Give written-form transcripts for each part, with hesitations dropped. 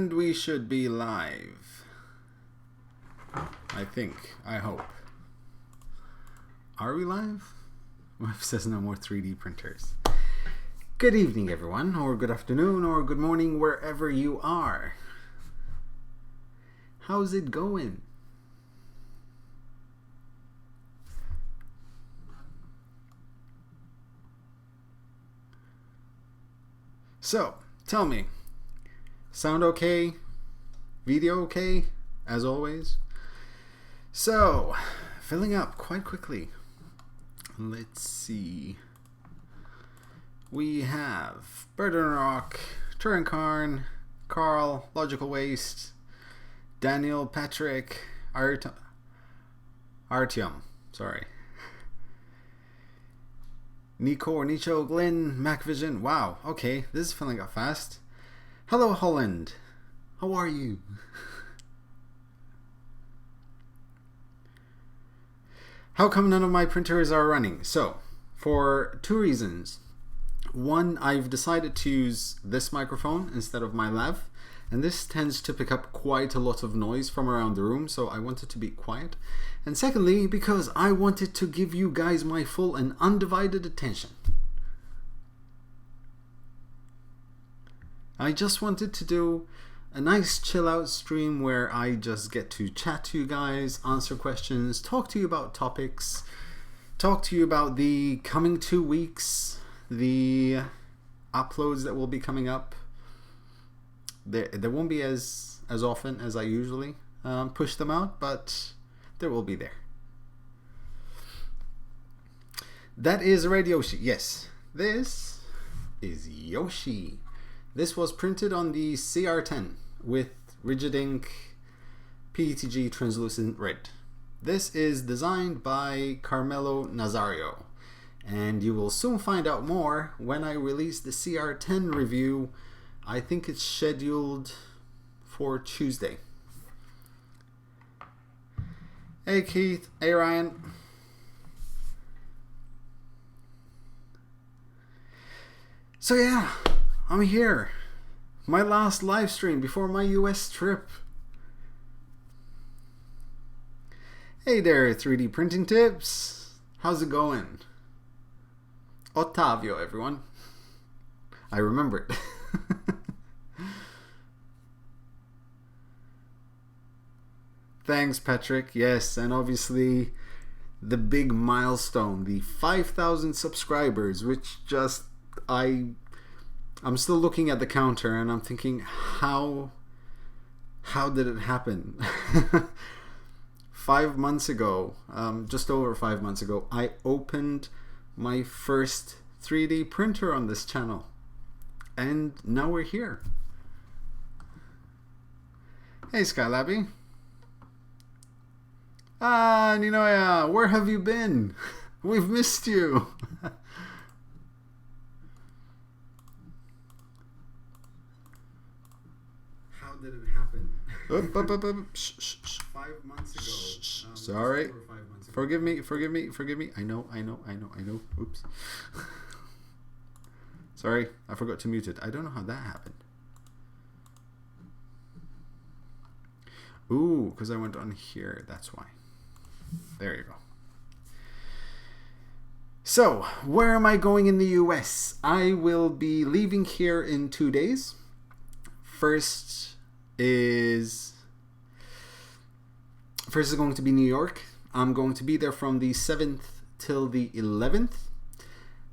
And we should be live. I think. I hope. Are we live? Well, it says no more 3D printers. Good evening, everyone, or good afternoon, or good morning, wherever you are. How's it going? So, tell me, sound okay? Video okay? As always? So, filling up quite quickly. Let's see. We have Burden Rock, Turin Karn, Carl, Logical Waste, Daniel, Patrick, Artyom, sorry. Nico, Nicho, Glenn, MacVision. Wow, okay, this is filling up fast. Hello, Holland. How are you? How come none of my printers are running? So, for two reasons. One, I've decided to use this microphone instead of my lav, and this tends to pick up quite a lot of noise from around the room, so I want it to be quiet. And secondly, because I wanted to give you guys my full and undivided attention. I just wanted to do a nice chill out stream where I just get to chat to you guys, answer questions, talk to you about topics, talk to you about the coming 2 weeks, the uploads that will be coming up. There won't be as often as I usually push them out, but there will be there. That is Red Yoshi. Yes, this is Yoshi. This was printed on the CR10 with rigid ink PETG translucent red. This is designed by Carmelo Nazario, and you will soon find out more when I release the CR10 review. I think it's scheduled for Tuesday. Hey Keith, hey Ryan. So yeah, I'm here. My last live stream before my US trip. Hey there, 3D printing tips. How's it going? Ottavio, everyone. I remembered. Thanks, Patrick. Yes, and obviously the big milestone, the 5,000 subscribers, which just I'm still looking at the counter and I'm thinking, how did it happen? 5 months ago, just over 5 months ago, I opened my first 3D printer on this channel, and now we're here. Hey, Skylabby. Ah, Ninoya, where have you been? We've missed you. How did it happen? 5 months ago. Sorry. 5 months ago. Forgive me. I know. Oops. Sorry, I forgot to mute it. I don't know how that happened. Ooh, because I went on here. That's why. There you go. So, where am I going in the US? I will be leaving here in 2 days. First is going to be New York. I'm going to be there from the 7th till the 11th.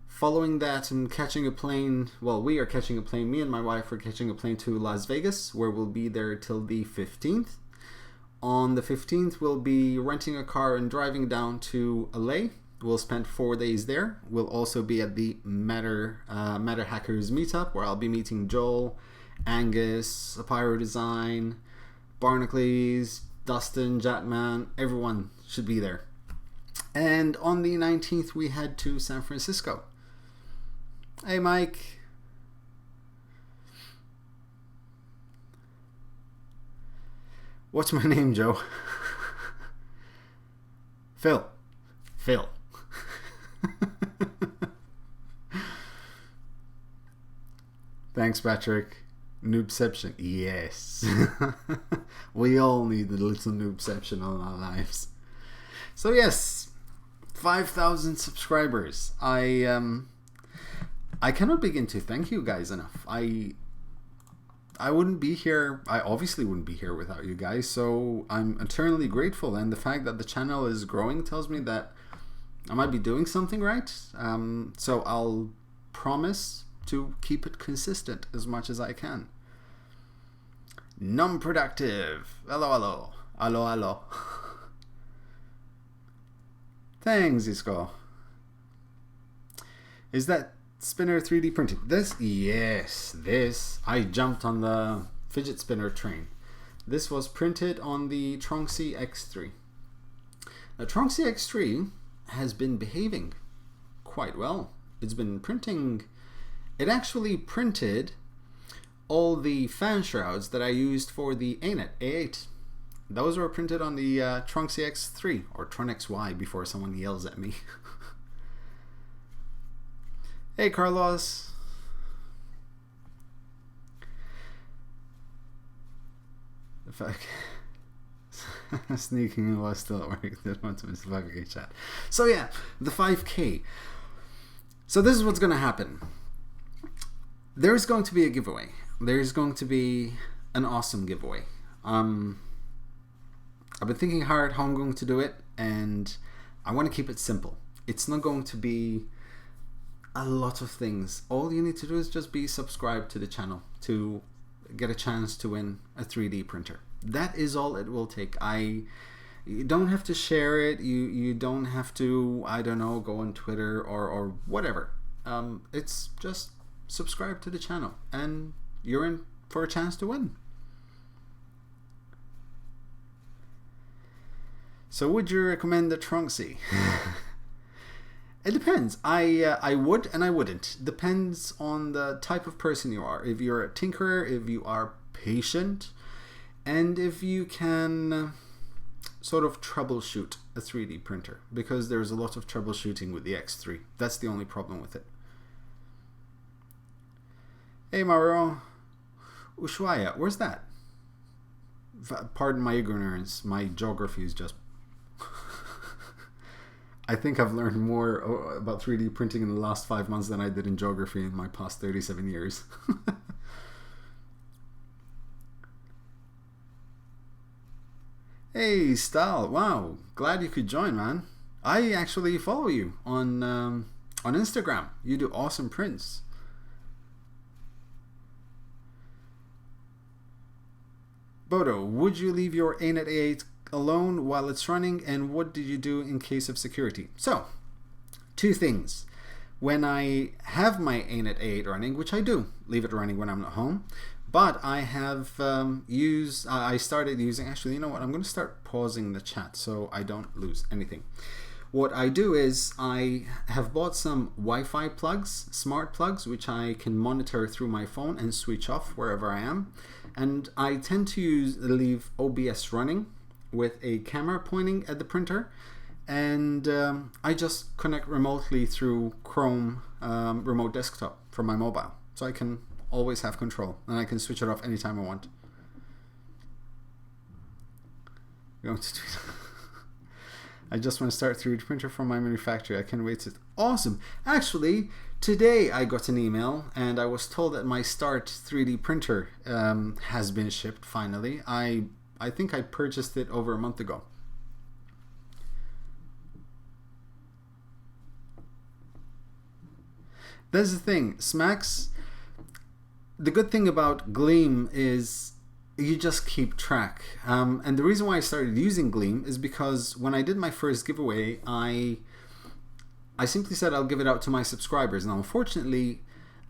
Following that, I'm catching a plane. Well, we are catching a plane. Me and my wife are catching a plane to Las Vegas, where we'll be there till the 15th. On the 15th, we'll be renting a car and driving down to LA. We'll spend 4 days there. We'll also be at the Matter Hackers meetup, where I'll be meeting Joel, Angus, Apiro Design, Barnacles, Dustin, Jatman. Everyone should be there. And on the 19th, we head to San Francisco. Hey, Mike. What's my name, Joe? Phil. Thanks, Patrick. Noobception. Yes. We all need a little noobception in our lives. So yes, 5,000 subscribers. I cannot begin to thank you guys enough. I wouldn't be here. I obviously wouldn't be here without you guys. So I'm eternally grateful. And the fact that the channel is growing tells me that I might be doing something right. So I'll promise to keep it consistent as much as I can. Non-productive. Hello, hello. Hello, hello. Thanks, Isco. Is that spinner 3D printed? This? Yes, this. I jumped on the fidget spinner train. This was printed on the Tronxy X3. The Tronxy X3 has been behaving quite well. It's been printing. It actually printed all the fan shrouds that I used for the ANET A8. Those were printed on the Tronxy X3 or Tron XY before someone yells at me. Hey Carlos. The fuck. Sneaking was still at work. Didn't want to miss the 5K chat. So yeah, the 5K. So this is what's going to happen. There's going to be a giveaway. There's going to be an awesome giveaway. I've been thinking hard how I'm going to do it, and I want to keep it simple. It's not going to be a lot of things. All you need to do is just be subscribed to the channel to get a chance to win a 3D printer. That is all it will take. You don't have to share it. You don't have to, I don't know, go on Twitter or whatever. It's just subscribe to the channel and you're in for a chance to win. So would you recommend the Tronxy? It depends. I would and I wouldn't. Depends on the type of person you are. If you're a tinkerer, if you are patient, and if you can sort of troubleshoot a 3D printer, because there's a lot of troubleshooting with the X3. That's the only problem with it. Hey Mauro, Ushuaia, where's that? Pardon my ignorance, my geography is just... I think I've learned more about 3D printing in the last 5 months than I did in geography in my past 37 years. Hey Stahl, wow, glad you could join, man. I actually follow you on Instagram. You do awesome prints. Bodo, would you leave your ANET A8 alone while it's running, and what did you do in case of security? So, 2 things. When I have my ANET A8 running, which I do leave it running when I'm not home, but I have I started using, actually, you know what, I'm going to start pausing the chat so I don't lose anything. What I do is I have bought some Wi-Fi plugs, smart plugs, which I can monitor through my phone and switch off wherever I am. And I tend to leave OBS running with a camera pointing at the printer, and I just connect remotely through Chrome remote desktop from my mobile, so I can always have control and I can switch it off anytime I want. I just want to start 3D printer from my manufacturer. I can't wait to... Awesome! Actually, today I got an email and I was told that my Start 3D printer has been shipped finally. I think I purchased it over a month ago. That's the thing. Smacks, the good thing about Gleam is you just keep track. And the reason why I started using Gleam is because when I did my first giveaway, I simply said I'll give it out to my subscribers. Now, unfortunately,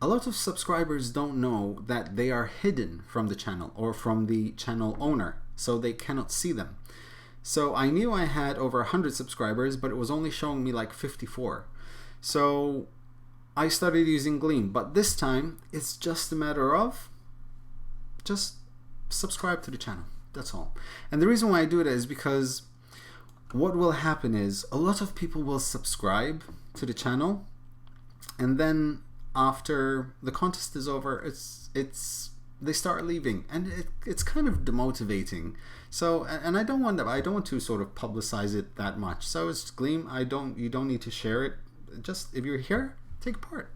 a lot of subscribers don't know that they are hidden from the channel or from the channel owner, so they cannot see them. So I knew I had over 100 subscribers, but it was only showing me like 54. So I started using Gleam, but this time it's just a matter of just subscribe to the channel. That's all. And the reason why I do it is because what will happen is a lot of people will subscribe to the channel, and then after the contest is over, it's they start leaving, and it's kind of demotivating. So, and I don't want to sort of publicize it that much. So it's Gleam. You don't need to share it. Just if you're here, take part.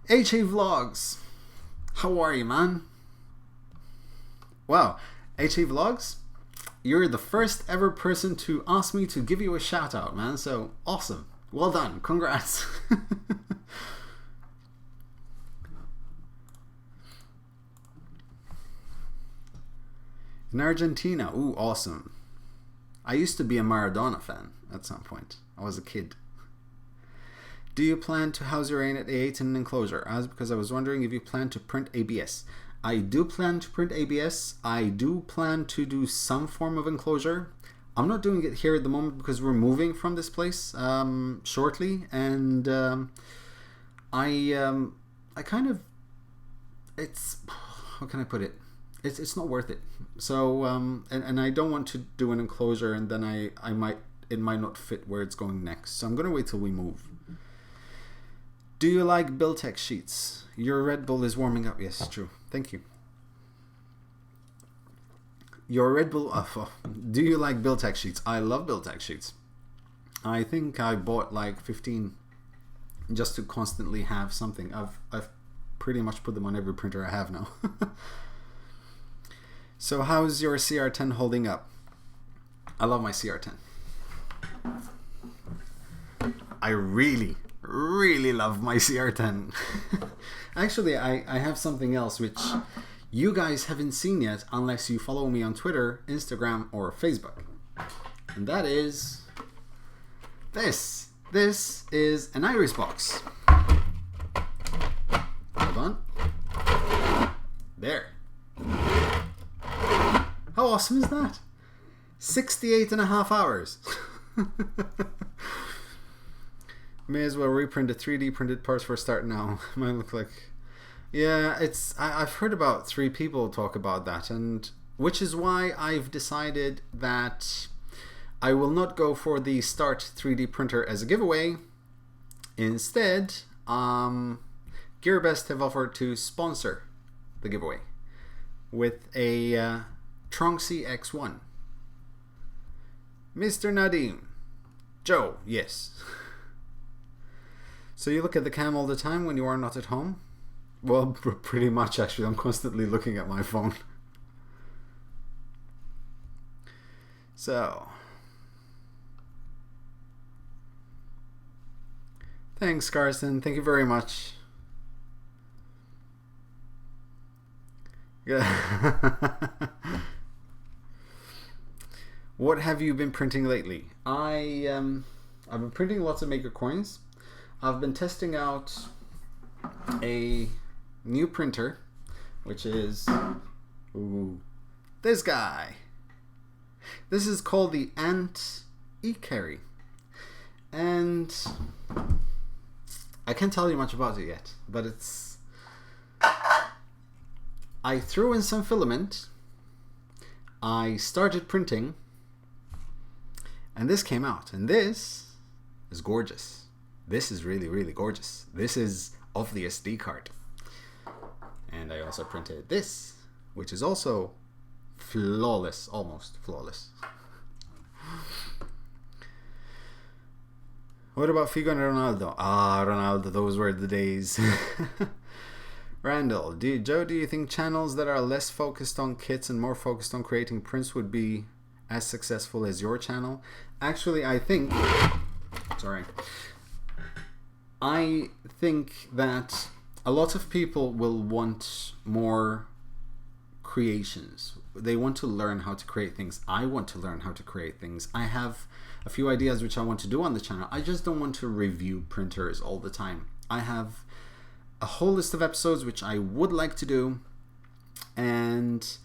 HA Vlogs, how are you, man? Wow, HA Vlogs, you're the first ever person to ask me to give you a shout out, man. So awesome. Well done. Congrats. In Argentina. Ooh, awesome. I used to be a Maradona fan at some point. I was a kid. Do you plan to house your AIN at A8 in an enclosure? As because I was wondering if you plan to print ABS. I do plan to print ABS. I do plan to do some form of enclosure. I'm not doing it here at the moment because we're moving from this place shortly, and I kind of, it's, how can I put it? It's not worth it. So and I don't want to do an enclosure and then it might not fit where it's going next. So I'm gonna wait till we move. Do you like Buildtex sheets? Your Red Bull is warming up. Yes, true. Thank you. Your Red Bull. Do you like Buildtex sheets? I love Buildtex sheets. I think I bought like 15 just to constantly have something. I've pretty much put them on every printer I have now. So how's your CR10 holding up? I love my CR10. I really love my CR10. Actually, I have something else which you guys haven't seen yet unless you follow me on Twitter, Instagram, or Facebook. And that is this. This is an iris box. Hold on. There. How awesome is that? 68.5 hours. May as well reprint the 3D printed parts for a start now. Might look like, yeah, it's. I've heard about 3 people talk about that, and which is why I've decided that I will not go for the Start 3D printer as a giveaway. Instead, GearBest have offered to sponsor the giveaway with a Tronxy X1. Mr. Nadim, Joe, yes. So you look at the cam all the time when you are not at home? Well, pretty much actually. I'm constantly looking at my phone. So, thanks, Carson. Thank you very much. What have you been printing lately? I've been printing lots of Maker coins. I've been testing out a new printer, which is this guy. This is called the Ant E-Carry, and I can't tell you much about it yet, but it's. I threw in some filament. I started printing, and this came out, and this is gorgeous. This is really gorgeous. This is off the SD card. And I also printed this, which is also flawless, almost flawless. What about Figo and Ronaldo? Ah, Ronaldo, those were the days. Randall, do you think channels that are less focused on kits and more focused on creating prints would be as successful as your channel? Actually, I think that a lot of people will want more creations. They want to learn how to create things. I want to learn how to create things. I have a few ideas which I want to do on the channel. I just don't want to review printers all the time. I have a whole list of episodes which I would like to do, and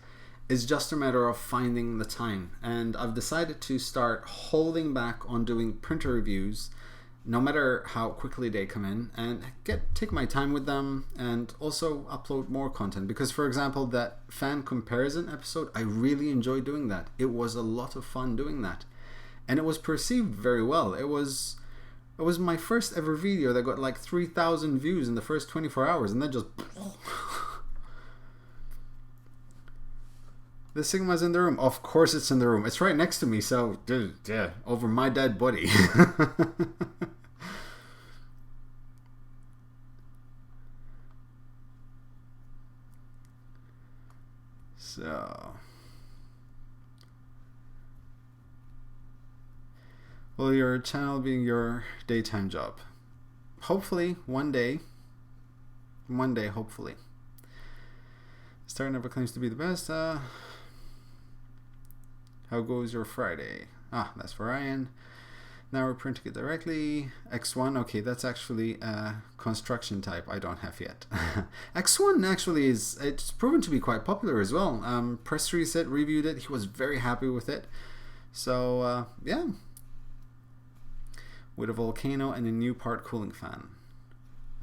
it's just a matter of finding the time. And I've decided to start holding back on doing printer reviews no matter how quickly they come in, and take my time with them, and also upload more content. Because, for example, that fan comparison episode, I really enjoyed doing that. It was a lot of fun doing that, and it was perceived very well. It was my first ever video that got like 3,000 views in the first 24 hours, and then just The Sigma's in the room. Of course it's in the room. It's right next to me, so dude, yeah, over my dead body. So, will your channel be your daytime job? Hopefully, one day. One day, hopefully. Star never claims to be the best. How goes your Friday? Ah, that's for Ryan. Now we're printing it directly. X1, okay, that's actually a construction type I don't have yet. X1 actually it's proven to be quite popular as well. Press Reset reviewed it. He was very happy with it. So, yeah. With a volcano and a new part cooling fan.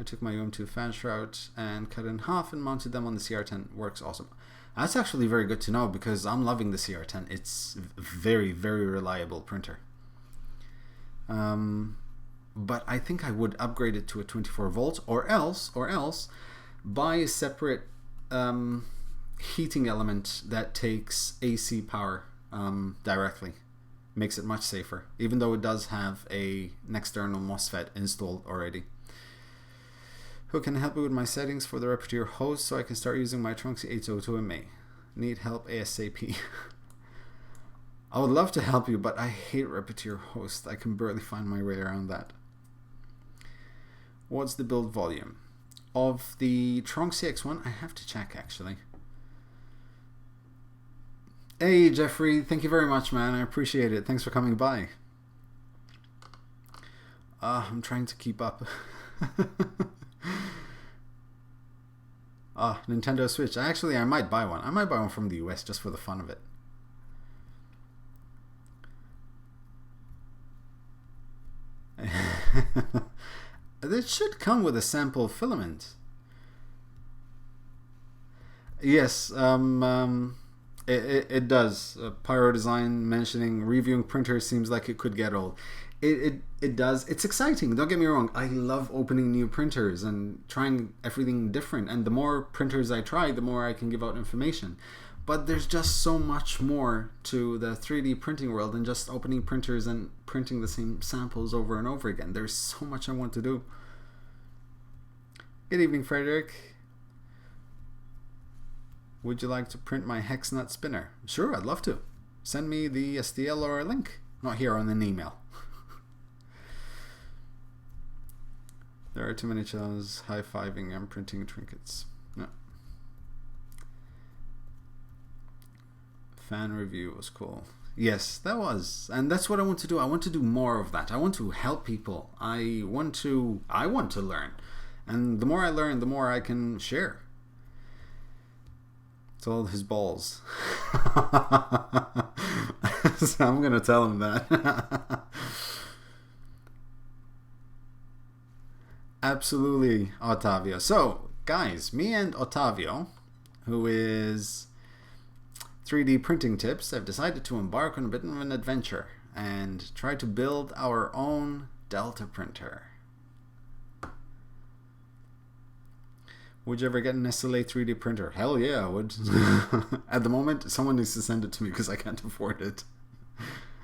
I took my UM2 fan shroud and cut it in half and mounted them on the CR10. Works awesome. That's actually very good to know because I'm loving the CR10. It's very, very reliable printer. But I think I would upgrade it to a 24 volt or else buy a separate heating element that takes AC power directly. Makes it much safer, even though it does have an external MOSFET installed already. Who can help me with my settings for the Repetier host so I can start using my Trunksy 802 in May? Need help ASAP. I would love to help you, but I hate Repetier host. I can barely find my way around that. What's the build volume of the Trunksy X1? I have to check actually. Hey Jeffrey, thank you very much, man. I appreciate it. Thanks for coming by. I'm trying to keep up. Nintendo Switch. Actually, I might buy one. I might buy one from the US just for the fun of it. It should come with a sample filament. Yes, it does. Pyro Design mentioning reviewing printers seems like it could get old. It does. It's exciting. Don't get me wrong. I love opening new printers and trying everything different. And the more printers I try, the more I can give out information. But there's just so much more to the 3D printing world than just opening printers and printing the same samples over and over again. There's so much I want to do. Good evening, Frederick. Would you like to print my hex nut spinner? Sure, I'd love to. Send me the STL or a link. Not here, on an email. There are too many challenges high-fiving and printing trinkets. No. Fan review was cool. Yes, that was. And that's what I want to do. I want to do more of that. I want to help people. I want to learn. And the more I learn, the more I can share. It's all his balls. So I'm going to tell him that. Absolutely, Ottavio. So, guys, me and Ottavio, who is 3D Printing Tips, have decided to embark on a bit of an adventure and try to build our own Delta printer. Would you ever get an SLA 3D printer? Hell yeah, I would. At the moment, someone needs to send it to me because I can't afford it.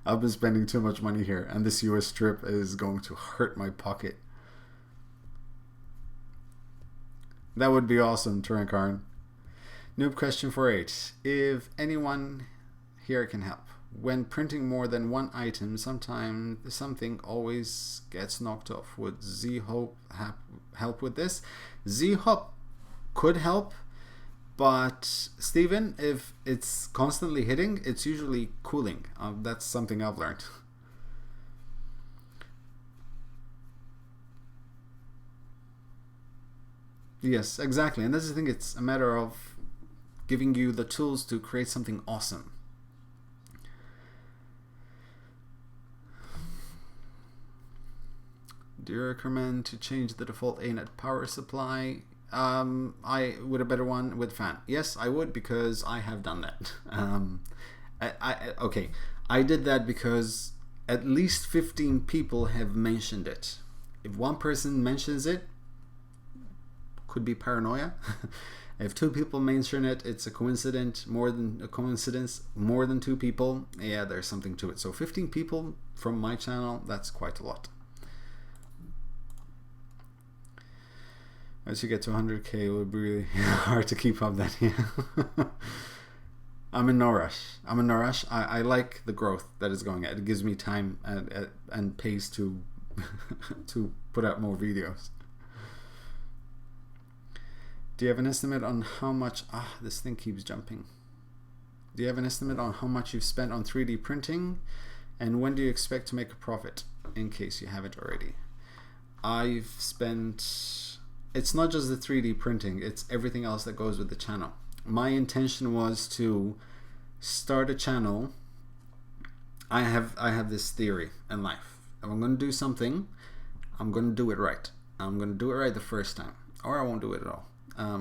I've been spending too much money here, and this US trip is going to hurt my pocket. That would be awesome, Turankarn. Noob question 48. If anyone here can help. When printing more than one item, sometimes something always gets knocked off. Would Z-Hope help with this? Z-Hope could help, but Steven, if it's constantly hitting, it's usually cooling. That's something I've learned. Yes, exactly. And that's the thing, it's a matter of giving you the tools to create something awesome. Do you recommend to change the default ANET power supply? I would a better one with fan. Yes, I would, because I have done that. Okay, I did that because at least 15 people have mentioned it. If one person mentions it, could be paranoia. If 2 people mention it, it's a coincidence. More than 2 people, yeah, there's something to it. So 15 people from my channel, that's quite a lot. As you get to 100k, it would be really hard to keep up that. Yeah. I'm in no rush. I like the growth that is going at. It gives me time and pace to to put out more videos. Do you have an estimate on how much... this thing keeps jumping. Do you have an estimate on how much you've spent on 3D printing? And when do you expect to make a profit? In case you haven't already. I've spent... It's not just the 3D printing, it's everything else that goes with the channel. My intention was to start a channel. I have this theory in life. If I'm going to do something, I'm going to do it right. I'm going to do it right the first time, or I won't do it at all.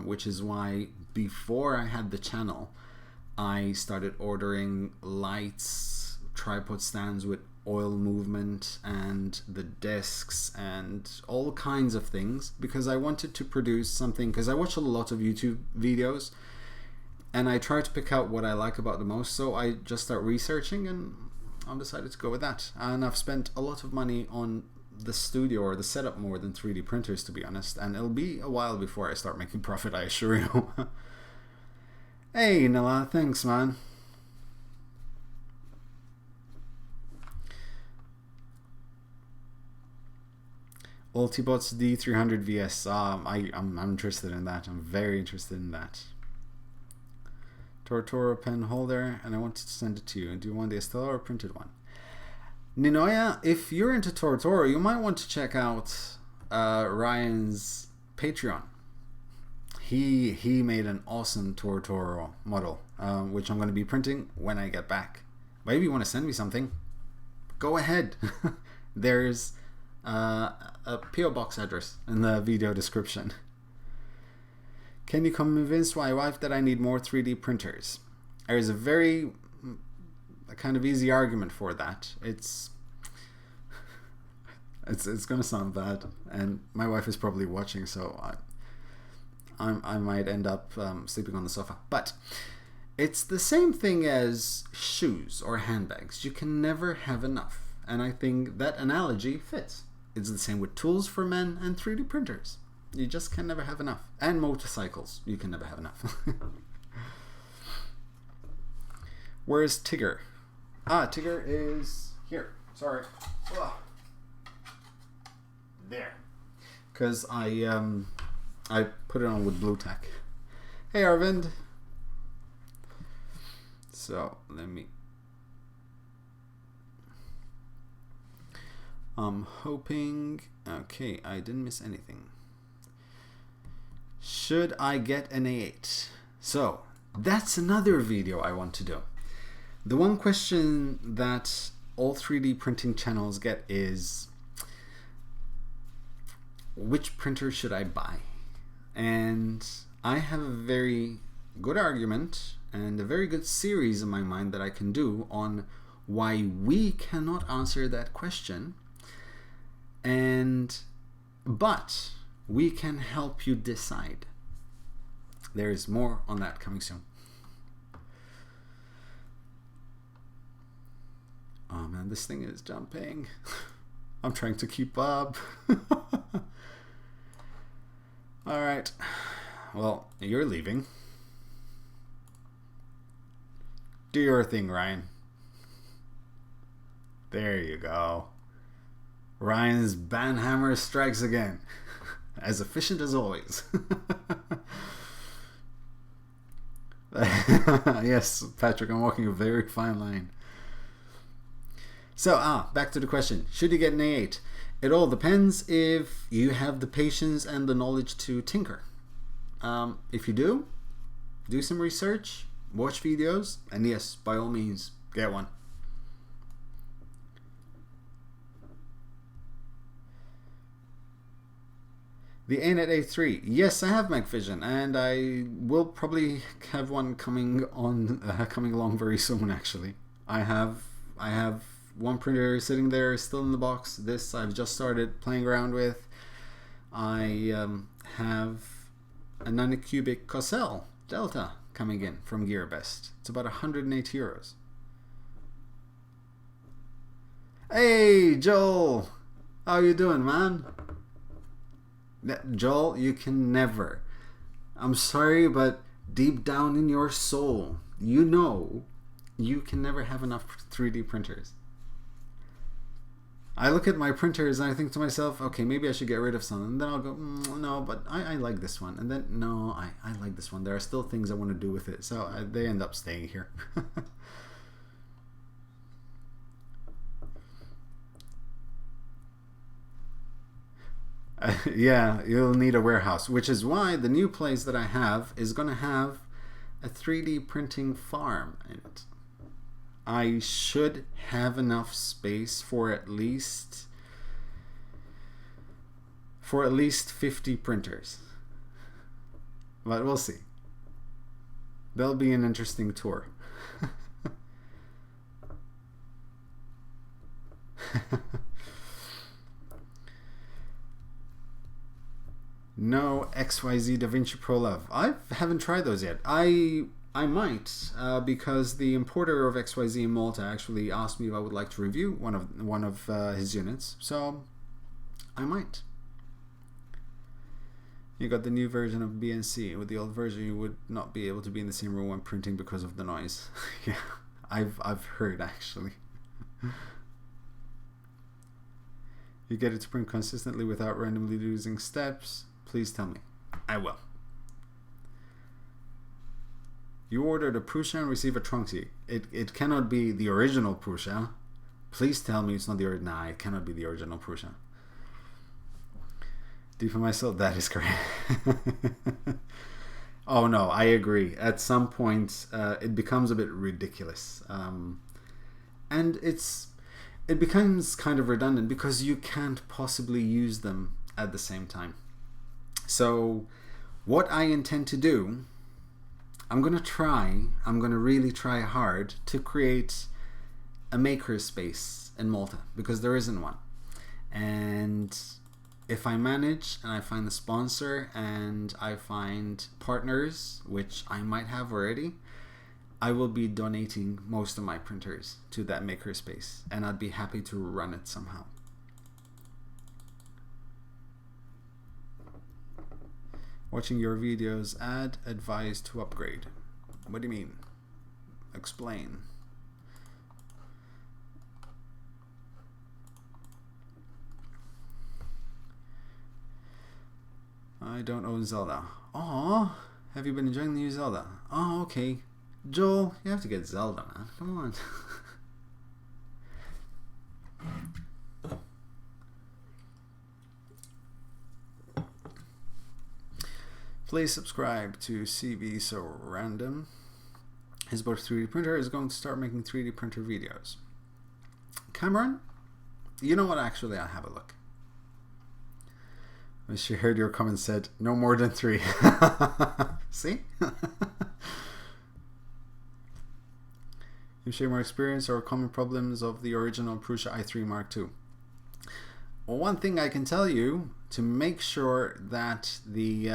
Which is why before I had the channel, I started ordering lights, tripod stands with oil movement, and the desks and all kinds of things, because I wanted to produce something, because I watch a lot of YouTube videos and I try to pick out what I like about the most. So I just start researching and I decided to go with that. And I've spent a lot of money on the studio or the setup more than 3D printers, to be honest, and it'll be a while before I start making profit, I assure you. Hey Nilla, thanks man. Ultibots D300 VS. I'm interested in that. I'm very interested in that. Tortoro pen holder, and I wanted to send it to you. Do you want the Estella or printed one? Ninoya, if you're into Tortoro, you might want to check out Ryan's Patreon. He made an awesome Tortoro model, which I'm going to be printing when I get back. Maybe you want to send me something, go ahead. There's a PO box address in the video description. Can you convince my wife that I need more 3D printers? There's a kind of easy argument for that. It's gonna sound bad, and my wife is probably watching, so I might end up sleeping on the sofa. But it's the same thing as shoes or handbags. You can never have enough, and I think that analogy fits. It's the same with tools for men and 3D printers. You just can never have enough. And motorcycles, you can never have enough. Where's Tigger? Tigger is here. Sorry. Ugh. There. Because I put it on with blue tack. Hey Arvind. So let me... I'm hoping... Okay, I didn't miss anything. Should I get an A8? So that's another video I want to do. The one question that all 3D printing channels get is, which printer should I buy? And I have a very good argument and a very good series in my mind that I can do on why we cannot answer that question, but we can help you decide. There is more on that coming soon. Oh man, this thing is jumping. I'm trying to keep up. Alright. Well, you're leaving. Do your thing, Ryan. There you go. Ryan's banhammer strikes again. As efficient as always. Yes, Patrick, I'm walking a very fine line. So, back to the question. Should you get an A8? It all depends if you have the patience and the knowledge to tinker. If you do some research, watch videos, and yes, by all means, get one. The ANET A3. Yes, I have MagVision, and I will probably have one coming along very soon. Actually, I have one printer sitting there, still in the box. This I've just started playing around with. I have A 90 cubic Cosel Delta coming in from GearBest. It's about 108 euros. Hey, Joel! How you doing, man? Joel, you can never. I'm sorry, but deep down in your soul, you know you can never have enough 3D printers. I look at my printers and I think to myself, okay, maybe I should get rid of some. And then I'll go, no, but I like this one. And then, no, I like this one. There are still things I want to do with it. So they end up staying here. Yeah, you'll need a warehouse, which is why the new place that I have is going to have a 3D printing farm in it. I should have enough space for at least 50 printers. But we'll see. That'll be an interesting tour. No XYZ DaVinci Pro Love. I haven't tried those yet. I might, because the importer of XYZ in Malta actually asked me if I would like to review one of his units. So I might. You got the new version of BNC. With the old version, you would not be able to be in the same room when printing because of the noise. Yeah, I've heard actually. You get it to print consistently without randomly losing steps. Please tell me. I will. You ordered a Prusa and receive a Trunksy. It cannot be the original Prusa. Please tell me it's not the original. Nah, it cannot be the original Prusa. Deep in myself, that is correct. Oh no, I agree. At some point, it becomes a bit ridiculous. And it becomes kind of redundant because you can't possibly use them at the same time. So what I intend to do, I'm going to really try hard to create a makerspace in Malta because there isn't one. And if I manage and I find the sponsor and I find partners, which I might have already, I will be donating most of my printers to that makerspace and I'd be happy to run it somehow. Watching your videos, advised to upgrade. What do you mean? Explain. I don't own Zelda. Aww, have you been enjoying the new Zelda? Oh, okay. Joel, you have to get Zelda, man. Come on. Please subscribe to CV So Random. His boat 3D printer is going to start making 3D printer videos. Cameron, you know what? Actually, I'll have a look. When she heard your comment, said no more than 3. See? You share more experience or common problems of the original Prusa i3 Mark II. Well, one thing I can tell you, to make sure that the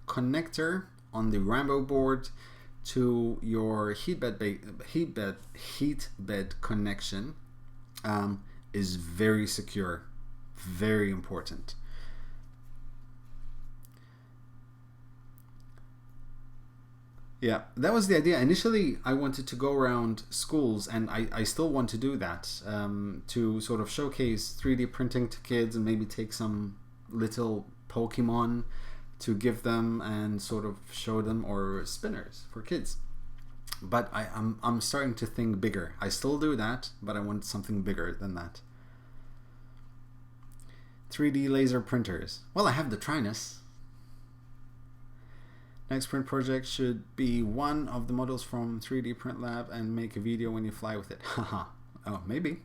connector on the Rambo board to your heat bed connection is very secure, very important. Yeah, that was the idea. Initially, I wanted to go around schools, and I still want to do that, to sort of showcase 3D printing to kids and maybe take some little Pokemon to give them and sort of show them, or spinners for kids. But I'm starting to think bigger. I still do that, but I want something bigger than that. 3D laser printers. Well, I have the Trinus. Next print project should be one of the models from 3D Print Lab and make a video when you fly with it. Haha. Oh, maybe.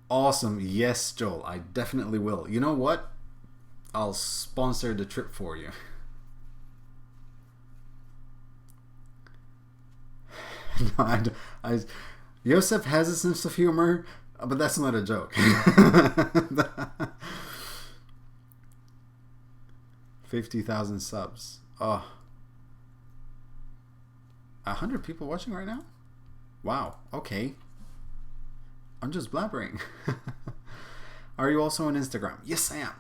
Awesome. Yes, Joel, I definitely will. You know what? I'll sponsor the trip for you. No, Joseph has a sense of humor, but that's not a joke. 50,000 subs. Oh. 100 people watching right now? Wow. Okay. I'm just blabbering. Are you also on Instagram? Yes, I am.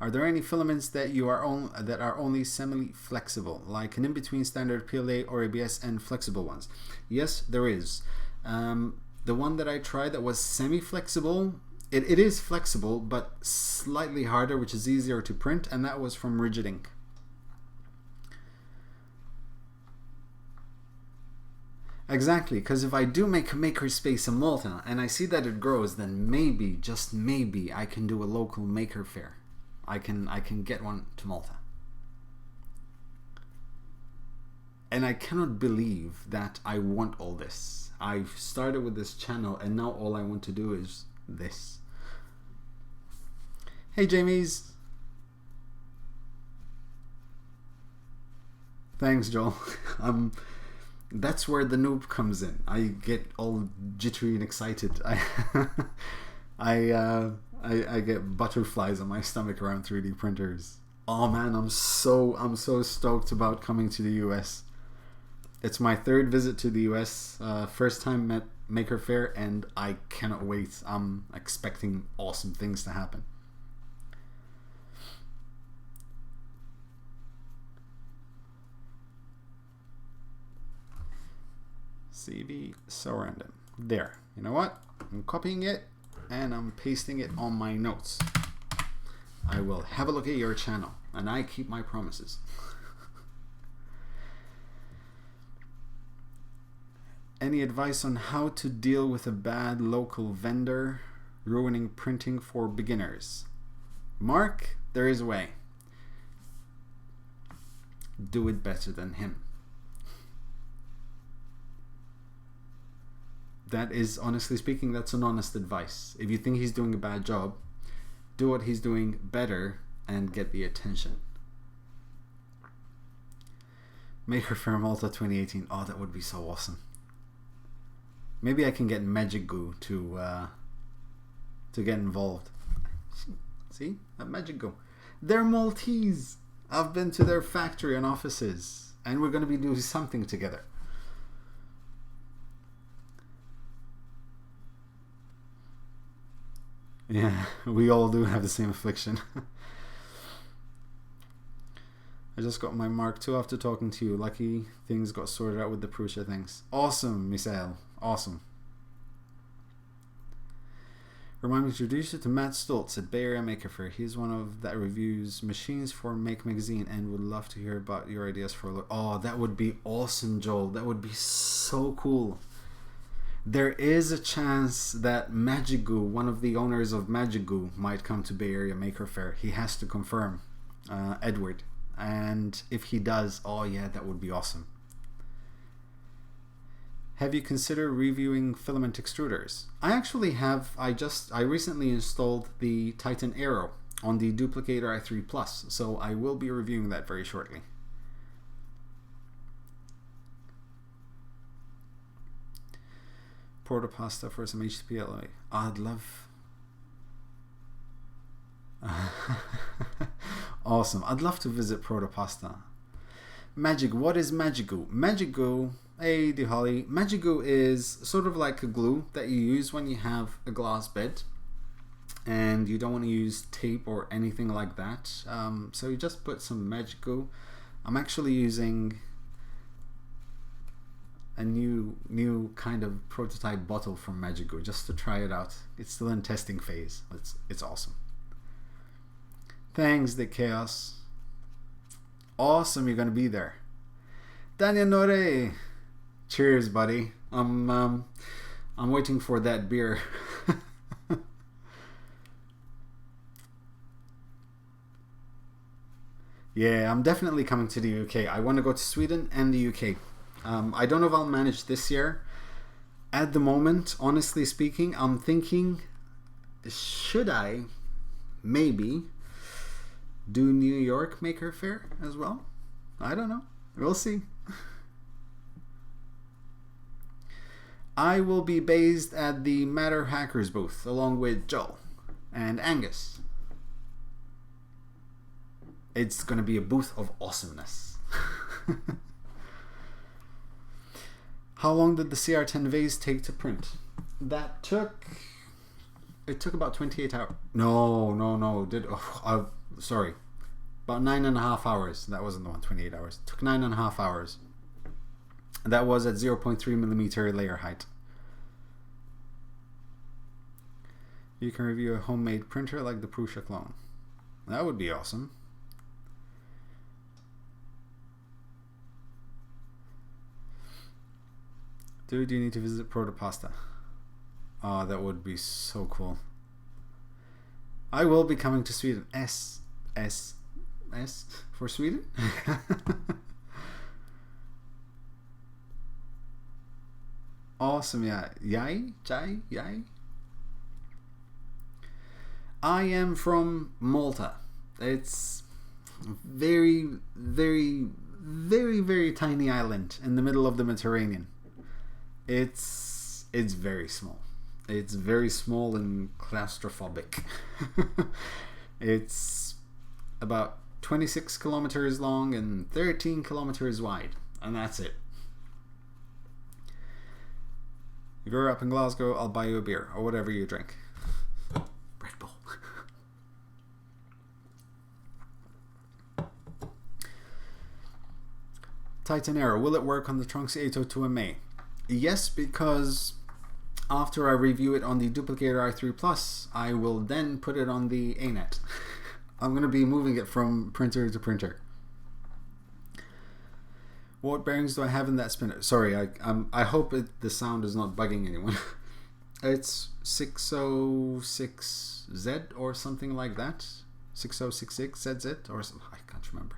Are there any filaments that are only semi-flexible, like an in-between standard PLA or ABS and flexible ones? Yes, there is. The one that I tried that was semi-flexible, it is flexible, but slightly harder, which is easier to print, and that was from Rigid Ink. Exactly, because if I do make a makerspace in Malta and I see that it grows, then maybe, just maybe, I can do a local maker fair. I can get one to Malta. And I cannot believe that I want all this. I've started with this channel and now all I want to do is this. Hey Jamies. Thanks, Joel. That's where the noob comes in. I get all jittery and excited. I get butterflies on my stomach around 3D printers. Oh man, I'm so stoked about coming to the US. It's my third visit to the US. First time at Maker Faire, and I cannot wait. I'm expecting awesome things to happen. CV so random. There. You know what? I'm copying it and I'm pasting it on my notes. I will have a look at your channel, and I keep my promises. Any advice on how to deal with a bad local vendor ruining printing for beginners? Mark, there is a way. Do it better than him. That is, honestly speaking, that's an honest advice. If you think he's doing a bad job, do what he's doing better and get the attention. Maker Faire Malta 2018. Oh, that would be so awesome. Maybe I can get Magic Goo to get involved. See? A Magic Goo. They're Maltese. I've been to their factory and offices, and we're going to be doing something together. Yeah, we all do have the same affliction. I just got my Mark II after talking to you. Lucky things got sorted out with the Prusa things. Awesome, Misael. Awesome. Remind me to introduce you to Matt Stoltz at Bay Area Maker Faire. He's one of that reviews machines for Make Magazine and would love to hear about your ideas for a look. Oh, that would be awesome, Joel. That would be so cool. There is a chance that Magic Goo, one of the owners of Magic Goo, might come to Bay Area Maker Faire. He has to confirm, Edward. And if he does, oh yeah, that would be awesome. Have you considered reviewing filament extruders? I actually have. I recently installed the Titan Aero on the Duplicator i3 Plus, so I will be reviewing that very shortly. Porta pasta for some HPLA. I'd love. Awesome. I'd love to visit Porta Pasta. Magic. What is Magic Goo? Magic Goo. Hey, Holly. Magic Goo is sort of like a glue that you use when you have a glass bed and you don't want to use tape or anything like that. So you just put some Magic Goo. I'm actually using a new kind of prototype bottle from Magic Goo just to try it out. It's still in testing phase. It's awesome. Thanks, the chaos. Awesome, you're gonna be there. Daniel Nore. Cheers, buddy. I'm waiting for that beer. Yeah, I'm definitely coming to the UK. I want to go to Sweden and the UK. I don't know if I'll manage this year. At the moment, honestly speaking, I'm thinking, should I maybe do New York Maker Faire as well? I don't know. We'll see. I will be based at the Matter Hackers booth along with Joel and Angus. It's going to be a booth of awesomeness. How long did the CR10 vase take to print? It took about 28 hours. No. Sorry. About 9.5 hours. That wasn't the one, 28 hours. It took 9.5 hours. That was at 0.3mm layer height. You can review a homemade printer like the Prusa clone. That would be awesome. Dude, you need to visit Protopasta. Oh, that would be so cool. I will be coming to Sweden. S for Sweden? Awesome, yeah. Yay? I am from Malta. It's very, very, very, very tiny island in the middle of the Mediterranean. It's very small. It's very small and claustrophobic. It's about 26 kilometers long and 13 kilometers wide, and that's it. If you're up in Glasgow, I'll buy you a beer or whatever you drink. Red Bull. Titan Arrow, will it work on the Trunks 802MA? Yes, because after I review it on the Duplicator i3 Plus, I will then put it on the ANET. I'm going to be moving it from printer to printer. What bearings do I have in that spinner? Sorry, I hope the sound is not bugging anyone. It's 606Z or something like that. 6066ZZ or something. I can't remember.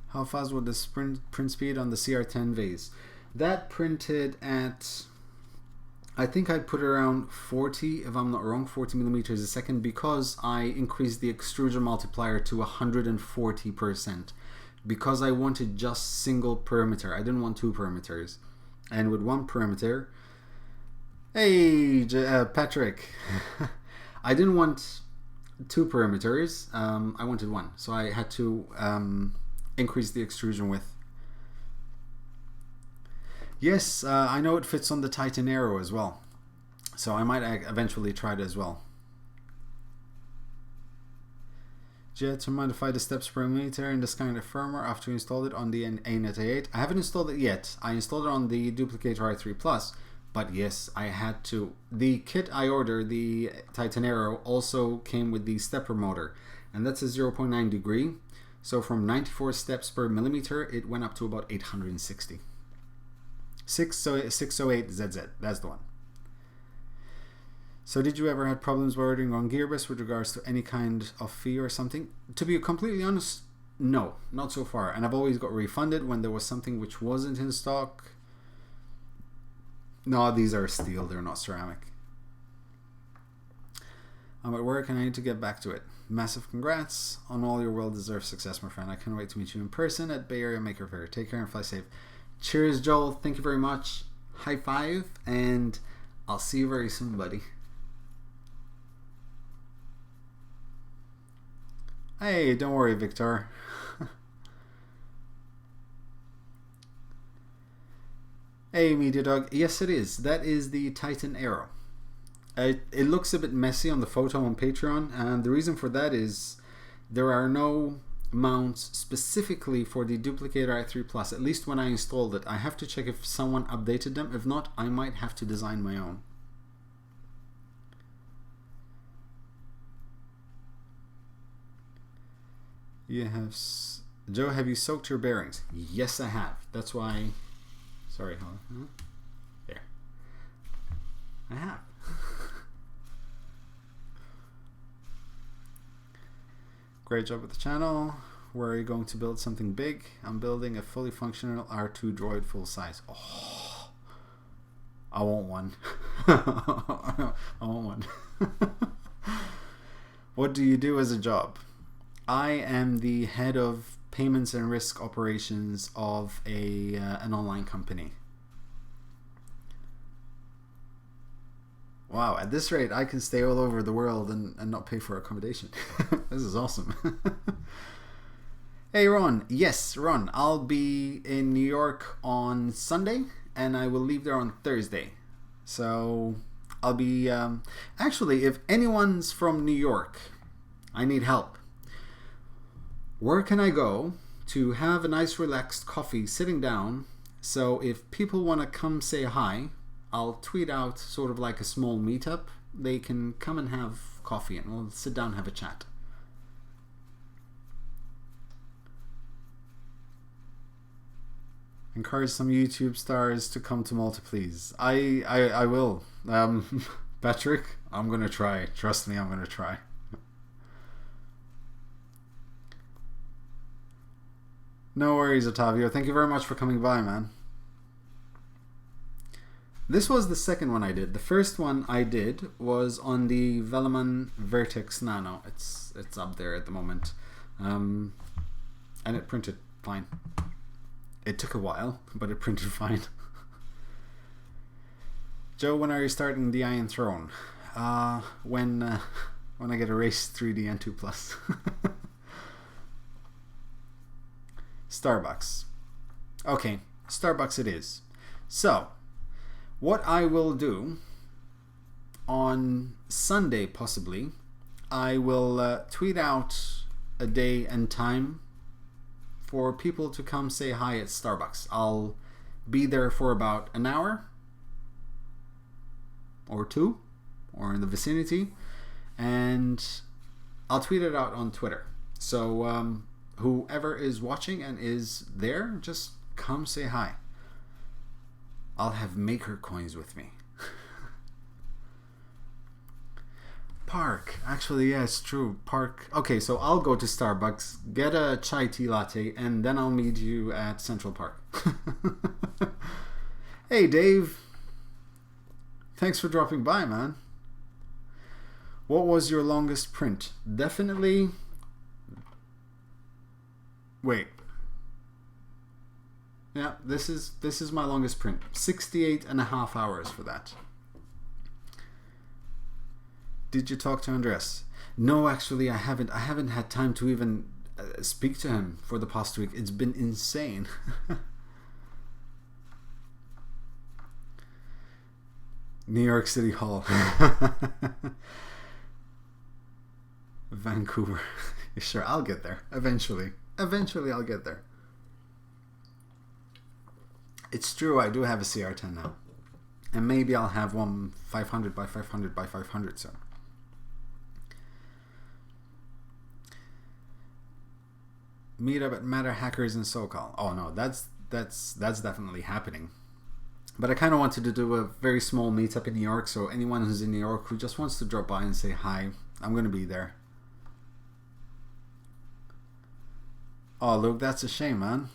How fast would the print speed on the CR10 vase? That printed at, I think I'd put it around 40, if I'm not wrong, 40 millimeters a second, because I increased the extrusion multiplier to 140%. Because I wanted just single perimeter. I didn't want two perimeters. And with one perimeter, hey, Patrick, I didn't want two perimeters. I wanted one. So I had to increase the extrusion width. Yes, I know it fits on the Titan Arrow as well. So I might eventually try it as well. Do you have to modify the steps per millimeter in this kind of firmware after you installed it on the ANET A8? I haven't installed it yet. I installed it on the Duplicator i3 Plus, but yes, I had to. The kit I ordered, the Titan Arrow, also came with the stepper motor, and that's a 0.9 degree. So from 94 steps per millimeter, it went up to about 860. 608ZZ, that's the one. So did you ever have problems ordering on Gearbest with regards to any kind of fee or something? To be completely honest, no, not so far. And I've always got refunded when there was something which wasn't in stock. No, these are steel, they're not ceramic. I'm at work and I need to get back to it. Massive congrats on all your well-deserved success, my friend. I can't wait to meet you in person at Bay Area Maker Faire. Take care and fly safe. Cheers, Joel. Thank you very much. High five, and I'll see you very soon, buddy. Hey, don't worry, Victor. Hey, Media Dog. Yes, it is. That is the Titan Arrow. It looks a bit messy on the photo on Patreon, and the reason for that is there are no mounts specifically for the Duplicator i3 Plus. At least when I installed it. I have to check if someone updated them. If not, I might have to design my own. You have, Joe, have you soaked your bearings? Yes, I have. That's why, sorry, hold on. There. I have. Great job with the channel. Where are you going to build something big? I'm building a fully functional R2 droid full size. Oh, I want one. I want one. What do you do as a job? I am the head of payments and risk operations of an online company. Wow, at this rate, I can stay all over the world and not pay for accommodation. This is awesome. Hey, Ron. Yes, Ron. I'll be in New York on Sunday, and I will leave there on Thursday. So I'll be... actually, if anyone's from New York, I need help. Where can I go to have a nice relaxed coffee sitting down? So if people want to come say hi, I'll tweet out sort of like a small meetup. They can come and have coffee and we'll sit down and have a chat. Encourage some YouTube stars to come to Malta, please. I will. Patrick, I'm going to try. Trust me, I'm going to try. No worries, Ottavio. Thank you very much for coming by, man. This was the second one I did. The first one I did was on the Velleman Vertex Nano. It's up there at the moment. And it printed fine. It took a while, but it printed fine. Joe, when are you starting the Iron Throne? When I get erased 3D and 2 Plus. Starbucks. Okay, Starbucks it is. So, what I will do on Sunday, possibly, I will tweet out a day and time for people to come say hi at Starbucks. I'll be there for about an hour or two, or in the vicinity, and I'll tweet it out on Twitter. So whoever is watching and is there, just come say hi. I'll have maker coins with me. Park. Actually, yeah, it's true. Park. Okay, so I'll go to Starbucks, get a chai tea latte, and then I'll meet you at Central Park. Hey, Dave. Thanks for dropping by, man. What was your longest print? Definitely... Wait. Yeah, this is my longest print. 68.5 hours for that. Did you talk to Andres? No, actually, I haven't. I haven't had time to even speak to him for the past week. It's been insane. New York City Hall. Vancouver. Sure, I'll get there. Eventually. Eventually, I'll get there. It's true, I do have a CR10 now. And maybe I'll have one 500 by 500 by 500 soon. Meet up at Matter Hackers in SoCal. Oh no, that's definitely happening. But I kind of wanted to do a very small meetup in New York, so anyone who's in New York who just wants to drop by and say hi, I'm going to be there. Oh, Luke, that's a shame, man.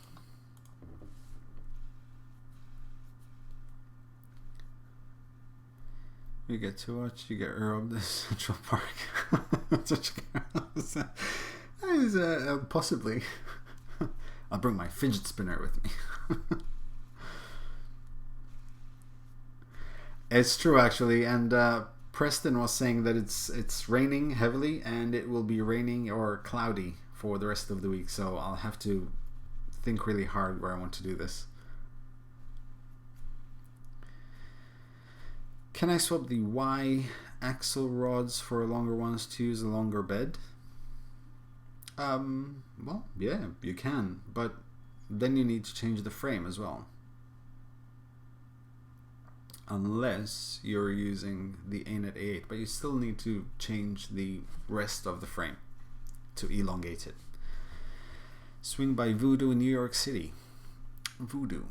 You get too much, you get robbed at Central Park. Possibly. I'll bring my fidget spinner with me. It's true, actually, and Preston was saying that it's raining heavily, and it will be raining or cloudy for the rest of the week, so I'll have to think really hard where I want to do this. Can I swap the Y axle rods for longer ones to use a longer bed? Well, yeah, you can, but then you need to change the frame as well. Unless you're using the ANET A8, but you still need to change the rest of the frame to elongate it. Swing by Voodoo in New York City. Voodoo.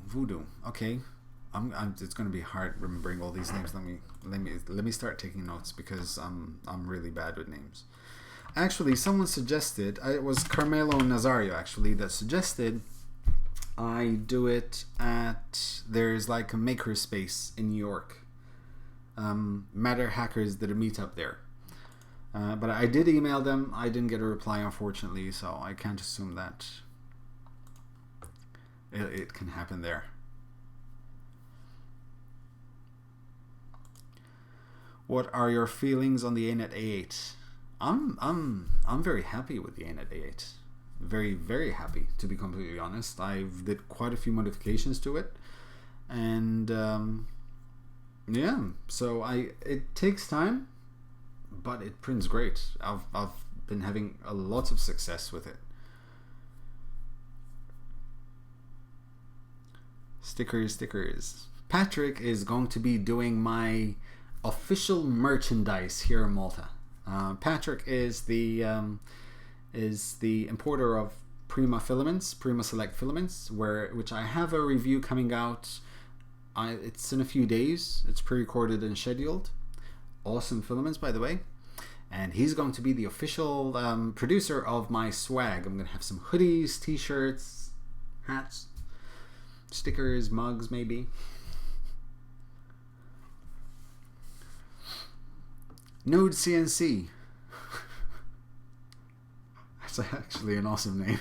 Okay. It's going to be hard remembering all these names. Let me start taking notes because I'm really bad with names. Actually, someone suggested, it was Carmelo Nazario actually that suggested I do it at, there's like a maker space in New York. Matter Hackers did a meetup there. But I did email them. I didn't get a reply, unfortunately, so I can't assume that it can happen there. What are your feelings on the ANET A8? I'm very happy with the ANET A8. Very, very happy, to be completely honest. I've did quite a few modifications to it, and yeah. So it takes time, but it prints great. I've been having a lot of success with it. Stickers. Patrick is going to be doing my official merchandise here in Malta. Patrick is the importer of Prima Select filaments, which I have a review coming out. It's in a few days. It's pre-recorded and scheduled. Awesome filaments, by the way. And he's going to be the official producer of my swag. I'm going to have some hoodies, t-shirts, hats, stickers, mugs, maybe. Noob CNC. That's actually an awesome name.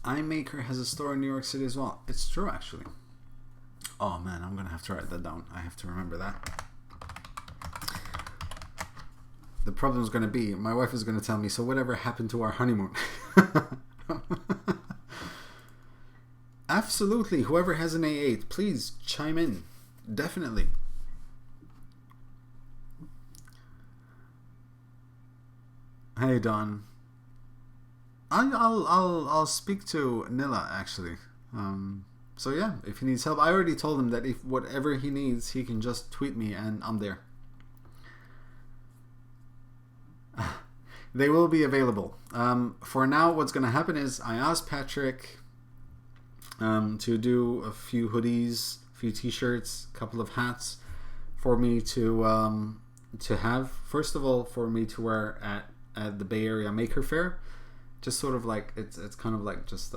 iMaker has a store in New York City as well. It's true, actually. Oh man, I'm gonna have to write that down. I have to remember that. The problem is gonna be, my wife is gonna tell me, so whatever happened to our honeymoon? Absolutely. Whoever has an A8, please chime in. Definitely. Hey Don. I'll speak to Nilla actually. So yeah, if he needs help, I already told him that if whatever he needs, he can just tweet me and I'm there. They will be available. For now, what's going to happen is I asked Patrick to do a few hoodies, a few t-shirts, a couple of hats for me to have. First of all, for me to wear at the Bay Area Maker Faire. Just sort of like, it's kind of like just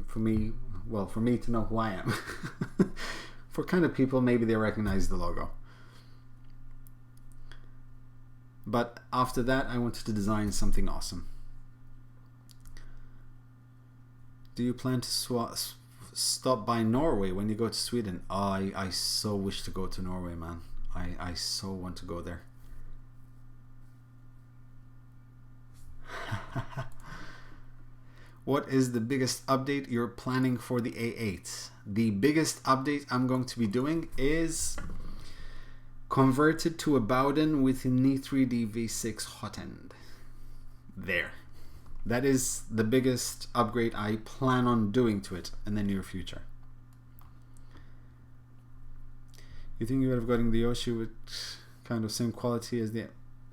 for me to know who I am. For kind of people, maybe they recognize the logo. But after that, I wanted to design something awesome. Do you plan to stop by Norway when you go to Sweden? Oh, I so wish to go to Norway, man. I so want to go there. What is the biggest update you're planning for the A8? The biggest update I'm going to be doing is converted to a Bowden with an E3D V6 hot end. There. That is the biggest upgrade I plan on doing to it in the near future. You think you would have gotten the Yoshi with kind of same quality as the...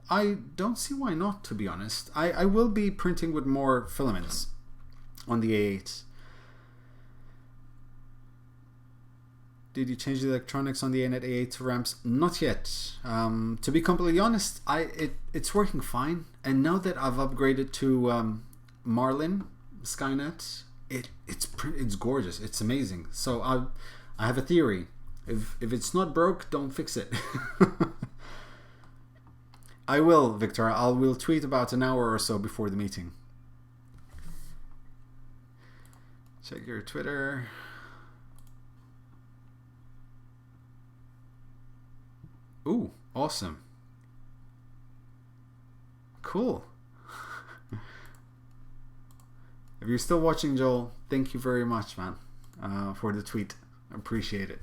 I don't see why not, to be honest. I will be printing with more filaments on the A8. Did you change the electronics on the ANET A8 to ramps? Not yet. To be completely honest, it's working fine. And now that I've upgraded to Marlin Skynet, it's gorgeous. It's amazing. So I have a theory. If it's not broke, don't fix it. I will, Victor. Will tweet about an hour or so before the meeting. Check your Twitter. Ooh, awesome. Cool. If you're still watching, Joel, thank you very much, man, for the tweet. Appreciate it.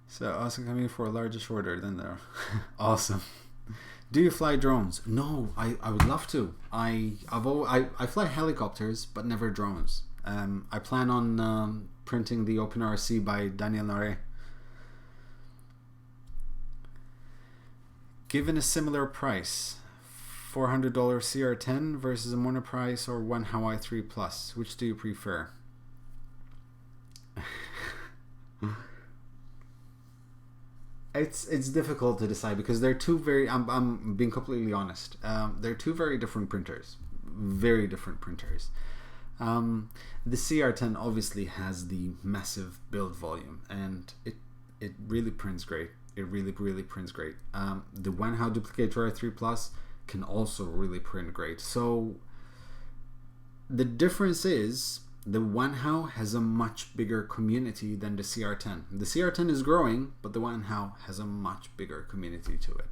So, also coming for a larger order than there. Awesome. Do you fly drones? No, I would love to. I fly helicopters, but never drones. I plan on printing the OpenRC by Daniel Nore. Given a similar price, $400 CR10 versus a monoprice or one Hawaii 3 Plus, which do you prefer? It's difficult to decide because they're two very... I'm being completely honest. They're two very different printers. Very different printers. The CR10 obviously has the massive build volume and it really prints great. It really prints great. The Wanhao Duplicator i3 Plus can also really print great. So the difference is the Wanhao has a much bigger community than the CR10. The CR10 is growing, but the Wanhao has a much bigger community to it.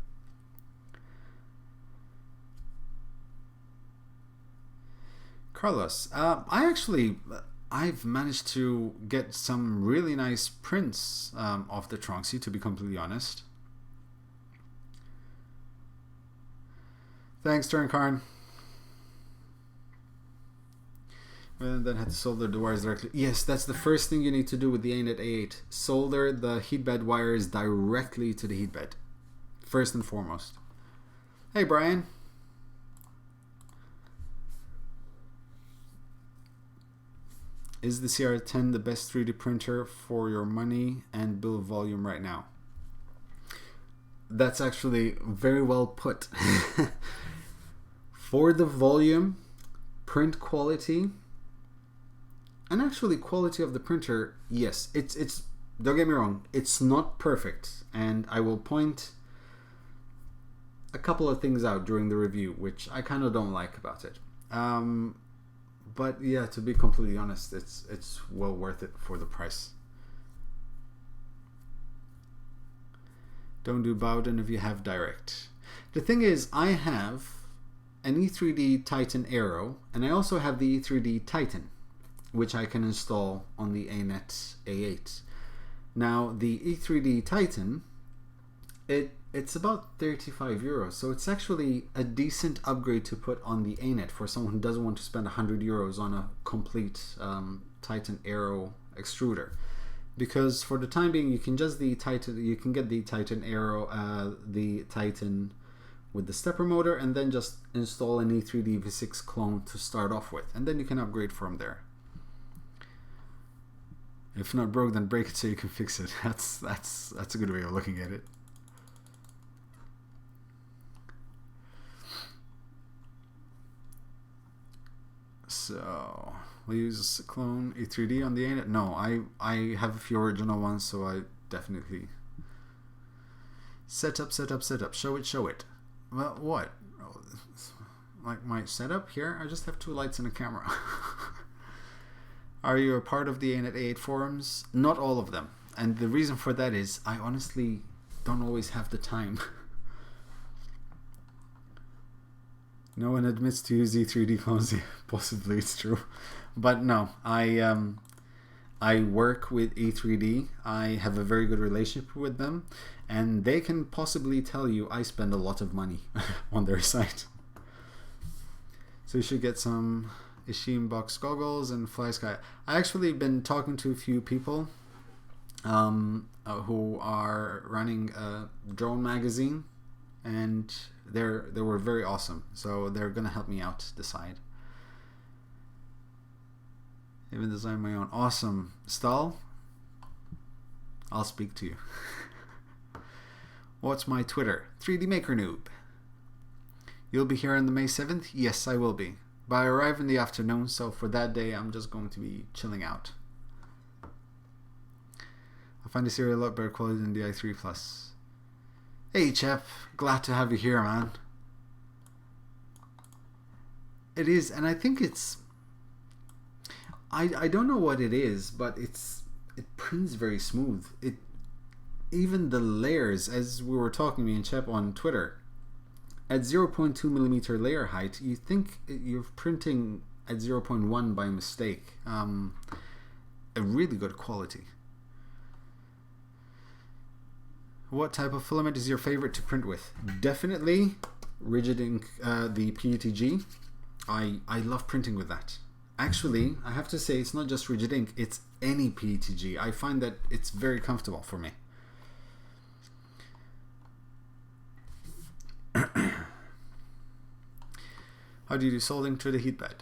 Carlos, I've managed to get some really nice prints of the Tronxy, to be completely honest. Thanks, Turnkarn. And then had to solder the wires directly. Yes, that's the first thing you need to do with the ANET A8. Solder the heatbed wires directly to the heatbed. First and foremost. Hey, Brian. Is the CR10 the best 3D printer for your money and build volume right now? That's actually very well put. For the volume, print quality, and actually quality of the printer, yes, it's don't get me wrong, it's not perfect, and I will point a couple of things out during the review which I kind of don't like about it. But yeah, to be completely honest, it's well worth it for the price. Don't do Bowden if you have direct. The thing is, I have an E3D Titan Aero, and I also have the E3D Titan, which I can install on the ANET A8. Now, the E3D Titan, it's about 35 euros, so it's actually a decent upgrade to put on the ANET for someone who doesn't want to spend 100 euros on a complete Titan Aero extruder. Because for the time being, you can get the Titan Aero, the Titan with the stepper motor, and then just install an E3D V6 clone to start off with, and then you can upgrade from there. If not broke, then break it so you can fix it. That's a good way of looking at it. So we'll use a clone E3D on the ANET. No, I have a few original ones, so I definitely set up. Show it. Well, what? Like my setup here? I just have 2 lights and a camera. Are you a part of the ANET A8 forums? Not all of them. And the reason for that is I honestly don't always have the time. No one admits to use E3D clones. Possibly it's true. But no, I work with E3D. I have a very good relationship with them, and they can possibly tell you I spend a lot of money on their site. So you should get some Ishim box goggles and fly sky. I actually been talking to a few people who are running a drone magazine, and they were very awesome. So they're gonna help me out decide. Even design my own. Awesome. Stahl, I'll speak to you. What's my Twitter? 3D Maker Noob. You'll be here on the May 7th? Yes, I will be. But I arrive in the afternoon, so for that day I'm just going to be chilling out. I find the series a lot better quality than the i3 Plus. Hey chap, glad to have you here, man. It is, and I think it's... I don't know what it is, but it prints very smooth. Even the layers, as we were talking, me and Chep on Twitter, at 0.2mm layer height, you think you're printing at 0.1 by mistake. A really good quality. What type of filament is your favorite to print with? Definitely rigid ink, the PETG. I love printing with that. Actually, I have to say it's not just rigid ink, it's any PETG. I find that it's very comfortable for me. How do you do soldering to the heatbed?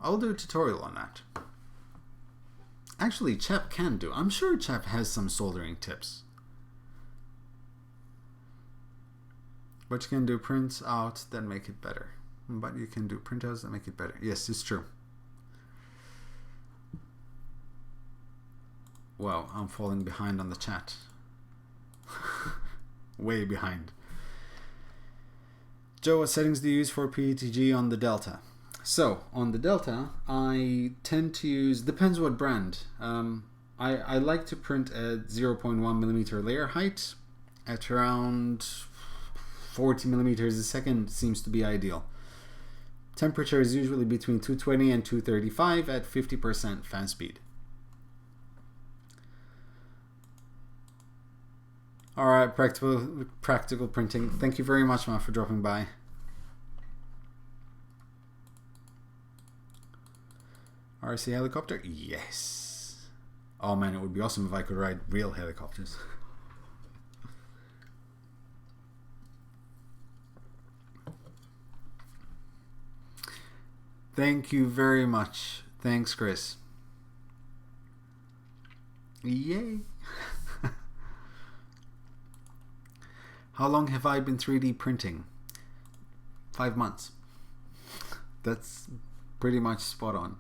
I'll do a tutorial on that. Actually, Chap can do. I'm sure Chap has some soldering tips. But you can do prints out that make it better. But you can do printouts that make it better. Yes, it's true. Wow, I'm falling behind on the chat. Way behind. Joe, what settings do you use for PETG on the Delta? So on the Delta, I tend to use, depends what brand. I like to print at 0.1 millimeter layer height at around 40 millimeters a second seems to be ideal. Temperature is usually between 220 and 235 at 50% fan speed. Alright, practical printing. Thank you very much, man, for dropping by. RC helicopter? Yes. Oh man, it would be awesome if I could ride real helicopters. Thank you very much. Thanks, Chris. Yay. How long have I been 3D printing? 5 months. That's pretty much spot on.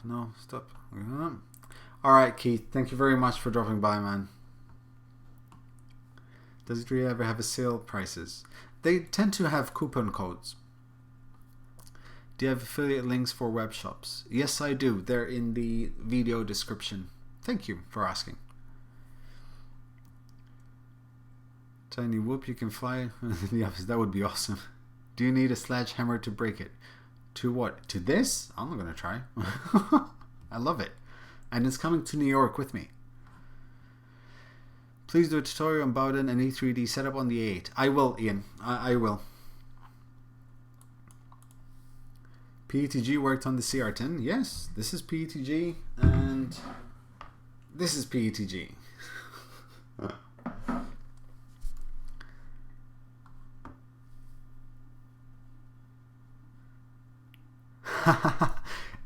No, stop. Alright, Keith. Thank you very much for dropping by, man. Does it really ever have a sale prices? They tend to have coupon codes. Do you have affiliate links for web shops? Yes, I do. They're in the video description. Thank you for asking. Tiny whoop, you can fly in the office. That would be awesome. Do you need a sledgehammer to break it? To what? To this? I'm not going to try. I love it. And it's coming to New York with me. Please do a tutorial on Bowden and E3D setup on the A8. I will, Ian. I will. PETG worked on the CR10. Yes, this is PETG and this is PETG.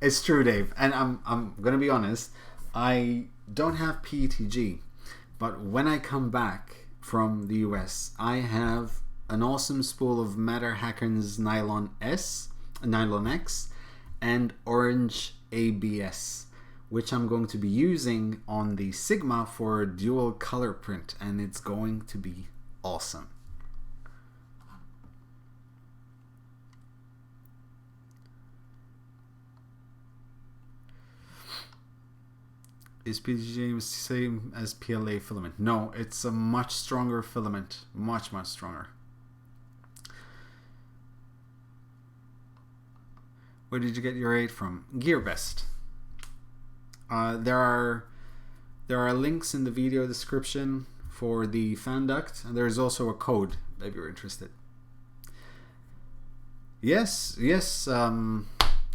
It's true, Dave, and I'm gonna be honest. I don't have PETG, but when I come back from the US, I have an awesome spool of Matter Hacken's Nylon X, and Orange ABS, which I'm going to be using on the Sigma for dual color print, and it's going to be awesome. Is PTG the same as PLA filament? No, it's a much stronger filament. Much stronger. Where did you get your 8 from? GearBest. There are links in the video description for the fan duct, and there's also a code if you're interested. Yes,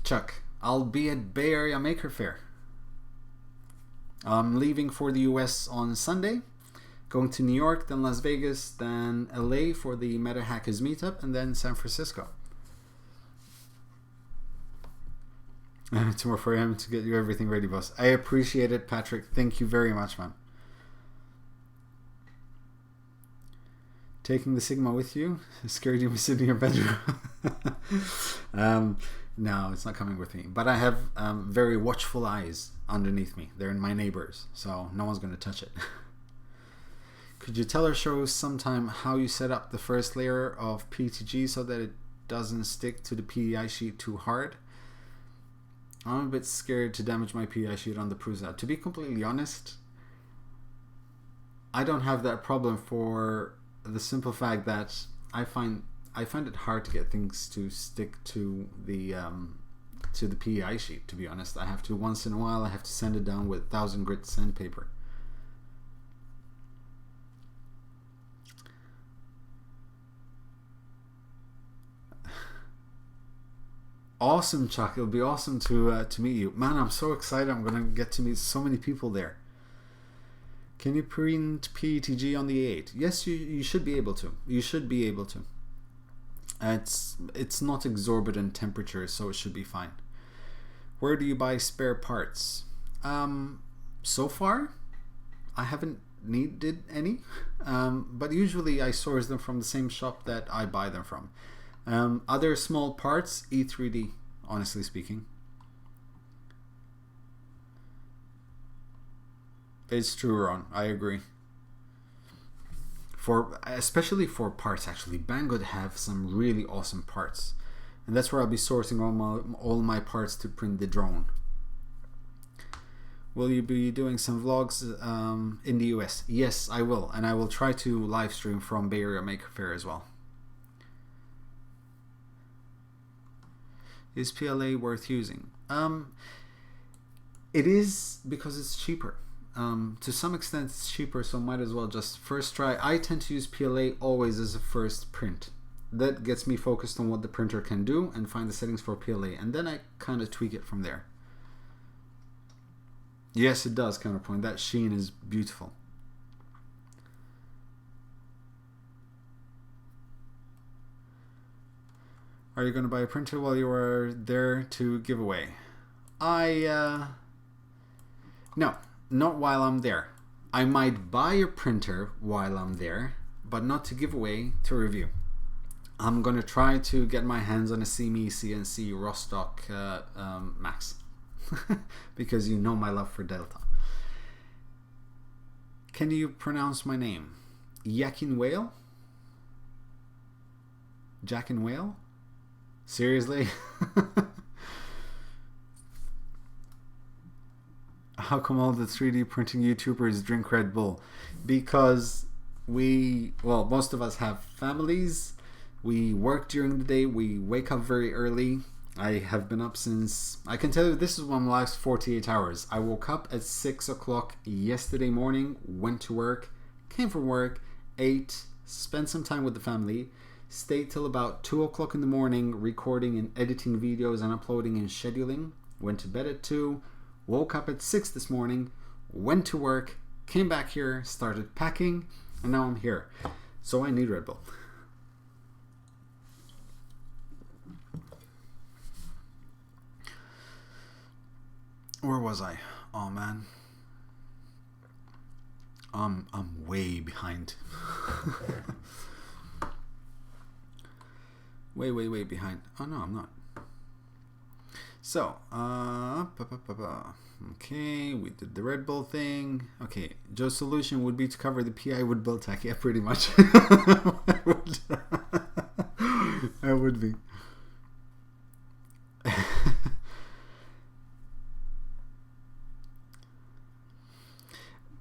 Chuck. I'll be at Bay Area Maker Faire. I'm leaving for the US on Sunday, going to New York, then Las Vegas, then LA for the Meta Hackers meetup, and then San Francisco. Tomorrow 4 a.m. to get you everything ready, boss. I appreciate it, Patrick. Thank you very much, man. Taking the Sigma with you? Scared you to sit in your bedroom? No, it's not coming with me. But I have very watchful eyes underneath me. They're in my neighbors, so no one's going to touch it. Could you tell or show sometime how you set up the first layer of PETG so that it doesn't stick to the PEI sheet too hard? I'm a bit scared to damage my PEI sheet on the Prusa. To be completely honest, I don't have that problem for the simple fact that I find it hard to get things to stick to the PEI sheet. To be honest, I have to once in a while. I have to sand it down with 1000 grit sandpaper. Awesome, Chuck. It'll be awesome to meet you, man. I'm so excited. I'm gonna get to meet so many people there. Can you print PETG on the A8? Yes, you should be able to. You should be able to. It's not exorbitant temperature, so it should be fine. Where do you buy spare parts? So far, I haven't needed any, but usually I source them from the same shop that I buy them from. Other small parts, E3D, honestly speaking. It's true, Ron. I agree. especially for parts. Actually, Banggood have some really awesome parts, and that's where I'll be sourcing all my parts to print the drone. Will you be doing some vlogs in the US? Yes, I will, and I will try to live stream from Bay Area Maker Faire as well. Is PLA worth using? It is, because it's cheaper. To some extent it's cheaper, so might as well just first try. I tend to use PLA always as a first print. That gets me focused on what the printer can do and find the settings for PLA, and then I kind of tweak it from there. Yes, it does, Counterpoint. That sheen is beautiful. Are you going to buy a printer while you are there to give away? No, not while I'm there. I might buy a printer while I'm there, but not to give away, to review. I'm going to try to get my hands on a CME CNC Rostock Max. Because you know my love for Delta. Can you pronounce my name? Yakin Whale? Jack and Whale? Seriously? How come all the 3D printing YouTubers drink Red Bull? Because most of us have families. We work during the day. We wake up very early. I have been up since, I can tell you this is one of my last 48 hours. I woke up at 6 o'clock yesterday morning, went to work, came from work, ate, spent some time with the family, stayed till about 2 o'clock in the morning recording and editing videos and uploading and scheduling, went to bed at 2, woke up at 6 this morning, went to work, came back here, started packing, and now I'm here. So I need Red Bull. Where was I? Oh man, I'm way behind. way behind. Oh no, I'm not. So, okay, we did the Red Bull thing. Okay, Joe's solution would be to cover the PI with Bulltack. Yeah, pretty much. I would be.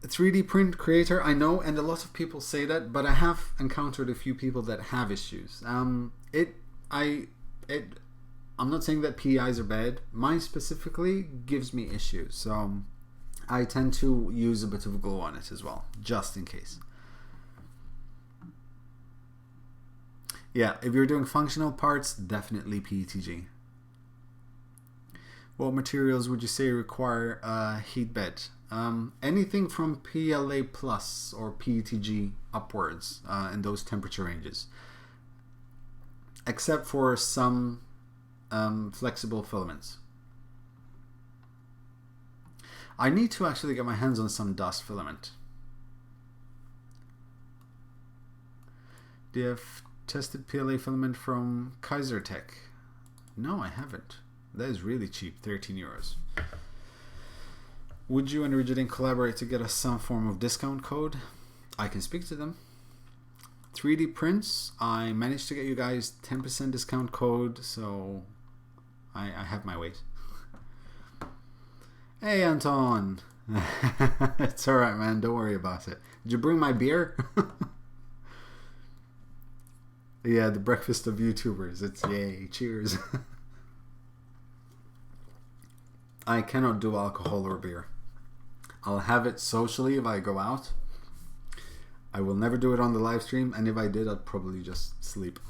3D print creator, I know, and a lot of people say that, but I have encountered a few people that have issues. I'm not saying that PIs are bad. Mine specifically gives me issues, so I tend to use a bit of glue on it as well, just in case. Yeah, if you're doing functional parts, definitely PETG. What materials would you say require a heat bed? Anything from PLA plus or PETG upwards in those temperature ranges, except for some flexible filaments. I need to actually get my hands on some dust filament. Do you have tested PLA filament from Kaisertech? No, I haven't. That is really cheap, 13 euros. Would you and Rigidin collaborate to get us some form of discount code? I can speak to them. 3D prints, I managed to get you guys 10% discount code, so I have my weight. Hey Anton! It's alright man, don't worry about it. Did you bring my beer? Yeah, the breakfast of YouTubers. It's yay, cheers. I cannot do alcohol or beer. I'll have it socially if I go out. I will never do it on the live stream, and if I did, I'd probably just sleep.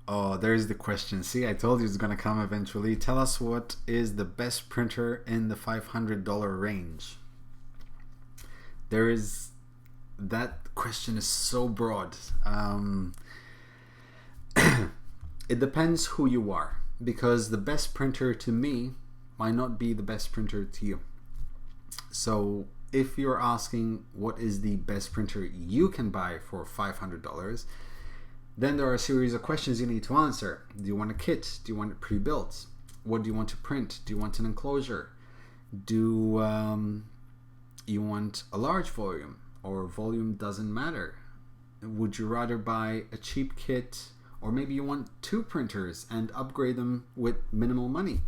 Oh, there's the question. See, I told you it's going to come eventually. Tell us what is the best printer in the $500 range. That question is so broad. It depends who you are, because the best printer to me might not be the best printer to you. So if you're asking what is the best printer you can buy for $500, then there are a series of questions you need to answer. Do you want a kit? Do you want it pre-built? What do you want to print? Do you want an enclosure? Do you want a large volume, or volume doesn't matter? Would you rather buy a cheap kit, or maybe you want 2 printers and upgrade them with minimal money?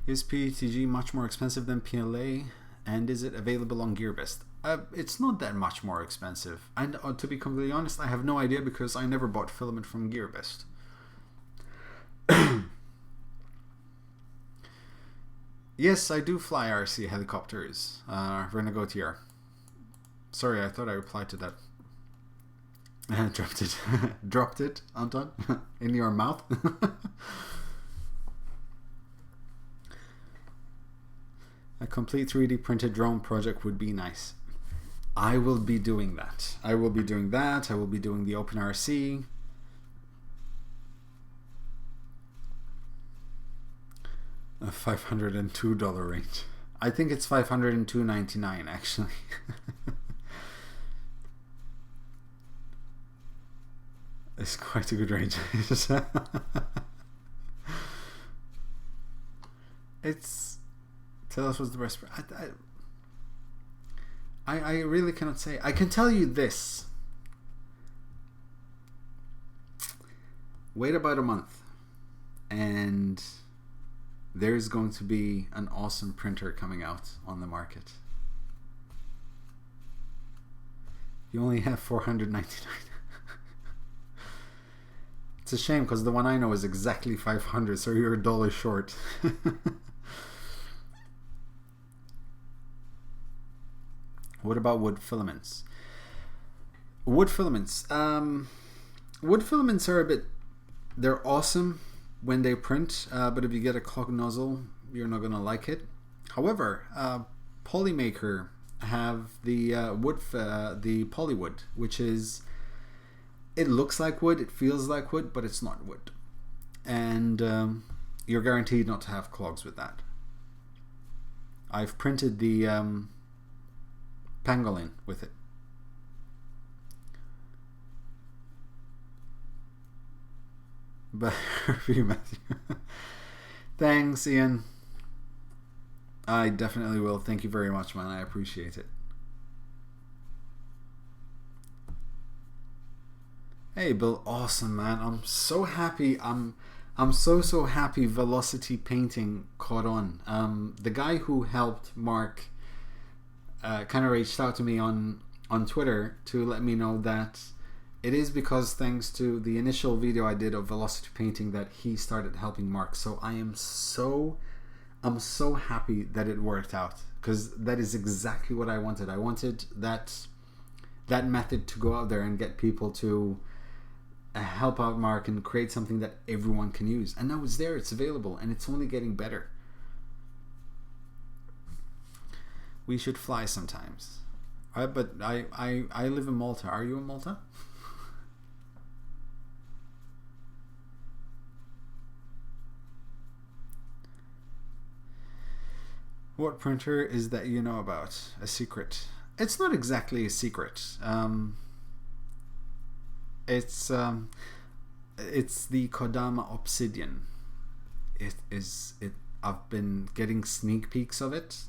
Is PETG much more expensive than PLA, and is it available on GearBest? It's not that much more expensive, and to be completely honest, I have no idea because I never bought filament from GearBest. Yes, I do fly RC helicopters, Renegotier. Sorry, I thought I replied to that. Dropped it. Dropped it, Anton, in your mouth. A complete 3D printed drone project would be nice. I will be doing that. I will be doing that. I will be doing the OpenRC. A $502 range. I think it's $502.99 actually. It's quite a good range. It's... Tell us what's the best... I really cannot say. I can tell you this. Wait about a month and there's going to be an awesome printer coming out on the market. You only have $499. It's a shame because the one I know is exactly $500, so you're $1 short. What about wood filaments? Wood filaments. Wood filaments are a bit... They're awesome when they print, but if you get a clogged nozzle, you're not gonna like it. However, Polymaker have the the Polywood, which is... It looks like wood, it feels like wood, but it's not wood. And you're guaranteed not to have clogs with that. I've printed the pangolin with it. But Matthew. Thanks, Ian. I definitely will. Thank you very much, man. I appreciate it. Hey, Bill. Awesome, man. I'm so happy. I'm so happy Velocity Painting caught on. The guy who helped Mark kind of reached out to me on Twitter to let me know that it is because thanks to the initial video I did of Velocity Painting that he started helping Mark. So I'm so happy that it worked out, because that is exactly what I wanted. I wanted that method to go out there and get people to help out Mark and create something that everyone can use. And now it's there, it's available, and it's only getting better. We should fly sometimes. But I live in Malta. Are you in Malta? What printer is that you know about? A secret. It's not exactly a secret. It's the Kodama Obsidian. I've been getting sneak peeks of it.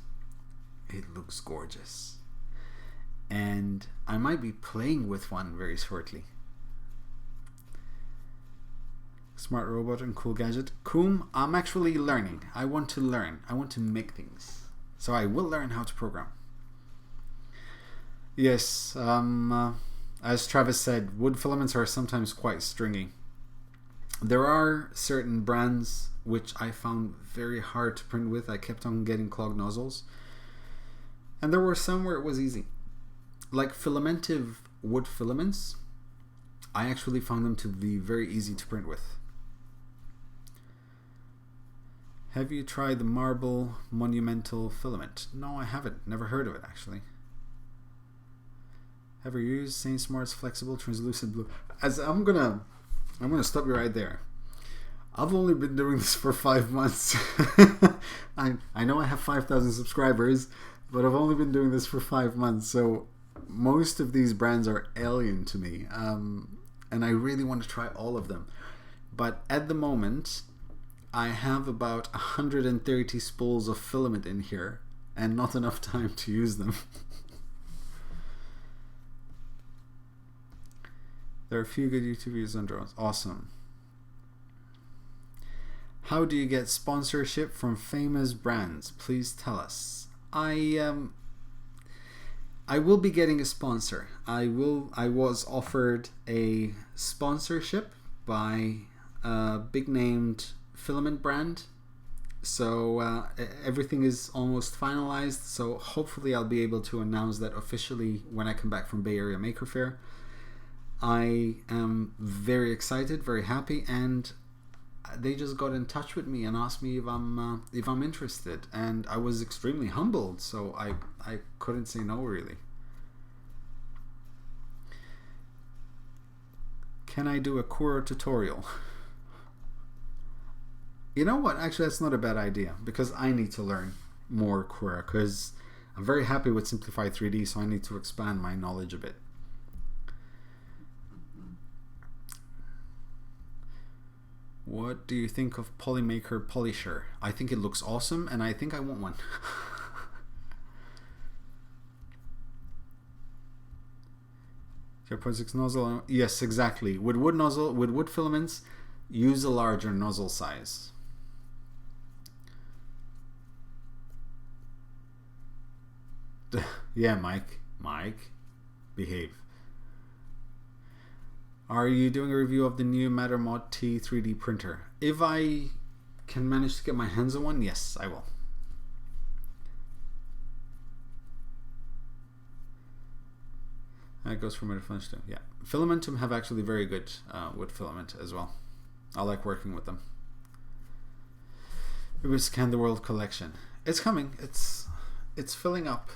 It looks gorgeous. And I might be playing with one very shortly. Smart robot and cool gadget. Coom, I'm actually learning. I want to learn. I want to make things. So I will learn how to program. Yes, as Travis said, wood filaments are sometimes quite stringy. There are certain brands which I found very hard to print with. I kept on getting clogged nozzles. And there were some where it was easy. Like filamentive wood filaments, I actually found them to be very easy to print with. Have you tried the marble monumental filament? No, I haven't. Never heard of it, actually. Have you used Saint Smart's flexible translucent blue? As I'm gonna stop you right there. I've only been doing this for 5 months. I know I have 5,000 subscribers, but I've only been doing this for 5 months, so most of these brands are alien to me, and I really want to try all of them. but at the moment I have about 130 spools of filament in here and not enough time to use them. There are a few good YouTube videos on drones. Awesome. How do you get sponsorship from famous brands? Please tell us. I will be getting a sponsor. I was offered a sponsorship by a big named filament brand. So everything is almost finalized. So hopefully I'll be able to announce that officially when I come back from Bay Area Maker Faire. I am very excited, very happy, and they just got in touch with me and asked me if I'm interested, and I was extremely humbled, so I couldn't say no, really. Can I do a Cura tutorial? You know what, actually that's not a bad idea, because I need to learn more Cura, because I'm very happy with Simplified 3D, so I need to expand my knowledge a bit. What do you think of Polymaker Polisher? I think it looks awesome, and I think I want one. 0.6 nozzle. Yes, exactly. With wood nozzle, with wood filaments, use a larger nozzle size. Yeah, Mike, behave. Are you doing a review of the new Mattermod T 3D printer? If I can manage to get my hands on one, yes, I will. That goes from a finish to, yeah. Filamentum have actually very good wood filament as well. I like working with them. It was Scan the World collection. It's coming. It's filling up.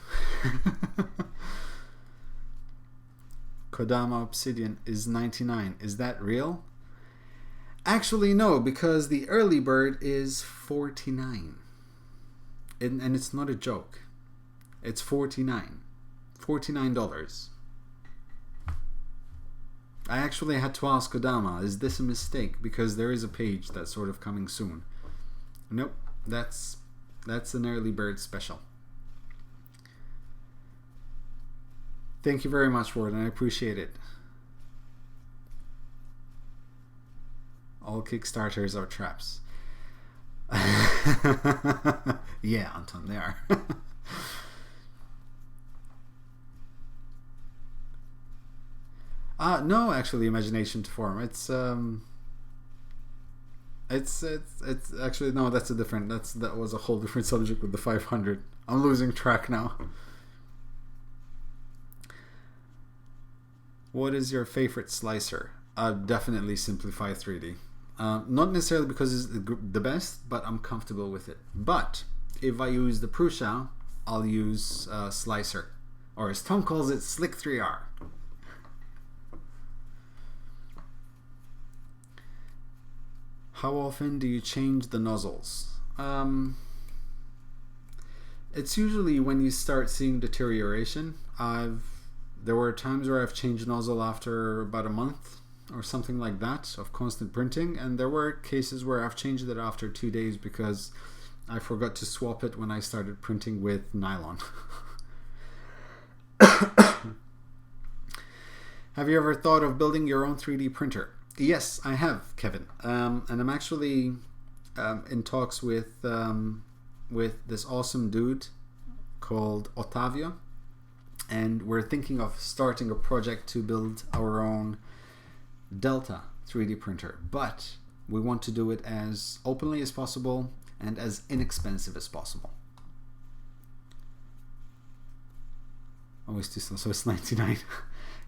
Kodama Obsidian is 99. Is that real? Actually, no, because the early bird is 49. And it's not a joke. It's 49. $49. I actually had to ask Kodama, is this a mistake? Because there is a page that's sort of coming soon. Nope, that's an early bird special. Thank you very much, Warden. I appreciate it. All Kickstarters are traps. Yeah, Anton, they are. No, actually, imagination to form. It's actually, no, that's a different. That was a whole different subject with the 500. I'm losing track now. What is your favorite slicer? Definitely Simplify 3D. Not necessarily because it's the best, but I'm comfortable with it. But if I use the Prusa, I'll use Slicer, or as Tom calls it, Slick 3R. How often do you change the nozzles? It's usually when you start seeing deterioration. There were times where I've changed nozzle after about a month or something like that of constant printing, and there were cases where I've changed it after 2 days because I forgot to swap it when I started printing with nylon. Have you ever thought of building your own 3D printer? Yes, I have, Kevin, and I'm actually in talks with this awesome dude called Ottavio. And we're thinking of starting a project to build our own Delta 3D printer. But we want to do it as openly as possible and as inexpensive as possible. Always too slow, so it's 99.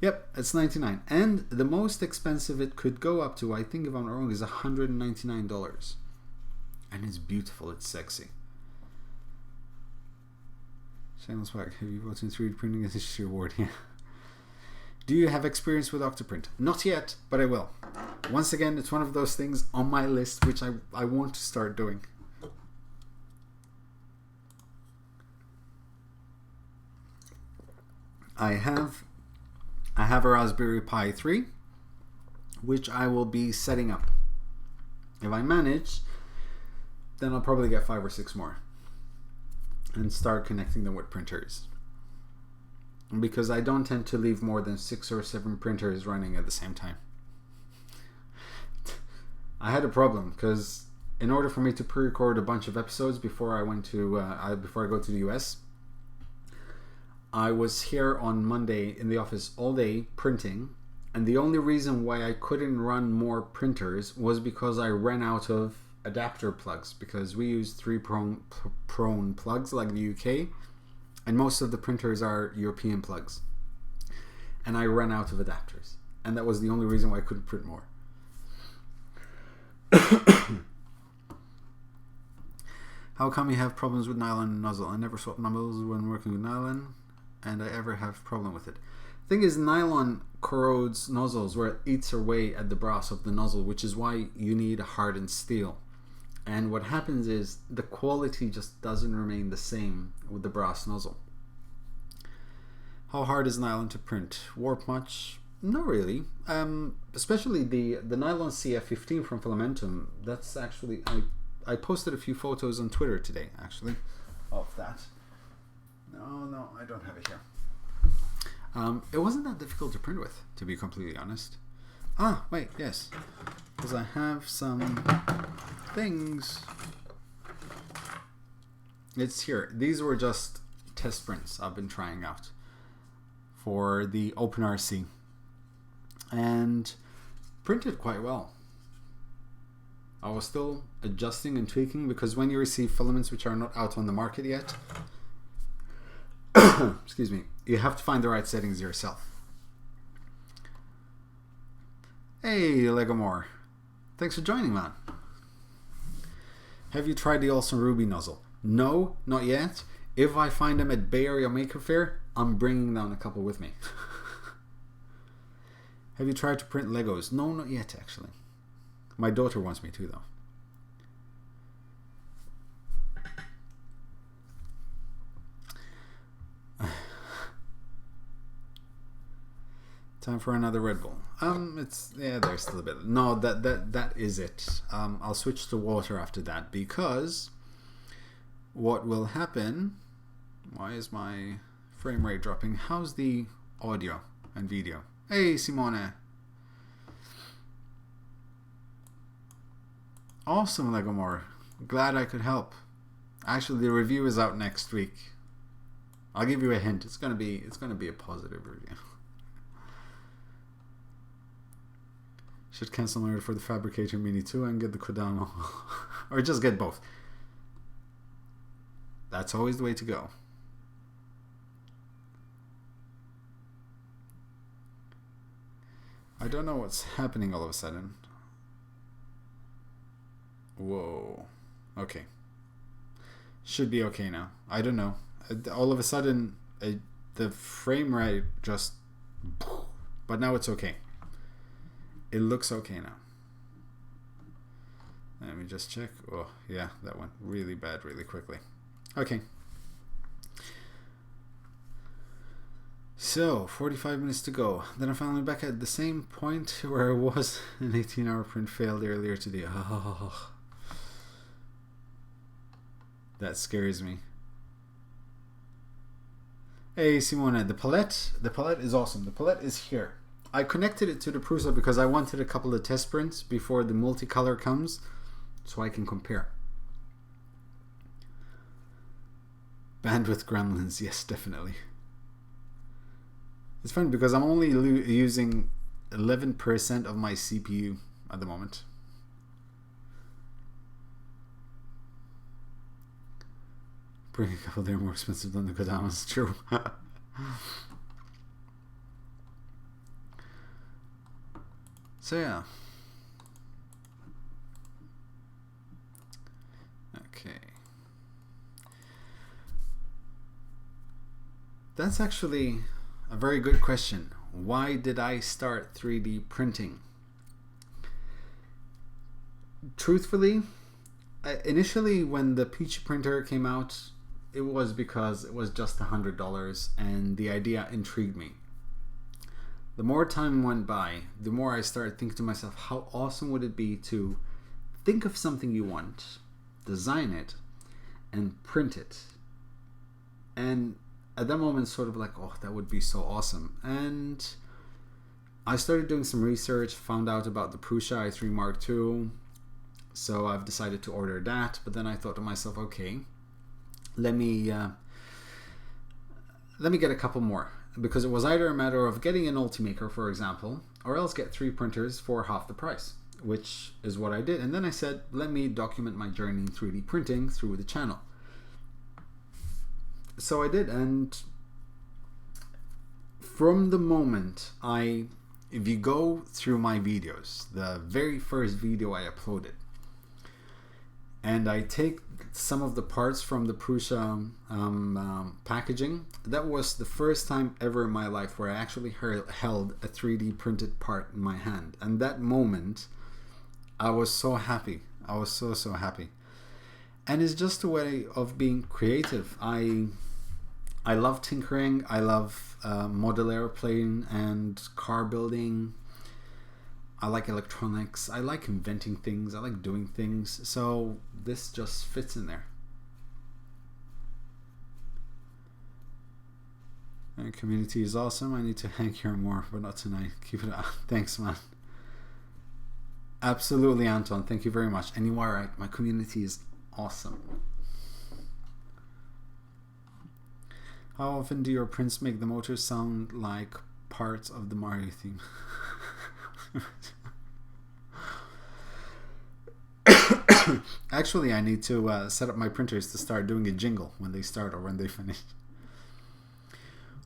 Yep, it's 99. And the most expensive it could go up to, I think if I'm not wrong, is $199. And it's beautiful, it's sexy. Shameless plug. Have you watched 3D printing as a history award? Yeah. Do you have experience with Octoprint? Not yet, but I will. Once again, it's one of those things on my list which I want to start doing. I have a Raspberry Pi 3, which I will be setting up If I manage, then I'll probably get 5 or 6 more and start connecting them with printers, because I don't tend to leave more than 6 or 7 printers running at the same time. I had a problem because in order for me to pre-record a bunch of episodes before I went to before I go to the US, I was here on Monday in the office all day printing, and the only reason why I couldn't run more printers was because I ran out of adapter plugs, because we use 3-prone plugs like the UK, and most of the printers are European plugs, and I ran out of adapters, and that was the only reason why I couldn't print more. How come you have problems with nylon nozzle? I never swap nozzles when working with nylon, and I ever have problem with it. Thing is, nylon corrodes nozzles where it eats away at the brass of the nozzle, which is why you need a hardened steel. And what happens is the quality just doesn't remain the same with the brass nozzle. How hard is nylon to print? Warp much? Not really. Especially the nylon CF15 from Filamentum. That's actually, I posted a few photos on Twitter today, actually, of that. No, I don't have it here. It wasn't that difficult to print with, to be completely honest. Ah, wait, yes. Because I have some things. It's here. These were just test prints I've been trying out for the OpenRC, and printed quite well. I was still adjusting and tweaking, because when you receive filaments which are not out on the market yet, excuse me, you have to find the right settings yourself. Hey, Legomore. Thanks for joining, man. Have you tried the Olsen Ruby nozzle? No, not yet. If I find them at Bay Area Maker Faire, I'm bringing down a couple with me. Have you tried to print Legos? No, not yet, actually. My daughter wants me to, though. Time for another Red Bull. There's still a bit. No, that is it. I'll switch to water after that, because what will happen? Why is my frame rate dropping? How's the audio and video? Hey, Simone. Awesome, Legomore. Glad I could help. Actually, the review is out next week. I'll give you a hint. It's gonna be a positive review. Should cancel my order for the Fabricator Mini 2 and get the Kodama. Or just get both. That's always the way to go. I don't know what's happening all of a sudden. Whoa. Okay. Should be okay now. I don't know. All of a sudden, the frame rate just... But now it's okay. It looks okay now. Let me just check. Oh, yeah, that went really bad really quickly. Okay. So, 45 minutes to go. Then I'm finally back at the same point where I was. An 18-hour print failed earlier today. Oh, that scares me. Hey, Simone, the palette is awesome. The palette is here. I connected it to the Prusa because I wanted a couple of test prints before the multicolor comes, so I can compare. Bandwidth gremlins, yes, definitely. It's fun because I'm only using 11% of my CPU at the moment. Bring a couple, they're more expensive than the Kodamas, true. So yeah. Okay. That's actually a very good question. Why did I start 3D printing? Truthfully, initially when the Peach printer came out, it was because it was just $100 and the idea intrigued me. The more time went by, the more I started thinking to myself, how awesome would it be to think of something you want, design it, and print it. And at that moment, sort of like, oh, that would be so awesome. And I started doing some research, found out about the Prusa i3 Mark II. So I've decided to order that. But then I thought to myself, okay, let me get a couple more. Because it was either a matter of getting an Ultimaker, for example, or else get 3 printers for half the price, which is what I did. And then I said, let me document my journey in 3D printing through the channel. So I did, and from the moment if you go through my videos, the very first video I uploaded, and I take some of the parts from the Prusa packaging, that was the first time ever in my life where I actually held a 3D printed part in my hand. And that moment, I was so happy. I was so happy. And it's just a way of being creative. I love tinkering. I love model airplane and car building. I like electronics. I like inventing things. I like doing things. So this just fits in there. And community is awesome. I need to hang here more, but not tonight. Keep it up. Thanks, man. Absolutely, Anton. Thank you very much. And you are right. My community is awesome. How often do your prints make the motors sound like parts of the Mario theme? Actually, I need to set up my printers to start doing a jingle when they start or when they finish.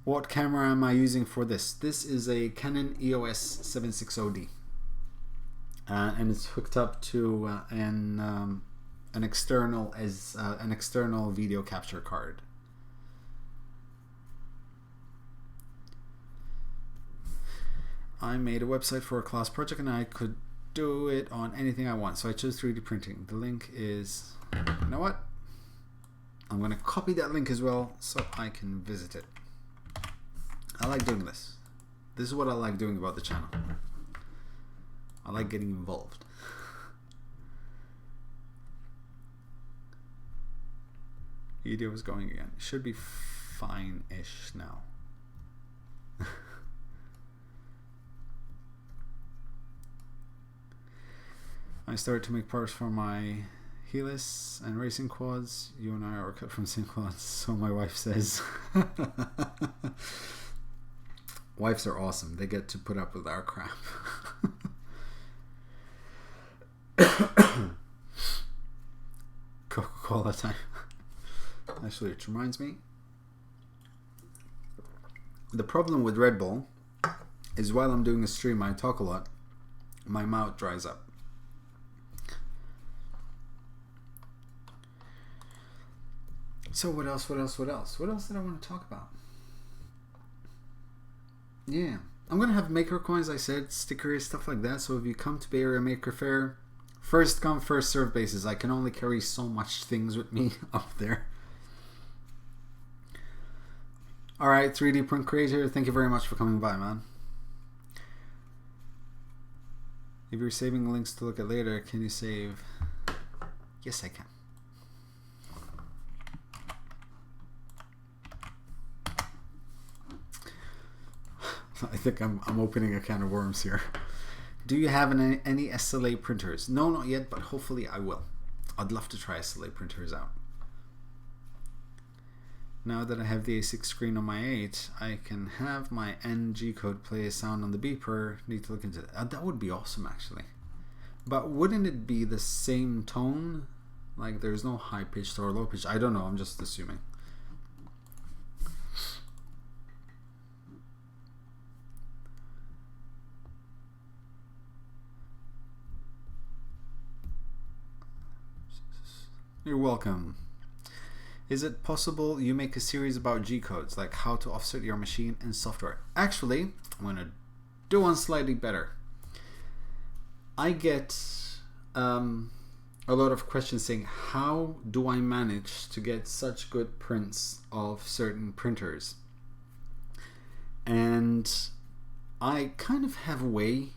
What camera am I using for this? This is a Canon EOS 760D. And it's hooked up to an external video capture card. I made a website for a class project and I could do it on anything I want. So I chose 3D printing. The link is, you know what? I'm going to copy that link as well so I can visit it. I like doing this. This is what I like doing about the channel. I like getting involved. Video is going again. It should be fine-ish now. I started to make parts for my Helis and racing quads. You and I are cut from the same quads, so my wife says. Wives are awesome. They get to put up with our crap. Coca-Cola time. Actually, it reminds me. The problem with Red Bull is while I'm doing a stream, I talk a lot. My mouth dries up. So what else did I want to talk about? Yeah, I'm gonna have maker coins, I said, stickers, stuff like that. So if you come to Bay Area Maker Faire, first come, first serve basis. I can only carry so much things with me up there. Alright, 3D Print Creator, thank you very much for coming by, man. If you're saving links to look at later, can you save? Yes, I can. I think I'm opening a can of worms here. Do you have any SLA printers? No, not yet, but hopefully I will. I'd love to try SLA printers out. Now that I have the A6 screen on my 8, I can have my NG code play a sound on the beeper. Need to look into that. That would be awesome, actually. But wouldn't it be the same tone? Like there's no high pitched or low pitched? I don't know. I'm just assuming. You're welcome. Is it possible you make a series about G-codes, like how to offset your machine in software? Actually, I'm going to do one slightly better. I get a lot of questions saying, how do I manage to get such good prints of certain printers? And I kind of have a way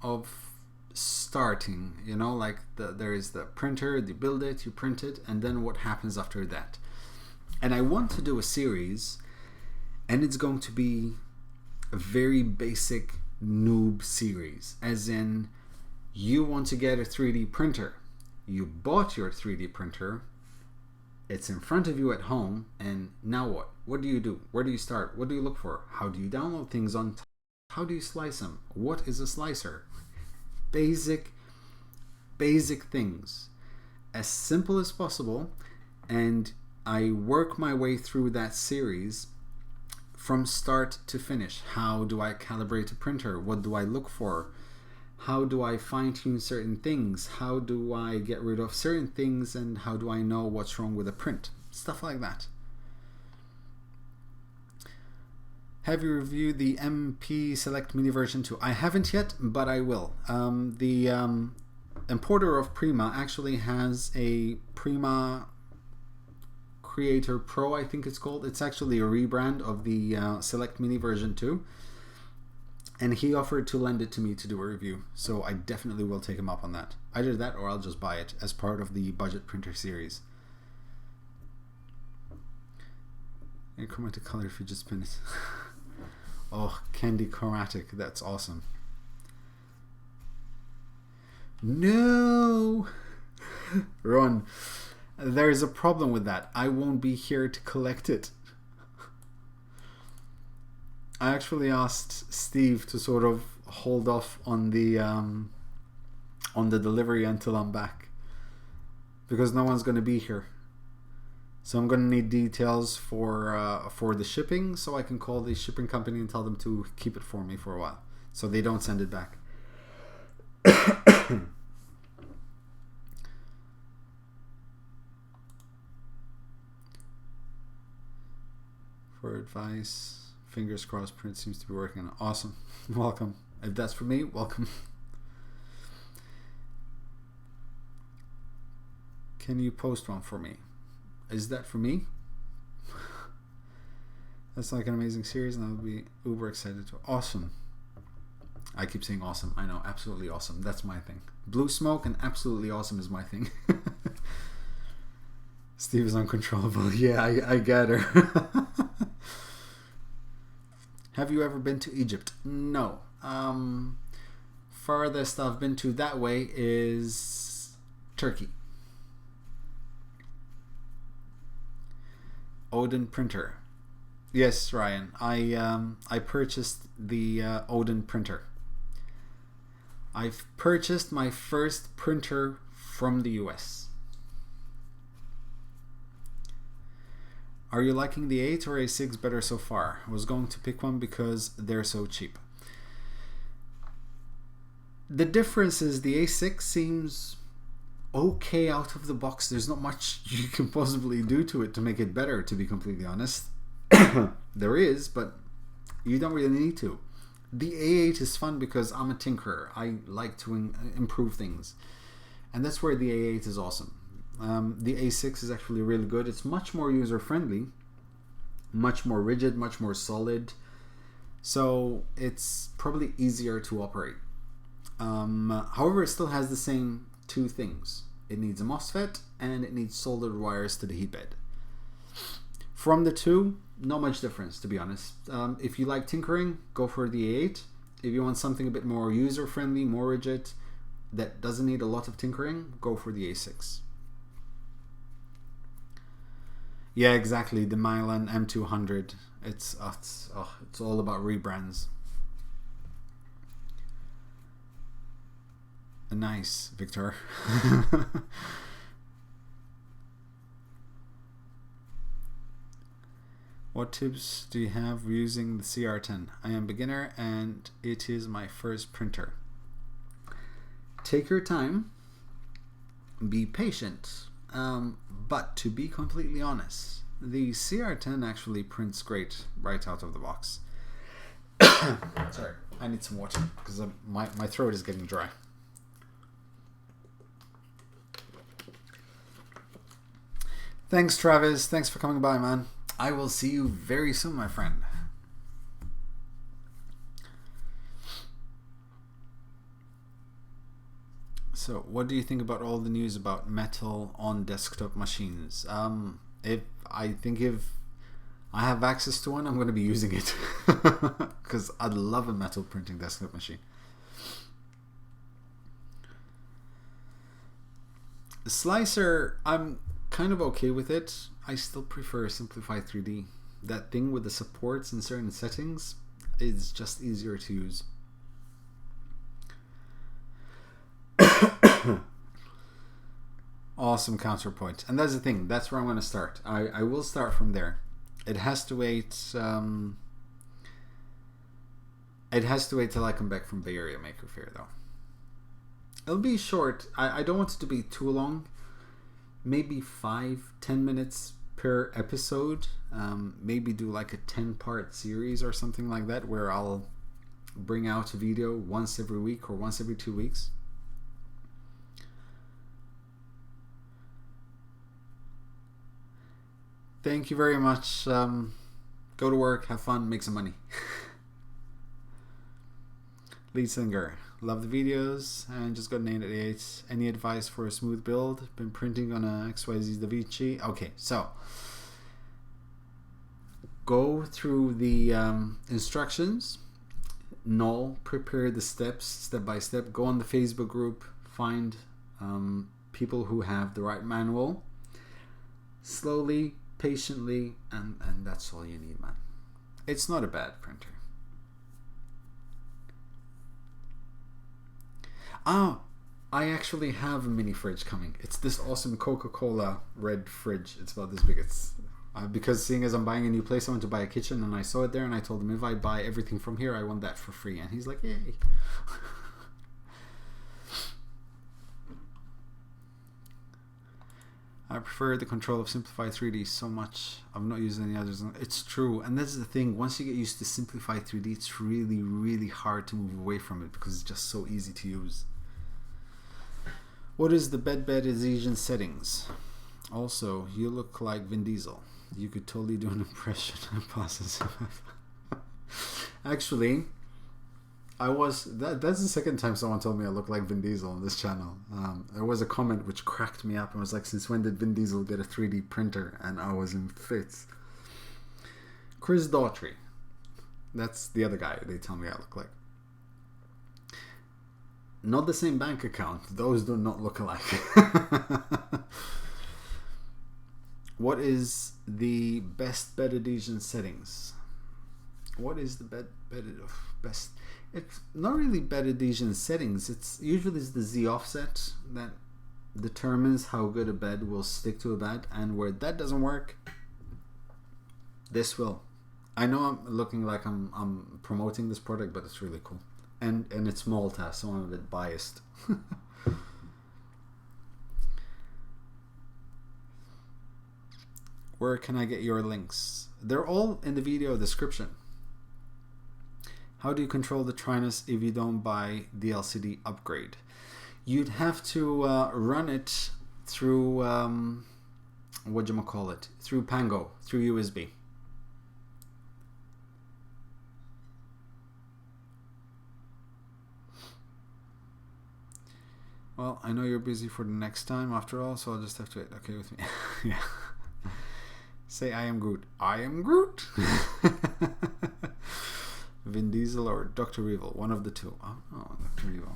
of starting, you know, like there is the printer, you build it, you print it, and then what happens after that. And I want to do a series, and it's going to be a very basic noob series, as in you want to get a 3D printer, you bought your 3D printer, it's in front of you at home, and now what? What do you do? Where do you start? What do you look for? How do you download things on? How do you slice them? What is a slicer? Basic things, as simple as possible, and I work my way through that series from start to finish. How do I calibrate a printer? What do I look for? How do I fine-tune certain things? How do I get rid of certain things? And how do I know what's wrong with a print? Stuff like that. Have you reviewed the MP Select Mini version 2? I haven't yet, but I will. The importer of Prima actually has a Prima Creator Pro, I think it's called. It's actually a rebrand of the Select Mini version 2. And he offered to lend it to me to do a review. So I definitely will take him up on that. Either that or I'll just buy it as part of the budget printer series. And chromatic color if you just spin it. Oh, Candy Chromatic. That's awesome. No! Run. There's a problem with that. I won't be here to collect it. I actually asked Steve to sort of hold off on the delivery until I'm back, because no one's going to be here. So I'm going to need details for the shipping, so I can call the shipping company and tell them to keep it for me for a while, so they don't send it back. For advice. Fingers crossed, print seems to be working. Awesome. Welcome. If that's for me, welcome. Can you post one for me? Is that for me? That's like an amazing series, and I would be uber excited to. Awesome. I keep saying awesome. I know, absolutely awesome. That's my thing. Blue smoke and absolutely awesome is my thing. Steve is uncontrollable. Yeah, I get her. Have you ever been to Egypt? No. Farthest I've been to that way is Turkey. Odin printer. Yes, Ryan. I purchased the Odin printer. I've purchased my first printer from the US. Are you liking the 8 or A6 better so far? I was going to pick one because they're so cheap. The difference is the A6 seems okay out of the box. There's not much you can possibly do to it to make it better, to be completely honest. There is, but you don't really need to. The A8 is fun because I'm a tinkerer. I like to improve things. And that's where the A8 is awesome. The A6 is actually really good. It's much more user-friendly, much more rigid, much more solid. So it's probably easier to operate. However, it still has the same two things. It needs a MOSFET and it needs soldered wires to the heat bed. From the two, not much difference, to be honest. If you like tinkering, go for the A8. If you want something a bit more user-friendly, more rigid, that doesn't need a lot of tinkering, go for the A6. Yeah, exactly. The Milan M200. It's all about rebrands. Nice, Victor. What tips do you have using the CR10? I am beginner and it is my first printer. Take your time. Be patient. But to be completely honest, the CR10 actually prints great right out of the box. Sorry, I need some water because my throat is getting dry. Thanks, Travis. Thanks for coming by, man. I will see you very soon, my friend. So, what do you think about all the news about metal on desktop machines? If I have access to one, I'm going to be using it because I'd love a metal printing desktop machine. Slicer, I'm kind of okay with it. I still prefer Simplify 3D. That thing with the supports in certain settings is just easier to use. Awesome counterpoint. And that's the thing. That's where I'm going to start. I will start from there. It has to wait. It has to wait till I come back from Bay Area Maker Faire, though. It'll be short. I don't want it to be too long. Maybe 5-10 minutes per episode. Maybe do like a 10-part series or something like that, where I'll bring out a video once every week or once every 2 weeks. Thank you very much. Go to work, have fun, make some money. Lead singer, love the videos and just got an 8 out of 8. Any advice for a smooth build? Been printing on a XYZ Da Vinci. Okay, so go through the instructions. Null, prepare the steps step by step. Go on the Facebook group, find people who have the right manual. Slowly, patiently, and that's all you need, man. It's not a bad printer. I actually have a mini fridge coming. It's this awesome Coca-Cola red fridge. It's about this big. It's because seeing as I'm buying a new place, I want to buy a kitchen, and I saw it there, and I told him if I buy everything from here, I want that for free. And he's like, yay. I prefer the control of Simplify 3D so much. I've not used any others. It's true. And that's the thing. Once you get used to Simplify 3D, it's really, really hard to move away from it because it's just so easy to use. What is the bed adhesion settings? Also, you look like Vin Diesel. You could totally do an impression and process. Actually, that's the second time someone told me I look like Vin Diesel on this channel. There was a comment which cracked me up and was like, since when did Vin Diesel get a 3D printer? And I was in fits. Chris Daughtry. That's the other guy they tell me I look like. Not the same bank account. Those do not look alike. What is the best bed adhesion settings? What is the best? It's not really bed adhesion settings. It's usually the Z offset that determines how good a bed will stick to a bed, and where that doesn't work, this will. I know I'm looking like I'm promoting this product, but it's really cool. And it's Malta, so I'm a bit biased. Where can I get your links? They're all in the video description. How do you control the Trinus if you don't buy the LCD upgrade? You'd have to run it through through Pango, through USB. Well, I know you're busy for the next time after all, so I'll just have to wait. Okay with me. Yeah. Say I am Groot. I am Groot. Vin Diesel or Dr. Evil, one of the two. Oh, Dr. Evil.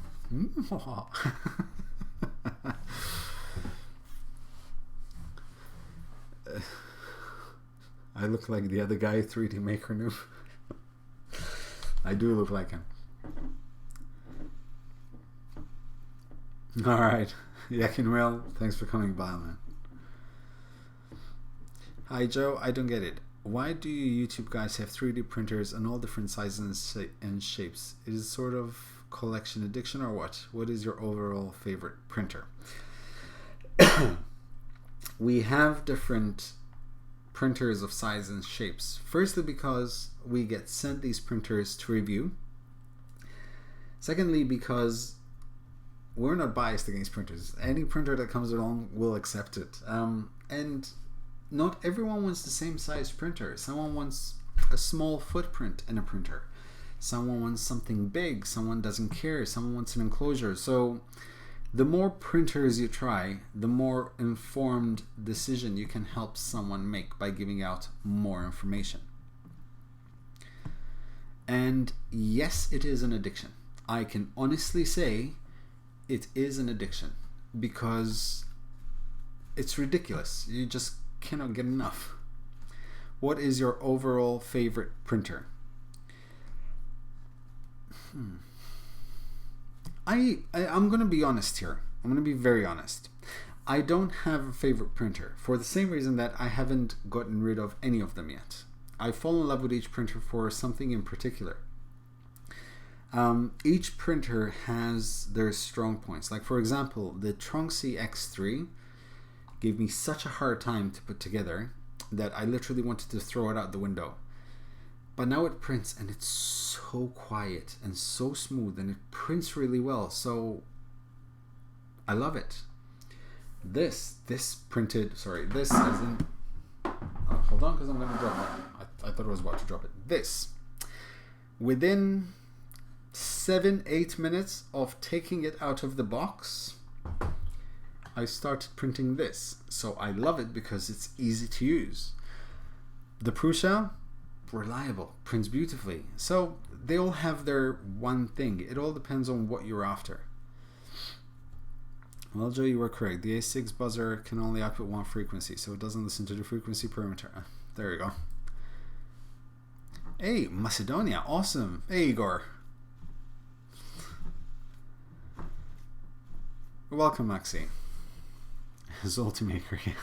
I look like the other guy, 3D Maker Noob. I do look like him. Alright. Yakin Will, thanks for coming by, man. Hi Joe, I don't get it. Why do you YouTube guys have 3D printers and all different sizes and shapes? It is sort of collection addiction or what? What is your overall favorite printer? We have different printers of size and shapes. Firstly, because we get sent these printers to review. Secondly, because we're not biased against printers. Any printer that comes along, we'll accept it. And not everyone wants the same size printer. Someone wants a small footprint in a printer. Someone wants something big. Someone doesn't care. Someone wants an enclosure. So The more printers you try, the more informed decision you can help someone make by giving out more information. And yes, it is an addiction. I can honestly say it is an addiction because it's ridiculous. You just cannot get enough. What is your overall favorite printer? I'm going to be honest here. I'm going to be very honest. I don't have a favorite printer for the same reason that I haven't gotten rid of any of them yet. I fall in love with each printer for something in particular. Each printer has their strong points. Like for example, the Tronxy X3 gave me such a hard time to put together that I literally wanted to throw it out the window. But now it prints and it's so quiet and so smooth and it prints really well. So I love it. This printed, sorry, this as in, hold on because I'm going to drop it. I thought I was about to drop it. This, within 7-8 minutes of taking it out of the box, I started printing this. So I love it because it's easy to use. The Prusa, reliable, prints beautifully. So they all have their one thing. It all depends on what you're after. Well, Joe, you were correct. The A6 buzzer can only output one frequency, so it doesn't listen to the frequency parameter. There you go. Hey, Macedonia, awesome. Hey, Igor. Welcome, Maxi. Zoltimaker, yeah.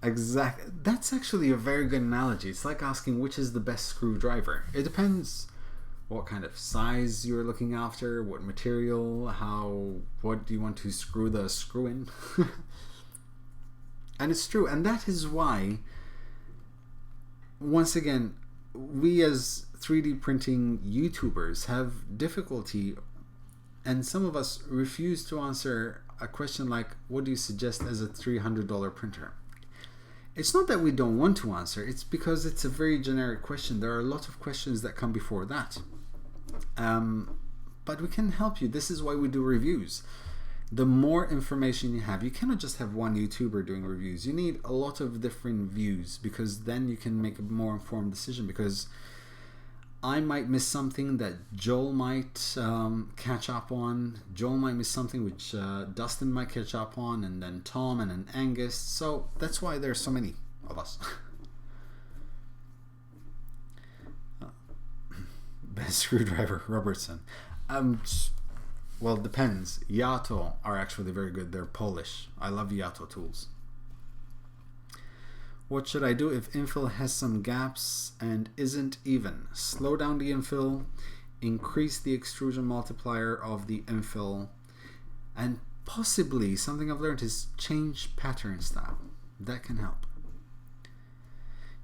Exactly. That's actually a very good analogy. It's like asking which is the best screwdriver. It depends what kind of size you're looking after, what material, what do you want to screw the screw in. And it's true. And that is why, once again, we as 3D printing YouTubers have difficulty, and some of us refuse to answer a question like, what do you suggest as a $300 printer? It's not that we don't want to answer, it's because it's a very generic question. There are a lot of questions that come before that. But we can help you. This is why we do reviews. The more information you have, you cannot just have one YouTuber doing reviews. You need a lot of different views because then you can make a more informed decision, because I might miss something that Joel might catch up on. Joel might miss something which Dustin might catch up on, and then Tom, and then Angus. So that's why there's so many of us. Best screwdriver, Robertson. Well, it depends. Yato are actually very good. They're Polish. I love Yato tools. What should I do if infill has some gaps and isn't even? Slow down the infill, increase the extrusion multiplier of the infill, and possibly something I've learned is change pattern style. That can help.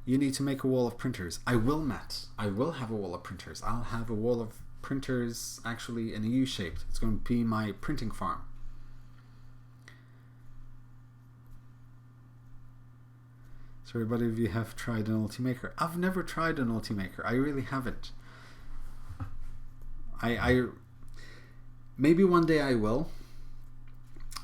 You need to make a wall of printers. I will, Matt. I will have a wall of printers. I'll have a wall of printers actually in a U-shaped. It's going to be my printing farm. So everybody, if you have tried an Ultimaker. I've never tried an Ultimaker. I really haven't. I maybe one day I will.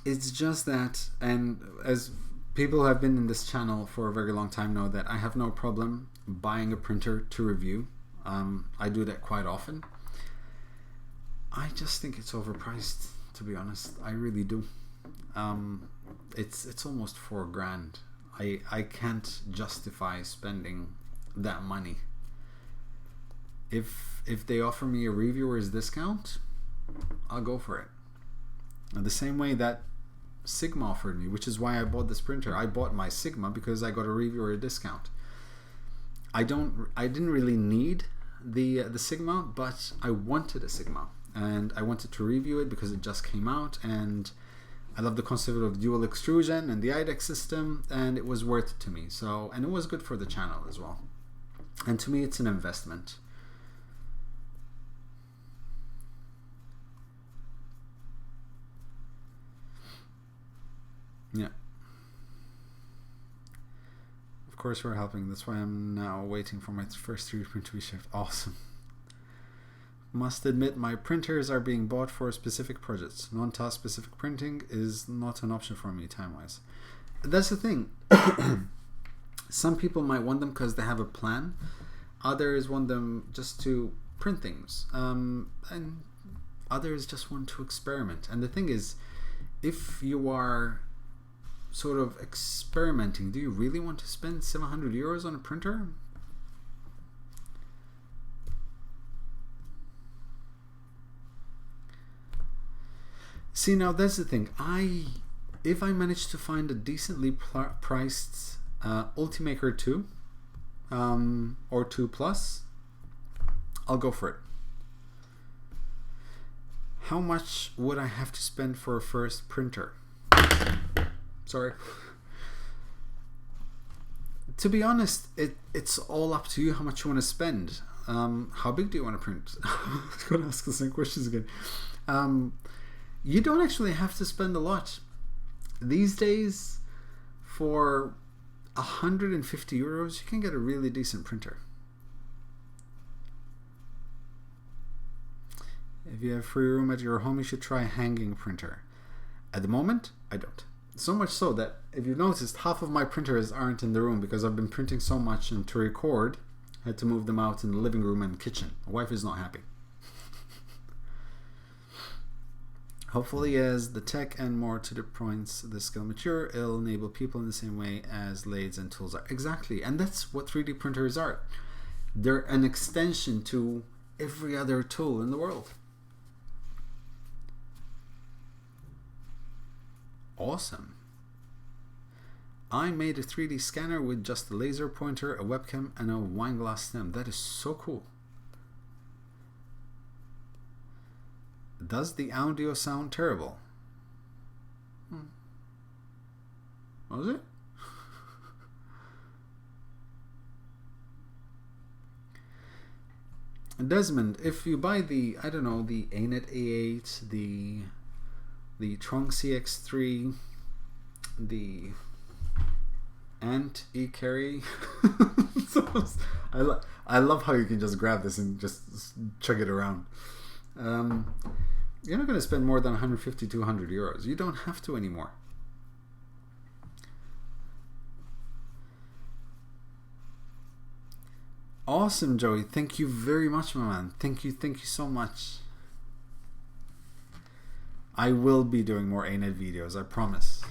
It's just that, and as people who have been in this channel for a very long time know, that I have no problem buying a printer to review. I do that quite often. I just think it's overpriced, to be honest. I really do. It's almost $4,000. I can't justify spending that money. If they offer me a reviewer's discount, I'll go for it. And the same way that Sigma offered me, which is why I bought this printer. I bought my Sigma because I got a reviewer discount. I didn't really need the Sigma, but I wanted a Sigma, and I wanted to review it because it just came out, and I love the concept of dual extrusion and the IDEX system, and it was worth it to me. So, and it was good for the channel as well. And to me, it's an investment. Yeah. Of course we're helping. That's why I'm now waiting for my first 3D print to be shipped. Awesome. Must admit, my printers are being bought for specific projects. Non-task specific printing is not an option for me time-wise. That's the thing. Some people might want them because they have a plan. Others want them just to print things. And others just want to experiment. And the thing is, if you are sort of experimenting, do you really want to spend 700 euros on a printer? See, now that's the thing. If I manage to find a decently priced Ultimaker 2 or 2 Plus, I'll go for it. How much would I have to spend for a first printer? Sorry. To be honest, it's all up to you how much you want to spend. How big do you want to print? I'm going to ask the same questions again. You don't actually have to spend a lot. These days, for 150 euros, you can get a really decent printer. If you have free room at your home, you should try a hanging printer. At the moment, I don't. So much so that, if you've noticed, half of my printers aren't in the room because I've been printing so much, and to record, I had to move them out in the living room and kitchen. My wife is not happy. Hopefully, as the tech and more to the points the skill mature, it'll enable people in the same way as lathes and tools are. Exactly, and that's what 3D printers are. They're an extension to every other tool in the world. Awesome. I made a 3D scanner with just a laser pointer, a webcam, and a wine glass stem. That is so cool. Does the audio sound terrible? Was it? Desmond, if you buy the, I don't know, the ANET A8, the Trunk CX3, the Ant E-Carry, I love how you can just grab this and just chug it around. You're not going to spend more than 150 to 200 euros. You don't have to anymore. Awesome, Joey. Thank you very much, my man. Thank you so much. I will be doing more ANET videos, I promise.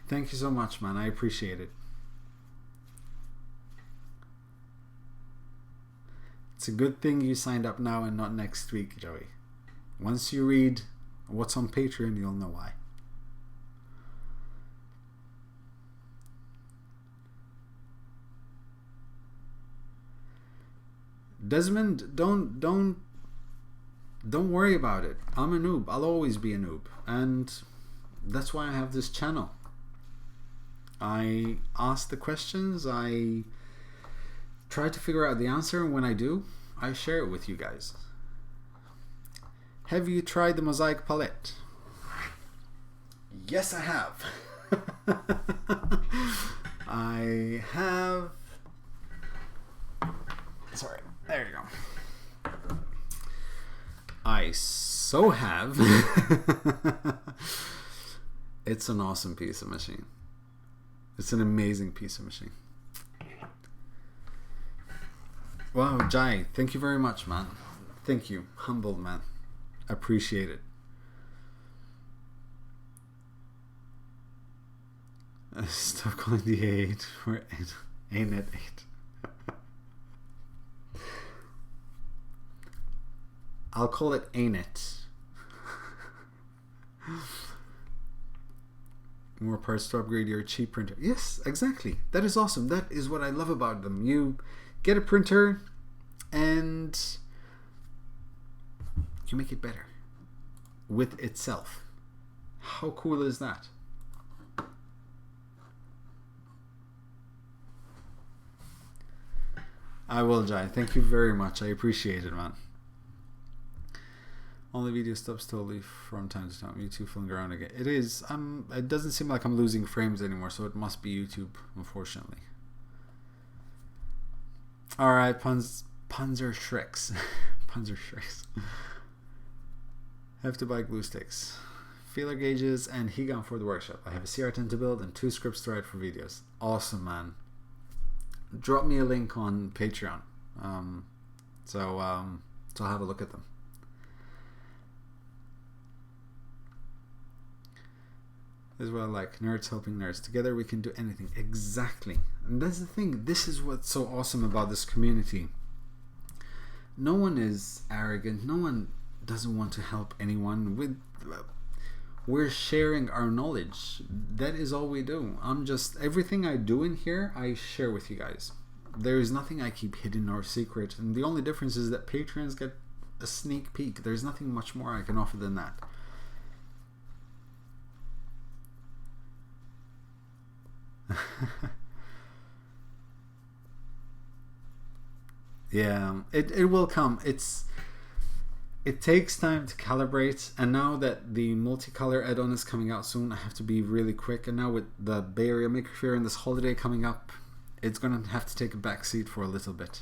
Thank you so much, man. I appreciate it. It's a good thing you signed up now and not next week, Joey. Once you read what's on Patreon, you'll know why. Desmond, don't worry about it. I'm a noob. I'll always be a noob, and that's why I have this channel. I ask the questions, I try to figure out the answer, and when I do, I share it with you guys. Have you tried the mosaic palette? Yes, I have. I have. Sorry, there you go. I so have. It's an awesome piece of machine. It's an amazing piece of machine. Wow, Jai, thank you very much, man. Thank you. Humbled, man. Appreciate it. Stop calling the A8 for ANET 8. I'll call it ANET. More parts to upgrade your cheap printer. Yes, exactly. That is awesome. That is what I love about them. You get a printer and you make it better with itself. How cool is that? I will, Jai. Thank you very much. I appreciate it, man. Only video stops totally from time to time. YouTube filling around again. It is. It doesn't seem like I'm losing frames anymore, so it must be YouTube, unfortunately. All right, Panzer Shreks. Panzer Shreks. Have to buy glue sticks, feeler gauges, and heat gun for the workshop. I have a CR10 to build and 2 scripts to write for videos. Awesome, man. Drop me a link on Patreon. So I'll have a look at them. As well, like nerds helping nerds. Together we can do anything. Exactly. And that's the thing. This is what's so awesome about this community. No one is arrogant. No one doesn't want to help anyone. We're sharing our knowledge. That is all we do. Everything I do in here, I share with you guys. There is nothing I keep hidden or secret. And the only difference is that patrons get a sneak peek. There's nothing much more I can offer than that. Yeah, it will come. It takes time to calibrate, and now that the multicolor add-on is coming out soon, I have to be really quick. And now with the Bay Area Maker Faire and this holiday coming up, it's gonna have to take a back seat for a little bit.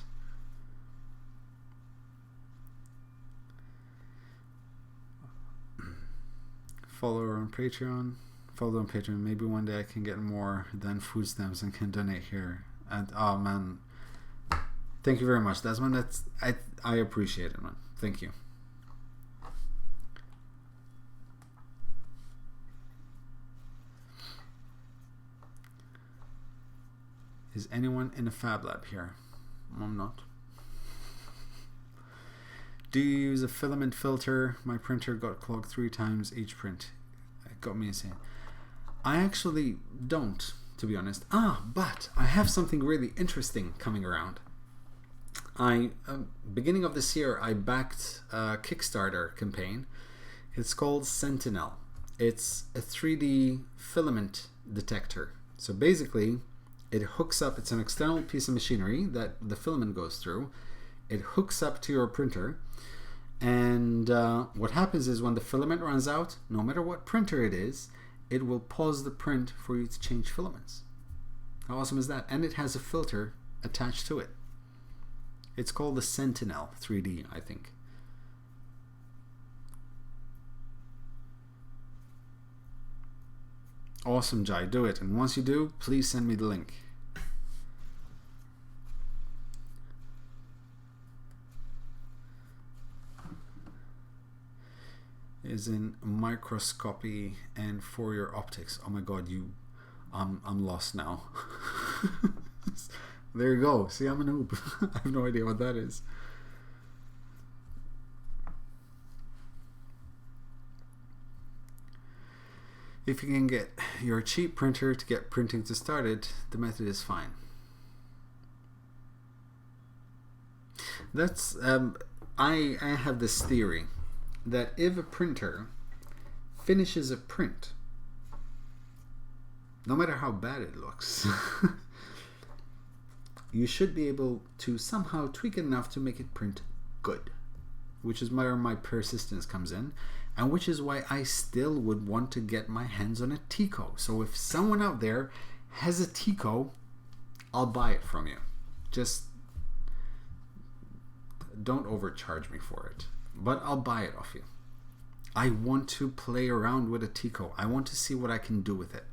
Follow on Patreon. Maybe one day I can get more than food stamps and can donate here. And oh man, thank you very much, Desmond. I appreciate it, man. Thank you. Is anyone in a fab lab here? I'm not. Do you use a filament filter? My printer got clogged 3 times each print. It got me insane. I actually don't, to be honest. But I have something really interesting coming around. Beginning of this year, I backed a Kickstarter campaign. It's called Sentinel. It's a 3D filament detector. So basically, it hooks up. It's an external piece of machinery that the filament goes through. It hooks up to your printer. And what happens is when the filament runs out, no matter what printer it is, it will pause the print for you to change filaments. How awesome is that? And it has a filter attached to it. It's called the Sentinel 3D, I think. Awesome, Jai. Do it. And once you do, please send me the link. Is in microscopy and Fourier optics. Oh my god, I'm lost now. There you go. See, I'm a noob. I have no idea what that is. If you can get your cheap printer to get printing to start it, the method is fine. That's I have this theory that if a printer finishes a print, no matter how bad it looks, you should be able to somehow tweak it enough to make it print good, which is where my persistence comes in, and which is why I still would want to get my hands on a Tico. So if someone out there has a Tico, I'll buy it from you. Just don't overcharge me for it, but I'll buy it off you. I want to play around with a Tico. I want to see what I can do with it.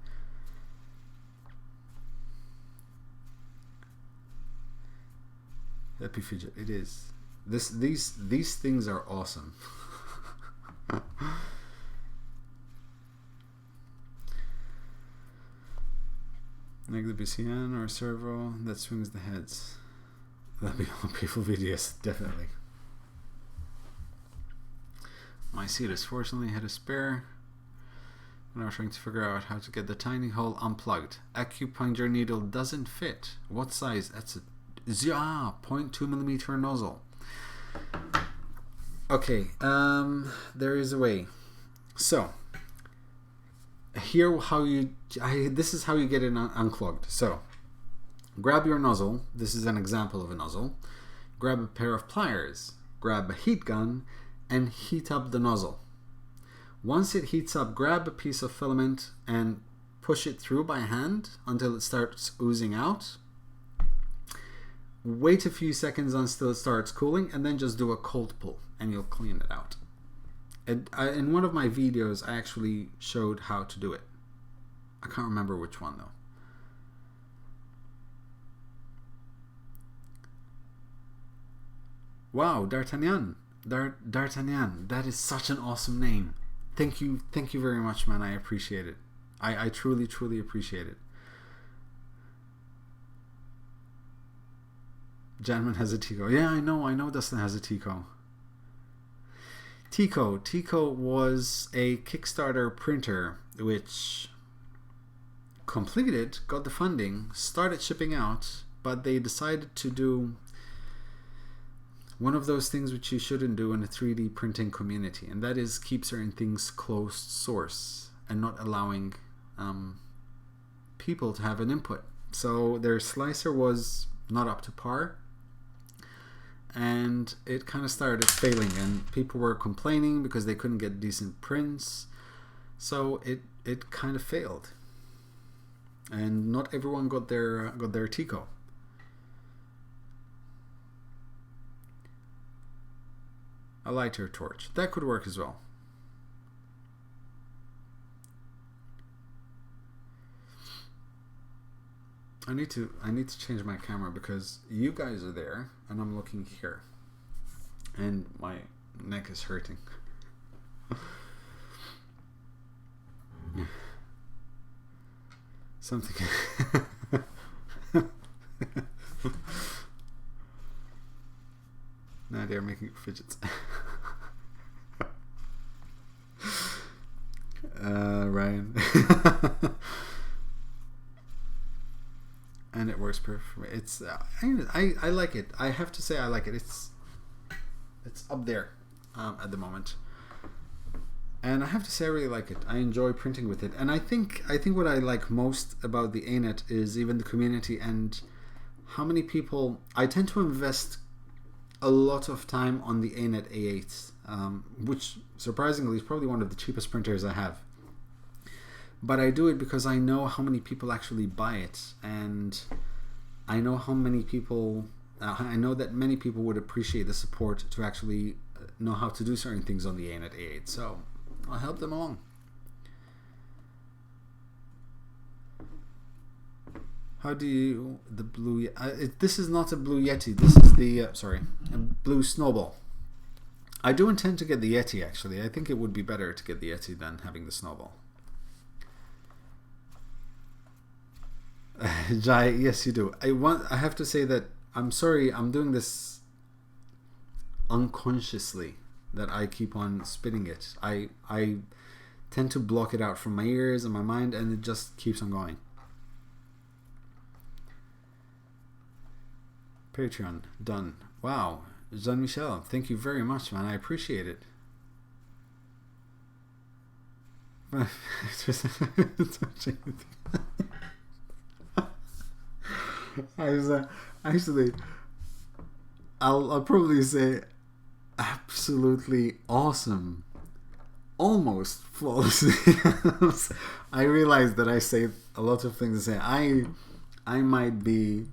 Happy fidget. It is. These things are awesome. Like the BCN or a servo that swings the heads. That'd be on people videos, definitely. My Cetus fortunately had a spare when I was trying to figure out how to get the tiny hole unplugged. Acupuncture needle doesn't fit. What size? That's a 0.2mm nozzle. Okay, there is a way. So here this is how you get it unclogged. So grab your nozzle. This is an example of a nozzle. Grab a pair of pliers. Grab a heat gun and heat up the nozzle. Once it heats up, grab a piece of filament and push it through by hand until it starts oozing out. wait a few seconds until it starts cooling, and then just do a cold pull, and you'll clean it out. In one of my videos, I actually showed how to do it. I can't remember which one though. Wow, D'Artagnan. D'Artagnan. That is such an awesome name. Thank you very much, man. I appreciate it. I truly appreciate it. Janman has a Tico. Yeah, I know Dustin has a Tico. Tico was a Kickstarter printer which completed, got the funding, started shipping out, but they decided to do one of those things which you shouldn't do in a 3D printing community, and that is keep certain things closed source and not allowing people to have an input. So their slicer was not up to par, and it kind of started failing, and people were complaining because they couldn't get decent prints. So it kind of failed, and not everyone got their Tico. A lighter torch, that could work as well. I need to change my camera because you guys are there and I'm looking here and my neck is hurting. Something. Now they're making fidgets. Ryan. And it works perfect for me. It's I like it. I have to say I like it. It's up there at the moment, and I have to say I really like it. I enjoy printing with it, and I think what I like most about the ANET is even the community and how many people. I tend to invest a lot of time on the ANET A8, which surprisingly is probably one of the cheapest printers I have. But I do it because I know how many people actually buy it, and I know how many people. I know that many people would appreciate the support to actually know how to do certain things on the ANET A8. So I'll help them along. How do you the blue? This is not a blue Yeti. This is the a blue snowball. I do intend to get the Yeti actually. I think it would be better to get the Yeti than having the snowball. Jai, yes you do. I have to say that I'm sorry, I'm doing this unconsciously, that I keep on spinning it. I tend to block it out from my ears and my mind, and it just keeps on going. Patreon done. Wow, Jean-Michel, thank you very much, man. I appreciate it. Actually, I'll probably say absolutely awesome, almost flawlessly. I realize that I say a lot of things to say. I might be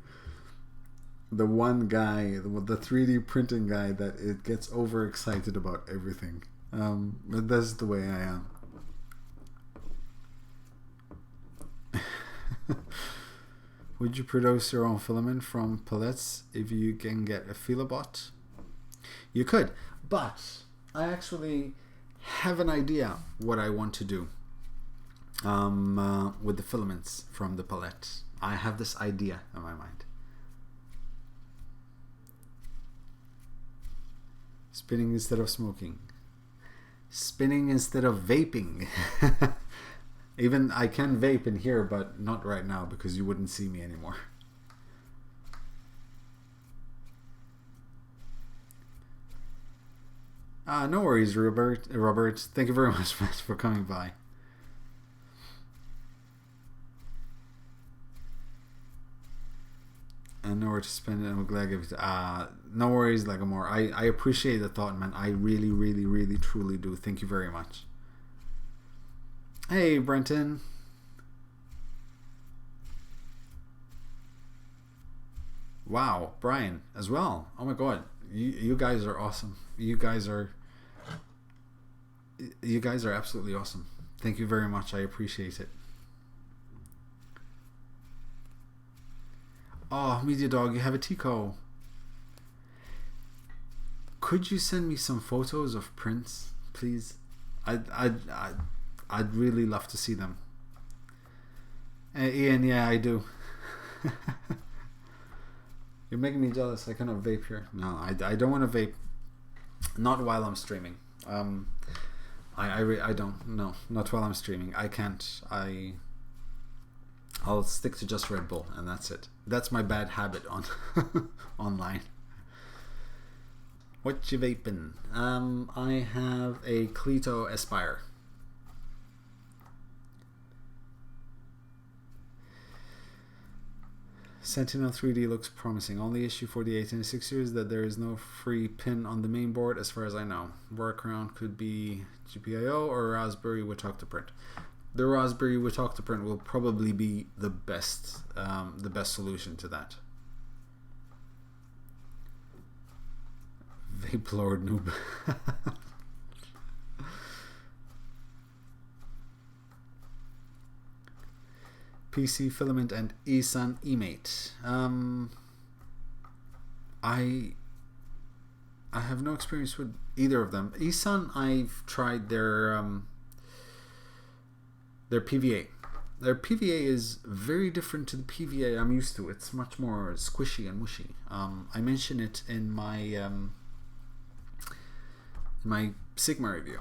the one guy, the 3D printing guy, that it gets overexcited about everything. But that's the way I am. Would you produce your own filament from pellets if you can get a filabot? You could, but I actually have an idea what I want to do with the filaments from the pellet. I have this idea in my mind. Spinning instead of smoking. Spinning instead of vaping. Even I can vape in here, but not right now because you wouldn't see me anymore. No worries, Robert. Thank you very much for coming by. And nowhere to spend it. I'm glad if no worries, Legamore. I appreciate the thought, man. I really, really, really, truly do. Thank you very much. Hey, Brenton. Wow, Brian as well. Oh my god, you guys are awesome. You guys are absolutely awesome. Thank you very much. I appreciate it. Oh, Media Dog, you have a Tico. Could you send me some photos of prints, please? I'd really love to see them. Ian, yeah, I do. You're making me jealous. I cannot vape here. No, I don't want to vape. Not while I'm streaming. I don't. No, not while I'm streaming. I can't. I'll stick to just Red Bull, and that's it. That's my bad habit on online. What you vaping? I have a Cleto Aspire. Sentinel 3D looks promising. Only issue for the 896 is that there is no free pin on the main board as far as I know. Workaround could be GPIO or Raspberry with Octoprint. The Raspberry with Octoprint will probably be the best solution to that. Vape Lord Noob. PC Filament and eSun eMate. I have no experience with either of them. eSun, I've tried their PVA. Their PVA is very different to the PVA I'm used to. It's much more squishy and mushy. I mention it in my Sigma review.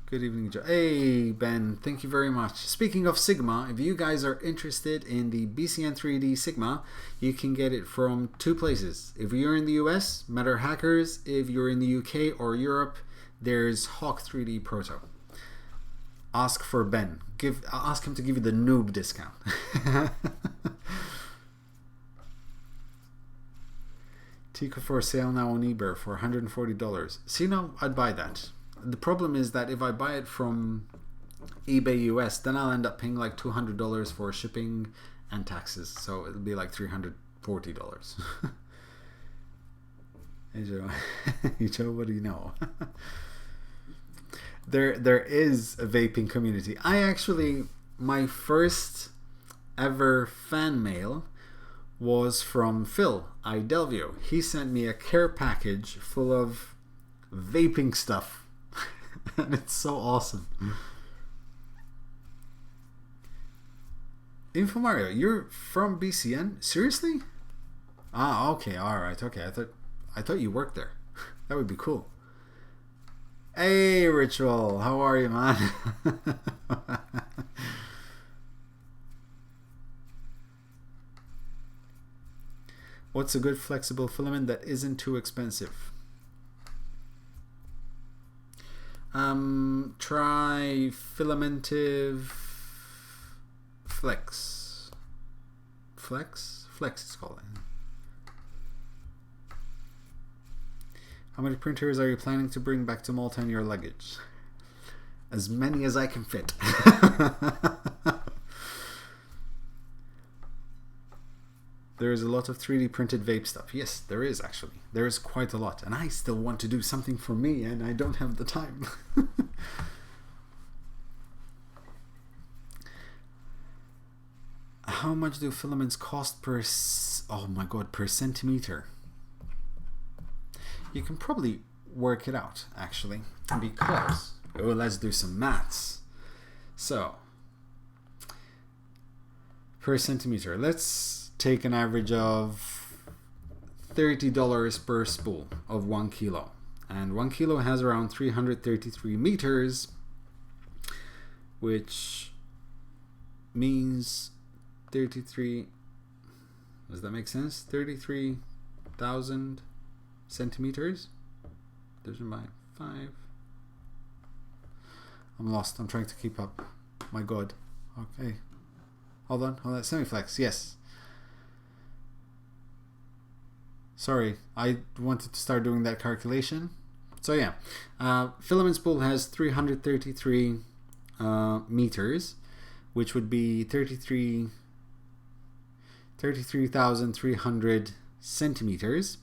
Good evening, Joe. Hey, Ben. Thank you very much. Speaking of Sigma, if you guys are interested in the BCN 3D Sigma, you can get it from two places. If you're in the US, Matter Hackers. If you're in the UK or Europe, there's Hawk 3D Proto. Ask for Ben. Ask him to give you the Noob discount. Tico for sale now on eBay for $140. See, now I'd buy that. The problem is that if I buy it from eBay US, then I'll end up paying like $200 for shipping and taxes. So it'll be like $340. Hey Joe, hey Joe, what do you know? There is a vaping community. My first ever fan mail was from Phil I Delvio. He sent me a care package full of vaping stuff. And it's so awesome. Info Mario, you're from BCN? Seriously? Ah, okay, alright, okay. I thought you worked there. That would be cool. Hey Ritual, how are you, man? What's a good flexible filament that isn't too expensive? Try Filamentive Flex. Flex it's called. How many printers are you planning to bring back to Malta in your luggage? As many as I can fit. There is a lot of 3D printed vape stuff. Yes, there is actually. There is quite a lot. And I still want to do something for me and I don't have the time. How much do filaments cost per centimeter? You can probably work it out actually, because let's do some maths. So per centimeter, let's take an average of $30 per spool of 1 kilo, and 1 kilo has around 333 meters, which means 33, does that make sense? 33,000 centimeters division by 5. I'm lost. I'm trying to keep up. My god. Okay. Hold on. Semiflex. Yes. Sorry. I wanted to start doing that calculation. So yeah. Filament spool has 333 meters, which would be 33 33,300 centimeters.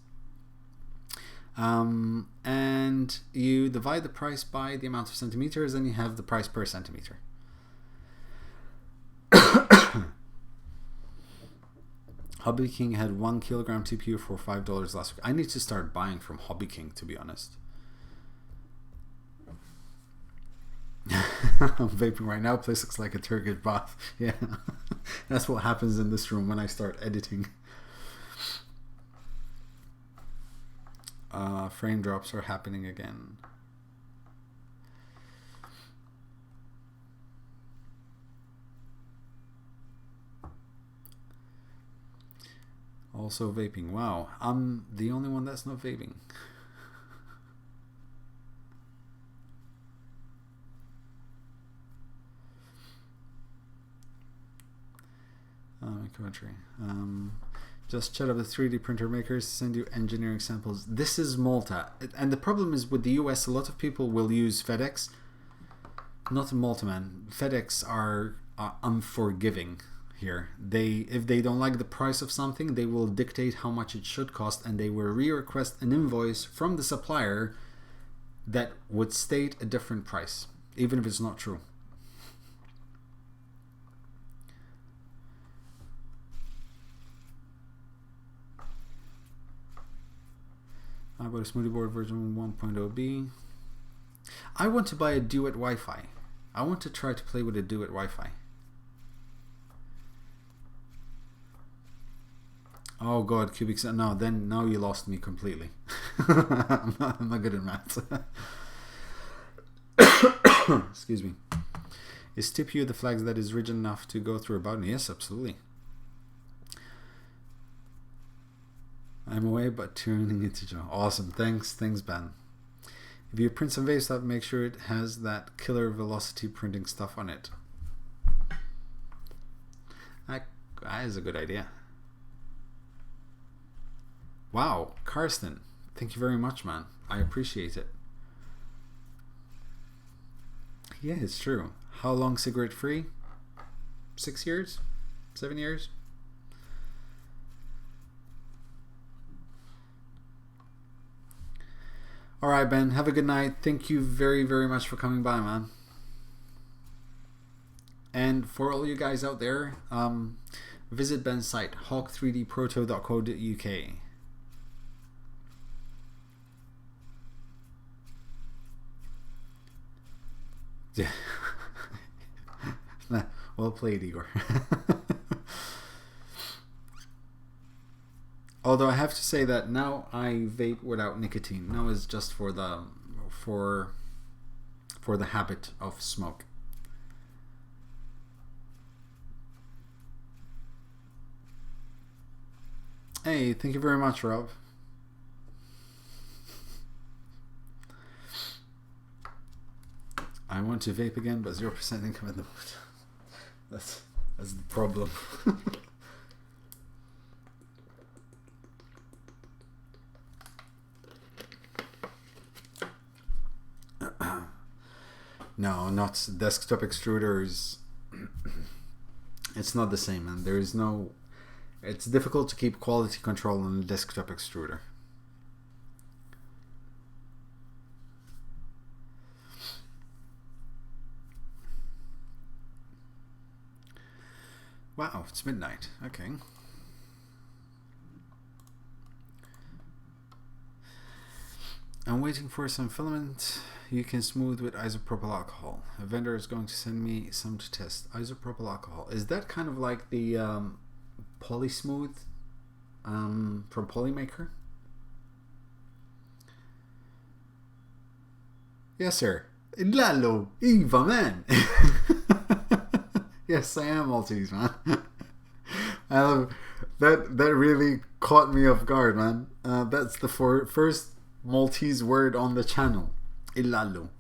And you divide the price by the amount of centimeters, and you have the price per centimeter. Hobby King had 1 kilogram TPU for $5 last week. I need to start buying from Hobby King, to be honest. I'm vaping right now. Place looks like a Turkish bath. Yeah, that's what happens in this room when I start editing. Frame drops are happening again. Also vaping. Wow, I'm the only one that's not vaping. Commentary. Just chat up the 3D printer makers, send you engineering samples. This is Malta. And the problem is with the US, a lot of people will use FedEx. Not in Malta, man. FedEx are unforgiving here. If they don't like the price of something, they will dictate how much it should cost, and they will re-request an invoice from the supplier that would state a different price, even if it's not true. I bought a smoothie board version 1.0b. I want to buy a Duet Wi-Fi. I want to try to play with a Duet Wi-Fi. Oh god, cubic. No, then now you lost me completely. I'm not good at maths. Excuse me. Is TPU the flags that is rigid enough to go through a button? Yes, absolutely. I'm away, but tuning into Joe. Awesome. Thanks, Ben. If you print some vape stuff, make sure it has that killer velocity printing stuff on it. That is a good idea. Wow, Karsten. Thank you very much, man. I appreciate it. Yeah, it's true. How long cigarette free? 6 years? 7 years? Alright, Ben, have a good night. Thank you very, very much for coming by, man. And for all you guys out there, visit Ben's site, hawk3dproto.co.uk. Yeah. Well played, Igor. Although I have to say that now I vape without nicotine. Now it's just for the habit of smoke. Hey, thank you very much, Rob. I want to vape again, but 0% income at the moment. That's the problem. No, not desktop extruders. It's not the same, and there is no. It's difficult to keep quality control on a desktop extruder. Wow, it's midnight. Okay. I'm waiting for some filament you can smooth with isopropyl alcohol. A vendor is going to send me some to test. Isopropyl alcohol. Is that kind of like the Polysmooth from Polymaker? Yes, sir. Lalo, Eva, man. Yes, I am Maltese, man. I love that really caught me off guard, man. That's the first Maltese word on the channel. Ilalo.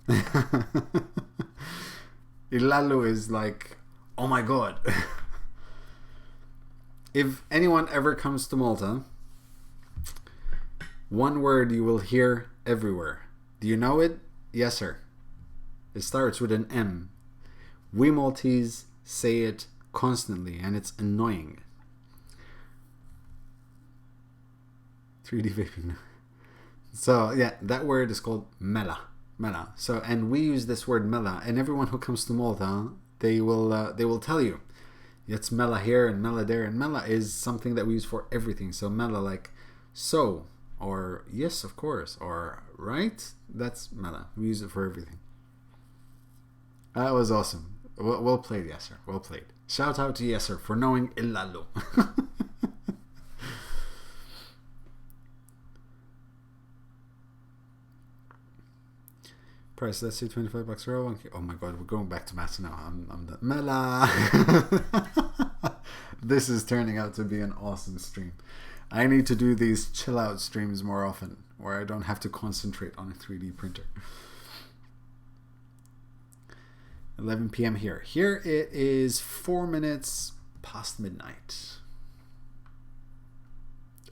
Ilalo is like, oh my god. If anyone ever comes to Malta, one word you will hear everywhere. Do you know it? Yes, sir. It starts with an M. We Maltese say it constantly, and it's annoying. 3D vaping. So yeah, that word is called mela. Mela. So, and we use this word mela, and everyone who comes to Malta, they will tell you it's mela here and mela there, and mela is something that we use for everything. So mela, like so, or yes, of course, or right. That's mela. We use it for everything. That was awesome. Well played, Yasser. Well played. Shout out to Yasser for knowing Illalo. Price, let's see, $25 row. Oh my god, we're going back to maths now. I'm the Mela. This is turning out to be an awesome stream. I need to do these chill out streams more often, where I don't have to concentrate on a 3D printer. 11 p.m. here. Here it is 4 minutes past midnight.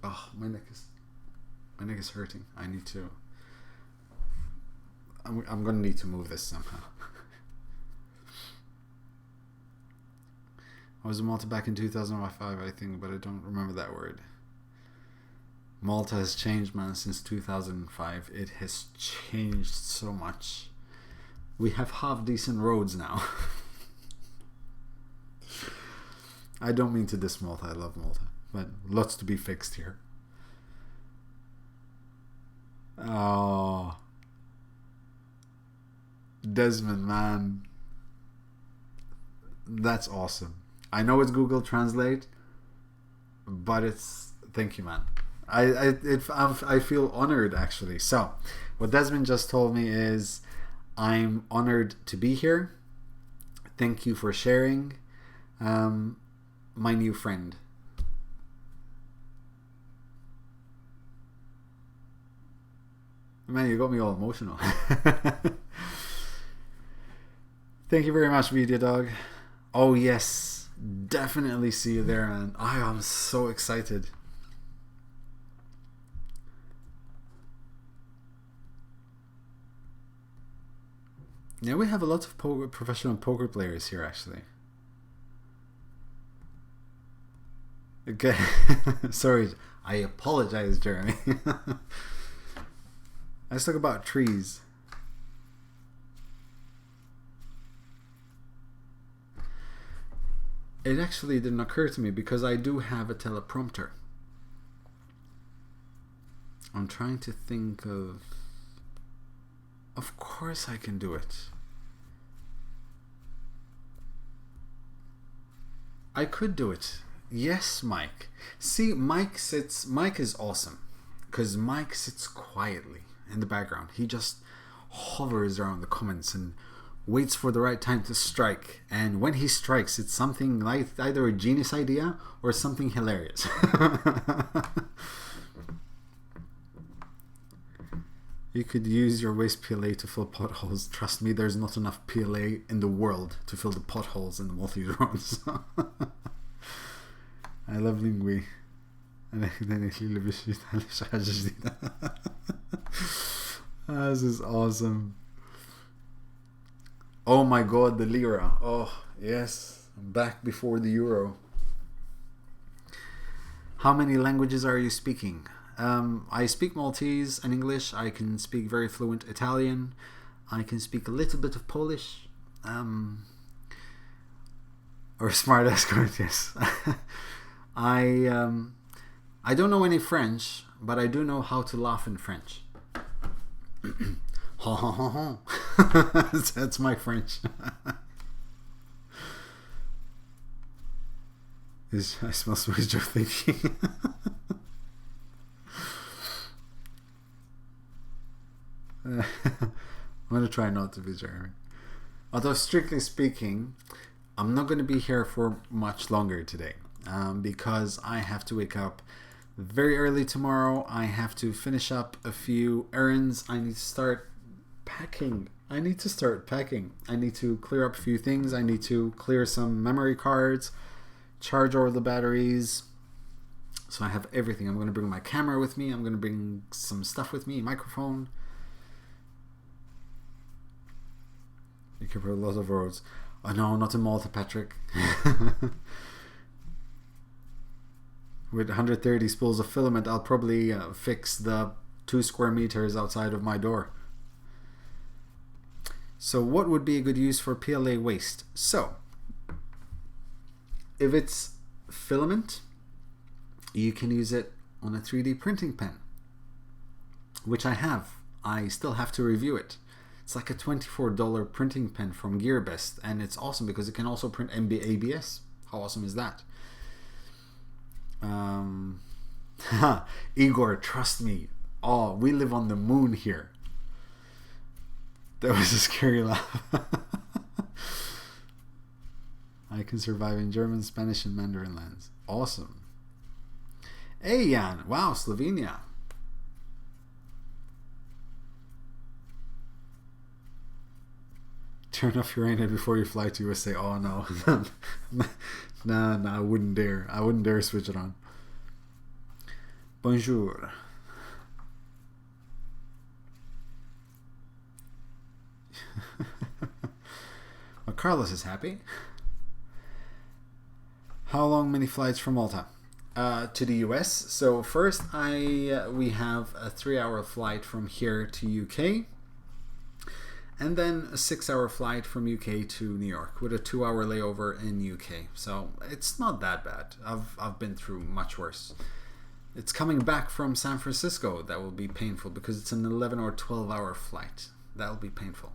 Oh, my neck is hurting. I need to. I'm gonna need to move this somehow. I was in Malta back in 2005, I think, but I don't remember that word. Malta has changed, man, since 2005. It has changed so much. We have half decent roads now. I don't mean to diss Malta. I love Malta, but lots to be fixed here. Oh, Desmond, man, that's awesome. I know it's Google Translate, but it's, thank you, man. I feel honored, actually. So what Desmond just told me is, I'm honored to be here. Thank you for sharing my new friend. Man, you got me all emotional. Thank you very much, Media Dog. Oh yes, definitely see you there, man. I am so excited. Yeah, we have a lot of professional poker players here, actually. Okay, sorry, I apologize, Jeremy. Let's talk about trees. It actually didn't occur to me because I do have a teleprompter. I'm trying to think of... Of course I can do it. I could do it. Yes, Mike. See, Mike is awesome. Because Mike sits quietly in the background. He just hovers around the comments and waits for the right time to strike. And when he strikes, it's something like either a genius idea or something hilarious. You could use your waste PLA to fill potholes. Trust me, there's not enough PLA in the world to fill the potholes in the Maltese roads. I love Lingui. This is awesome. Oh my god, the lira. Oh, yes. Back before the euro. How many languages are you speaking? I speak Maltese and English. I can speak very fluent Italian. I can speak a little bit of Polish. Or smart escort, yes. I don't know any French, but I do know how to laugh in French. Ha ha ha ha. That's my French. I smell Swiss Joe thinking. I'm going to try not to be Jeremy. Although, strictly speaking, I'm not going to be here for much longer today because I have to wake up very early tomorrow. I have to finish up a few errands. I need to start packing. I need to clear up a few things. I need to clear some memory cards, charge all the batteries. So I have everything. I'm going to bring my camera with me. I'm going to bring some stuff with me, microphone. You cover a lot of roads. Oh no, not in Malta, Patrick. With 130 spools of filament, I'll probably fix the 2 square meters outside of my door. So what would be a good use for PLA waste? So, if it's filament, you can use it on a 3D printing pen, which I have. I still have to review it. It's like a $24 printing pen from GearBest, and it's awesome because it can also print ABS. How awesome is that? Igor, trust me. Oh, we live on the moon here. That was a scary laugh. I can survive in German, Spanish, and Mandarin lands. Awesome. Hey, Jan. Wow, Slovenia. Turn off your internet before you fly to USA. Oh, no. Nah, I wouldn't dare. I wouldn't dare switch it on. Bonjour. Well, Carlos is happy. How long many flights from Malta? To the US. So first we have a 3-hour flight from here to UK, and then a 6-hour flight from UK to New York with a 2-hour layover in UK. So it's not that bad. I've been through much worse. It's coming back from San Francisco that will be painful because it's an 11 or 12-hour flight. That will be painful.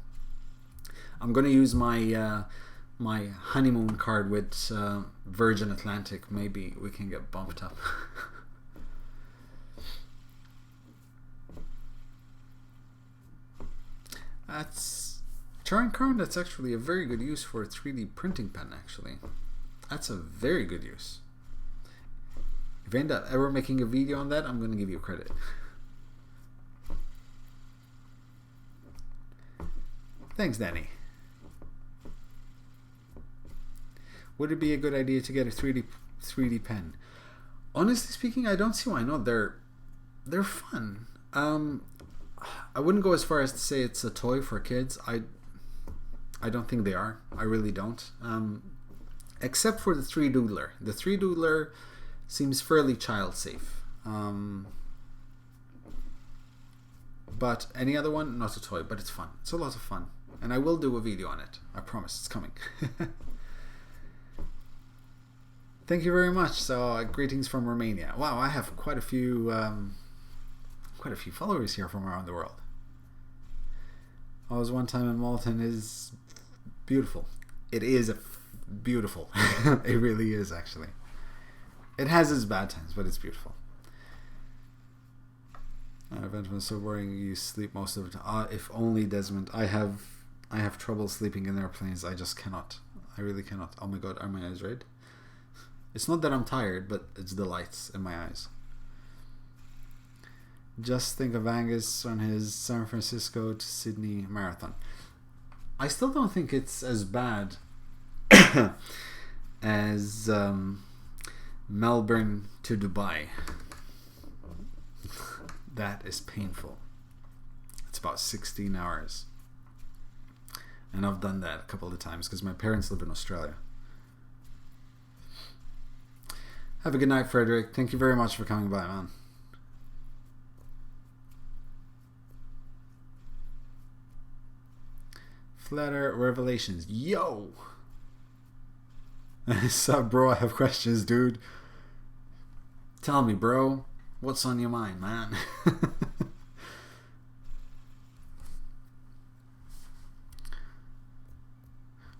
I'm going to use my my honeymoon card with Virgin Atlantic. Maybe we can get bumped up. That's Charing Crown. That's actually a very good use for a 3D printing pen. Actually, that's a very good use. If you end up ever making a video on that, I'm going to give you credit. Thanks, Danny. Would it be a good idea to get a 3D pen? Honestly speaking, I don't see why not. They're fun. I wouldn't go as far as to say it's a toy for kids. I don't think they are. I really don't. Except for the 3Doodler. The 3Doodler seems fairly child safe. But any other one, not a toy, but it's fun. It's a lot of fun. And I will do a video on it. I promise, it's coming. Thank you very much. So, greetings from Romania. Wow, I have quite a few followers here from around the world. I was one time in Malta, and it is beautiful. It is beautiful. It really is, actually. It has its bad times, but it's beautiful. Event was so boring you sleep most of the time. If only, Desmond. I have trouble sleeping in airplanes. I just cannot. I really cannot. Oh my god, are my eyes red? It's not that I'm tired, but it's the lights in my eyes. Just think of Angus on his San Francisco to Sydney marathon. I still don't think it's as bad as Melbourne to Dubai. That is painful. It's about 16 hours. And I've done that a couple of times because my parents live in Australia. Have a good night, Frederick. Thank you very much for coming by, man. Flat Earth Revelations. Yo! Sup, bro? I have questions, dude. Tell me, bro. What's on your mind, man?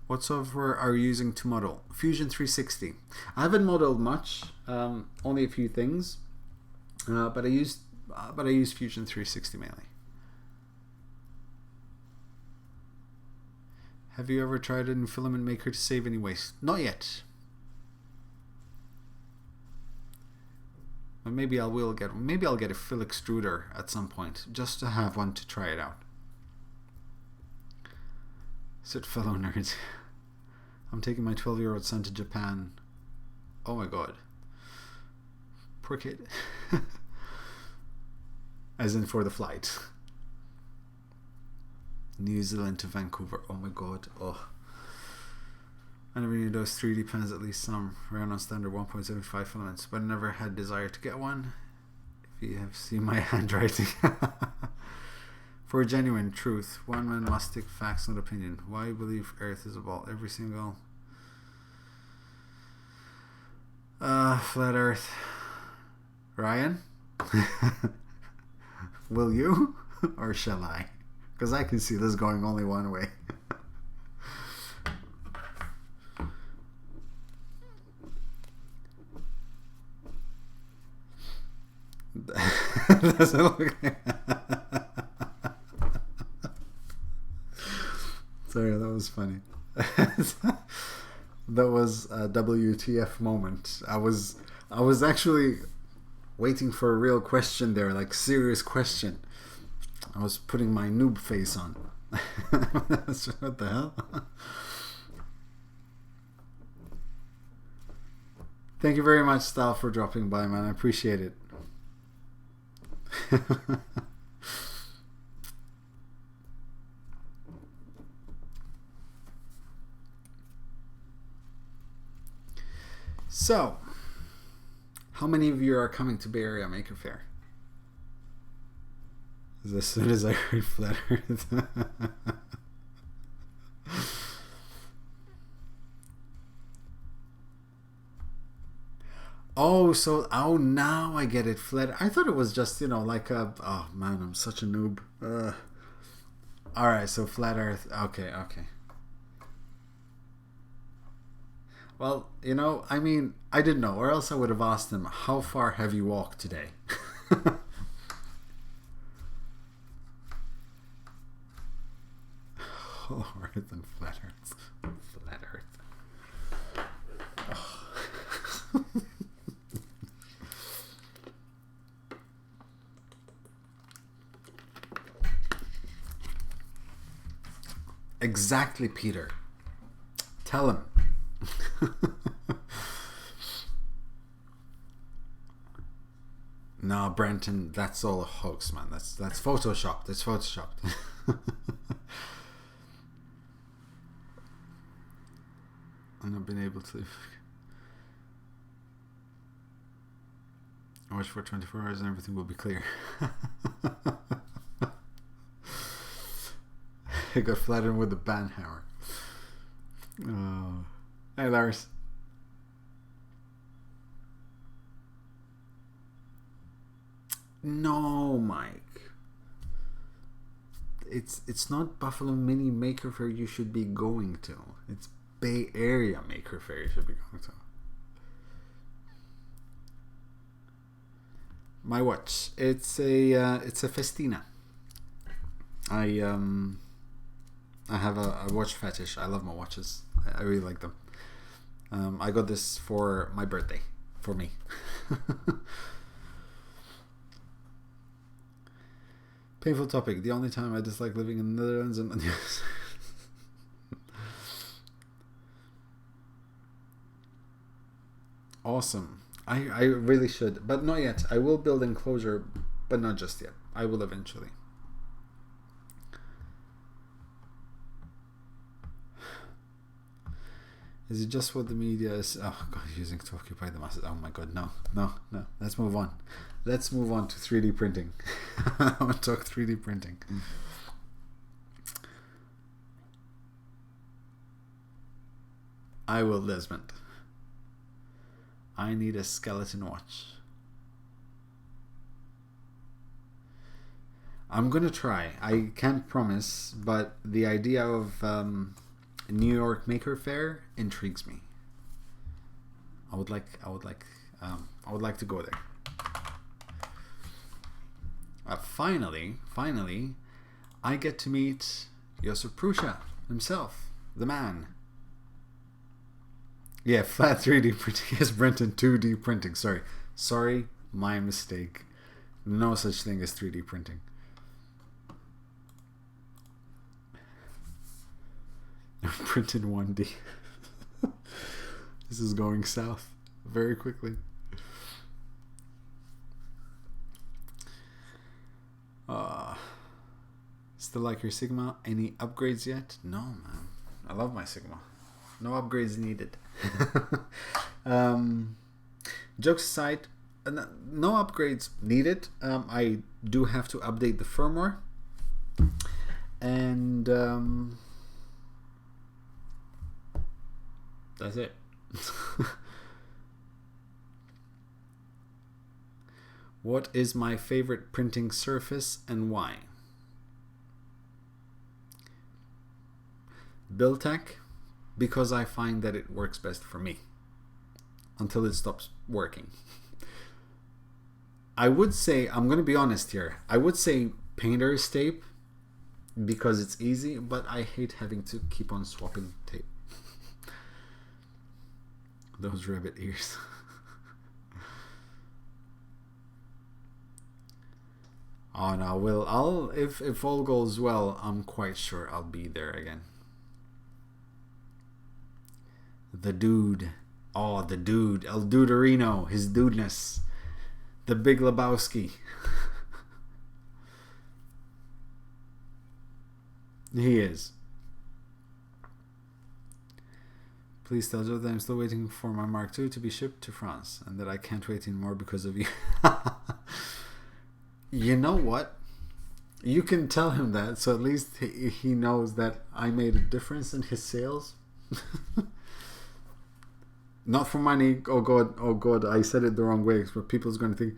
What software are you using to model? Fusion 360. I haven't modeled much, only a few things, but I use Fusion 360 mainly. Have you ever tried it in Filament Maker to save any waste? Not yet. But maybe I'll get a fill extruder at some point, just to have one to try it out. Sit, fellow nerds. I'm taking my 12-year-old son to Japan. Oh my god. Poor kid. As in for the flight. New Zealand to Vancouver. Oh my god. Oh. I never knew those 3D pens, at least some ran on standard 1.75 filaments, but I never had desire to get one. If you have seen my handwriting. For genuine truth, one man must stick facts, not opinion. Why believe Earth is a ball? Every single flat Earth. Ryan? Will you? Or shall I? Because I can see this going only one way. Doesn't look. Sorry, that was funny. That was a WTF moment. I was actually waiting for a real question there, like serious question. I was putting my noob face on. What the hell? Thank you very much, Stal, for dropping by, man. I appreciate it. So, how many of you are coming to Bay Area Maker Faire? As soon as I heard flat Earth. Oh, now I get it. Flat. I thought it was just, like a. Oh man, I'm such a noob. All right, so flat Earth. Okay. Well, I mean, I didn't know, or else I would have asked them, how far have you walked today? Hollow Earth and flat Earth. Flat Earth. Oh. Exactly, Peter. Tell him. No, Brenton, that's all a hoax, man. That's photoshopped. It's photoshopped. And I've been able to watch for 24 hours and everything will be clear. I got flattened with the Banhammer. Oh. Hey, Lars. No, Mike. It's not Buffalo Mini Maker Faire you should be going to. It's Bay Area Maker Faire you should be going to. My watch. It's a Festina. I have a watch fetish. I love my watches. I really like them. I got this for my birthday. For me. Painful topic. The only time I dislike living in the Netherlands and Awesome. I really should, but not yet. I will build enclosure, but not just yet. I will eventually. Is it just what the media is? Oh God, using to occupy the masses. Oh my God, no. Let's move on. Let's move on to 3D printing. I want to talk 3D printing. I will, Desmond. I need a skeleton watch. I'm gonna try. I can't promise, but the idea of New York Maker Faire intrigues me. I would like to go there. Finally, I get to meet Josip Prusha himself, the man. Yeah, flat 3D printing. Yes, Brenton, 2D printing. Sorry, my mistake. No such thing as 3D printing. Printed 1D. This is going south very quickly. Still like your Sigma? Any upgrades yet? No, man. I love my Sigma. No upgrades needed. Jokes aside, no upgrades needed. I do have to update the firmware. And that's it. What is my favorite printing surface and why? Buildtech, because I find that it works best for me until it stops working. I would say, I'm going to be honest here, I would say painter's tape because it's easy, but I hate having to keep on swapping tape. Those rabbit ears. Oh no, I'll if all goes well, I'm quite sure I'll be there again. The dude. Oh, the dude. El Duderino. His dudeness. The Big Lebowski. He is. Please tell Joe that I'm still waiting for my Mark II to be shipped to France and that I can't wait anymore because of you. You know what? You can tell him that, so at least he knows that I made a difference in his sales. Not for money. Oh god, I said it the wrong way, but people's going to think,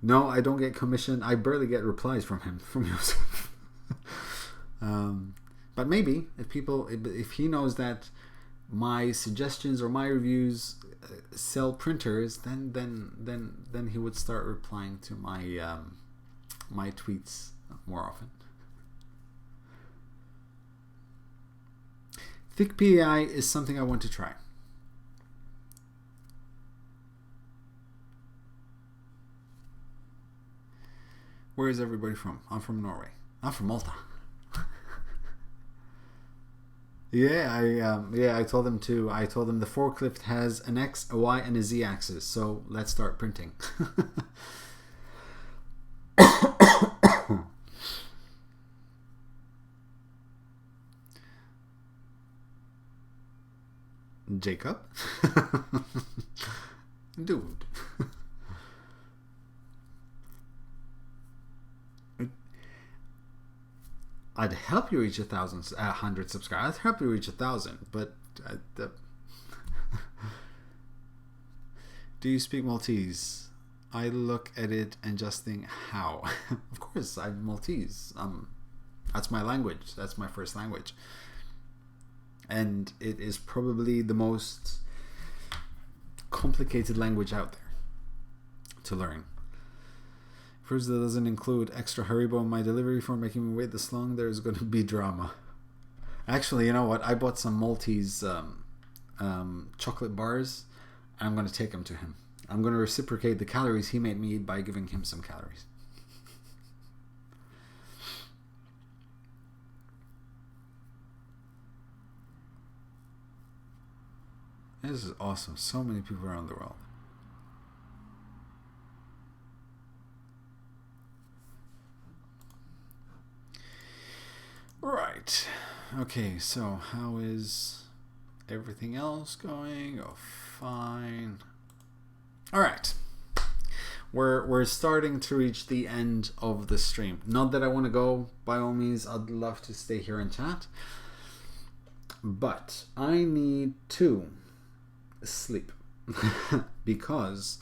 no, I don't get commission. I barely get replies from him, from Joseph. But maybe if he knows that my suggestions or my reviews sell printers, then he would start replying to my my tweets more often. Thick PAI is something I want to try. Where is everybody from? I'm from Norway. I'm from Malta. I told them too. I told them the forklift has an X, a Y, and a Z axis. So let's start printing. Jacob? Dude. I'd help you reach 100 subscribers. I'd help you reach 1,000, but do you speak Maltese? I look at it and just think, how? Of course, I'm Maltese. That's my language. That's my first language, and it is probably the most complicated language out there to learn. First, that doesn't include extra Haribo in my delivery for making me wait this long. There's going to be drama. Actually, you know what? I bought some Maltese chocolate bars. And I'm going to take them to him. I'm going to reciprocate the calories he made me eat by giving him some calories. This is awesome. So many people around the world. Right. Okay, so how is everything else going? Oh, fine. All right. We're starting to reach the end of the stream. Not that I want to go. By all means, I'd love to stay here and chat. But I need to sleep because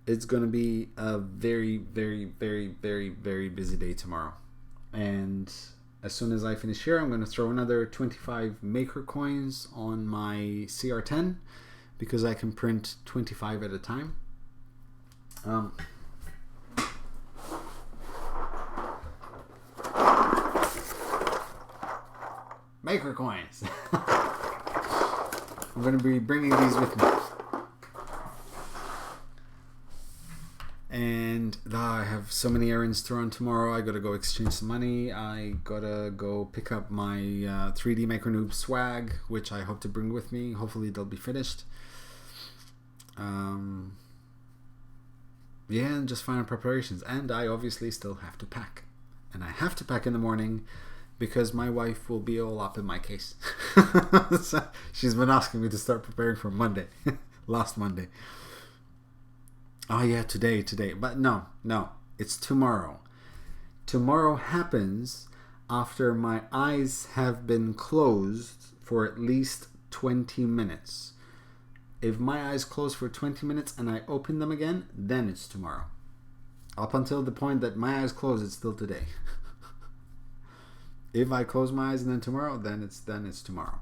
it's going to be a very, very, very, very, very busy day tomorrow. And as soon as I finish here, I'm going to throw another 25 maker coins on my CR10 because I can print 25 at a time. Maker coins. I'm going to be bringing these with me. And I have so many errands to run tomorrow. I gotta go exchange some money. I gotta go pick up my 3D Maker Noob swag, which I hope to bring with me. Hopefully they'll be finished. And just final preparations. And I obviously still have to pack. And I have to pack in the morning because my wife will be all up in my case. So she's been asking me to start preparing for Monday. Last Monday. Oh yeah, today. But no, it's tomorrow. Tomorrow happens after my eyes have been closed for at least 20 minutes. If my eyes close for 20 minutes and I open them again, then it's tomorrow. Up until the point that my eyes close, it's still today. If I close my eyes and then tomorrow, then it's tomorrow.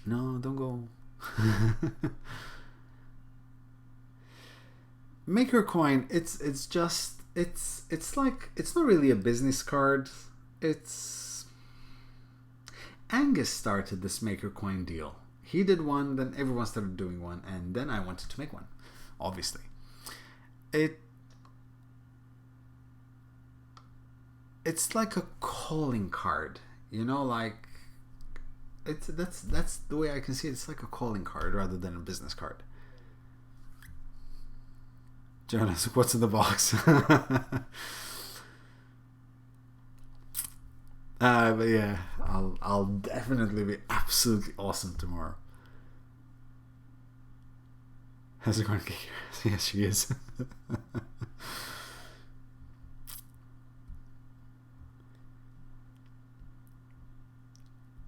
No, don't go. Maker coin, it's like, it's not really a business card. It's Angus started this Maker coin deal. He did one, then everyone started doing one, and then I wanted to make one, obviously. It's like a calling card, you know, like that's the way I can see it. It's like a calling card rather than a business card. Jonas, what's in the box? But yeah, I'll definitely be absolutely awesome tomorrow. How's it going, Kiki? Yes, she is.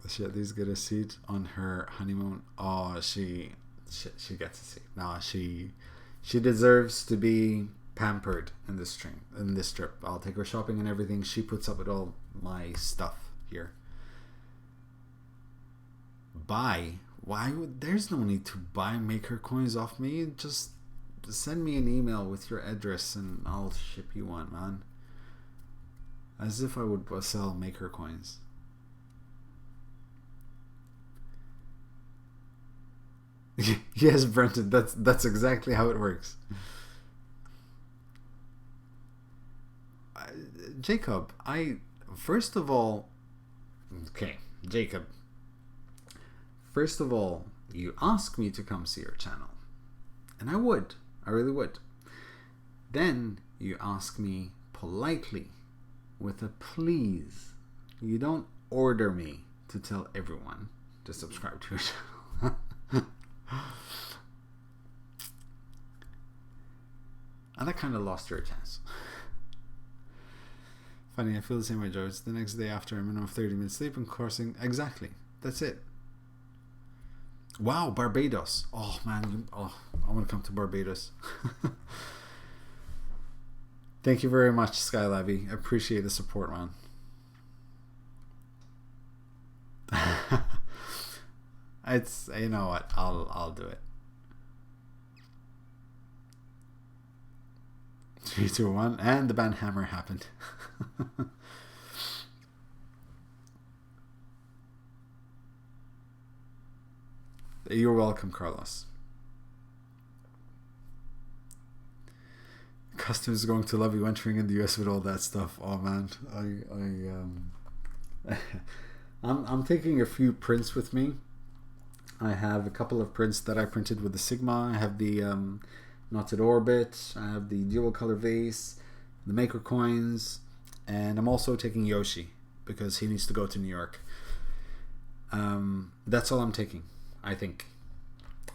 She at least get a seat on her honeymoon. Oh, she gets a seat. No, she deserves to be pampered in this trip. I'll take her shopping and everything. She puts up with all my stuff here. Buy? Why would? There's no need to buy Maker coins off me. Just send me an email with your address and I'll ship you one, man. As if I would sell Maker coins. Yes, Brenton, that's exactly how it works. Jacob, first of all, you asked me to come see your channel, and I really would. Then you ask me politely with a please. You don't order me to tell everyone to subscribe to your channel. And I kind of lost your chance. Funny, I feel the same way, Joe. It's the next day after a minimum of 30 minutes sleep and coursing. Exactly. That's it. Wow, Barbados. Oh, man. I want to come to Barbados. Thank you very much, Skylabby. I appreciate the support, man. It's, you know what, I'll do it. 3, 2, 1, and the band hammer happened. You're welcome, Carlos. Customs is going to love you entering in the US with all that stuff. Oh man, I'm taking a few prints with me. I have a couple of prints that I printed with the Sigma. I have the knotted orbit. I have the dual color vase, the Maker coins, and I'm also taking Yoshi because he needs to go to New York. That's all I'm taking, I think.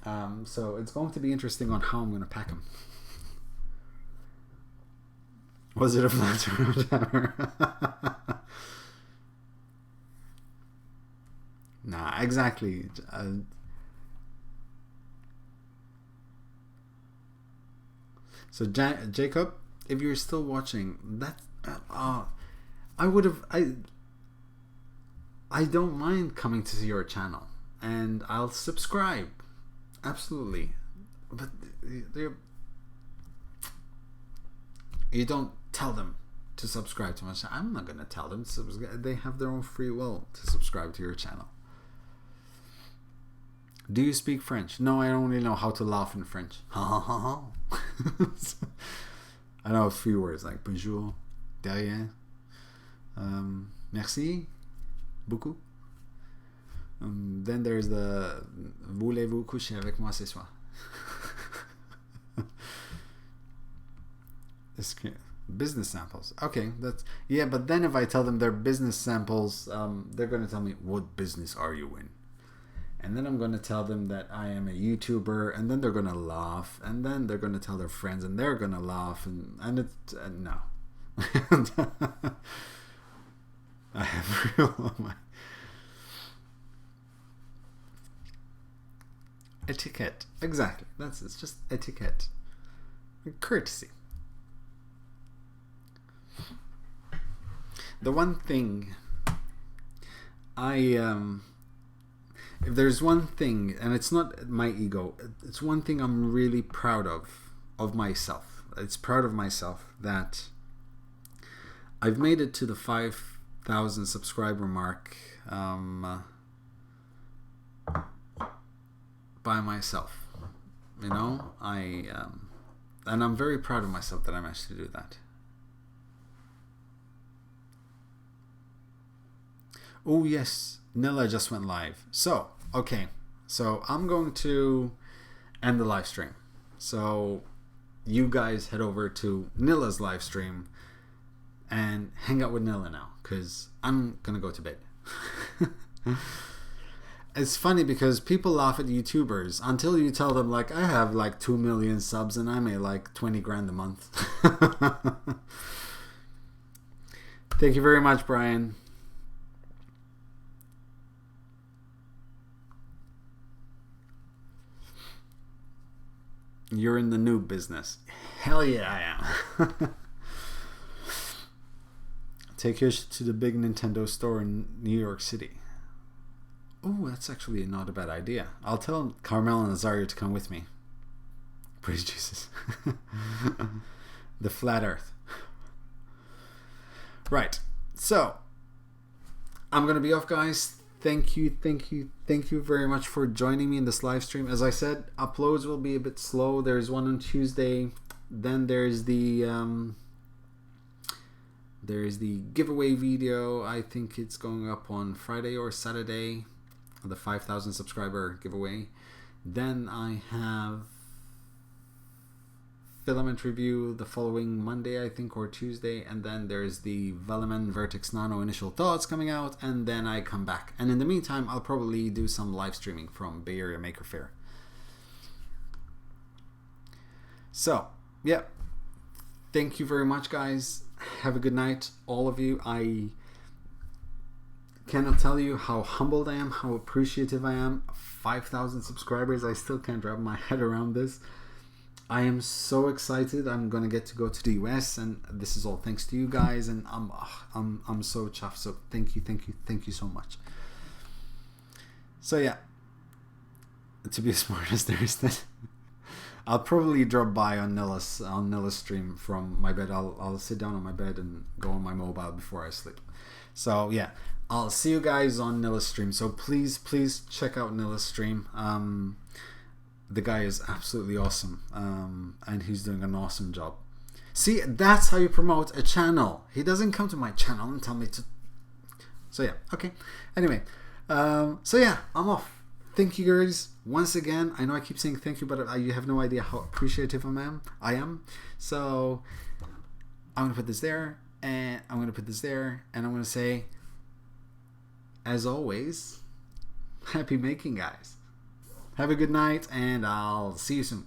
So it's going to be interesting on how I'm going to pack them. Was it a flat round hammer? Nah, exactly. So Jacob, if you're still watching, that I would have. I don't mind coming to your channel, and I'll subscribe, absolutely. But you don't tell them to subscribe to my channel. I'm not gonna tell them to subscribe. They have their own free will to subscribe to your channel. Do you speak French? No, I only know how to laugh in French. I know a few words like bonjour, derrière, merci, beaucoup. Then there's the voulez-vous coucher avec moi ce soir? Business samples. Okay, that's yeah. But then if I tell them they're business samples, they're going to tell me, what business are you in? And then I'm going to tell them that I am a YouTuber, and then they're going to laugh, and then they're going to tell their friends, and they're going to laugh, and it's no. I have real etiquette. Exactly. It's just etiquette, courtesy. The one thing if there's one thing, and it's not my ego, it's one thing I'm really proud of myself. It's proud of myself that I've made it to the 5,000 subscriber mark by myself. You know, and I'm very proud of myself that I managed to do that. Oh yes, Nilla just went live. So, okay. So I'm going to end the live stream. So you guys head over to Nilla's live stream and hang out with Nilla now, because I'm going to go to bed. It's funny because people laugh at YouTubers until you tell them, like, I have like 2 million subs and I make like 20 grand a month. Thank you very much, Brian. You're in the noob business. Hell yeah, I am. Take yours to the big Nintendo store in New York City. Oh, that's actually not a bad idea. I'll tell Carmel and Azaria to come with me. Praise Jesus. The flat earth. Right. So, I'm going to be off, guys. Thank you very much for joining me in this live stream. As I said, uploads will be a bit slow. There's one on Tuesday. Then there's the giveaway video. I think it's going up on Friday or Saturday, the 5,000 subscriber giveaway. Then I have filament review the following Monday, I think, or Tuesday, and then there's the Velleman Vertex Nano initial thoughts coming out, and then I come back. And in the meantime, I'll probably do some live streaming from Bay Area Maker Faire. So, yeah. Thank you very much, guys. Have a good night, all of you. I cannot tell you how humbled I am, how appreciative I am. 5,000 subscribers. I still can't wrap my head around this. I am so excited. I'm gonna get to go to the US, and this is all thanks to you guys. And I'm so chuffed. So thank you so much. So yeah, to be as smart as there is, that I'll probably drop by on Nilla's stream from my bed. I'll sit down on my bed and go on my mobile before I sleep. So yeah, I'll see you guys on Nilla's stream. So please check out Nilla's stream. The guy is absolutely awesome, and he's doing an awesome job. See, that's how you promote a channel. He doesn't come to my channel and tell me to. So yeah, okay. Anyway, so yeah, I'm off. Thank you guys once again. I know I keep saying thank you, but you have no idea how appreciative I am. So I'm gonna put this there, and I'm gonna put this there, and I'm gonna say, as always, happy making, guys. Have a good night, and I'll see you soon.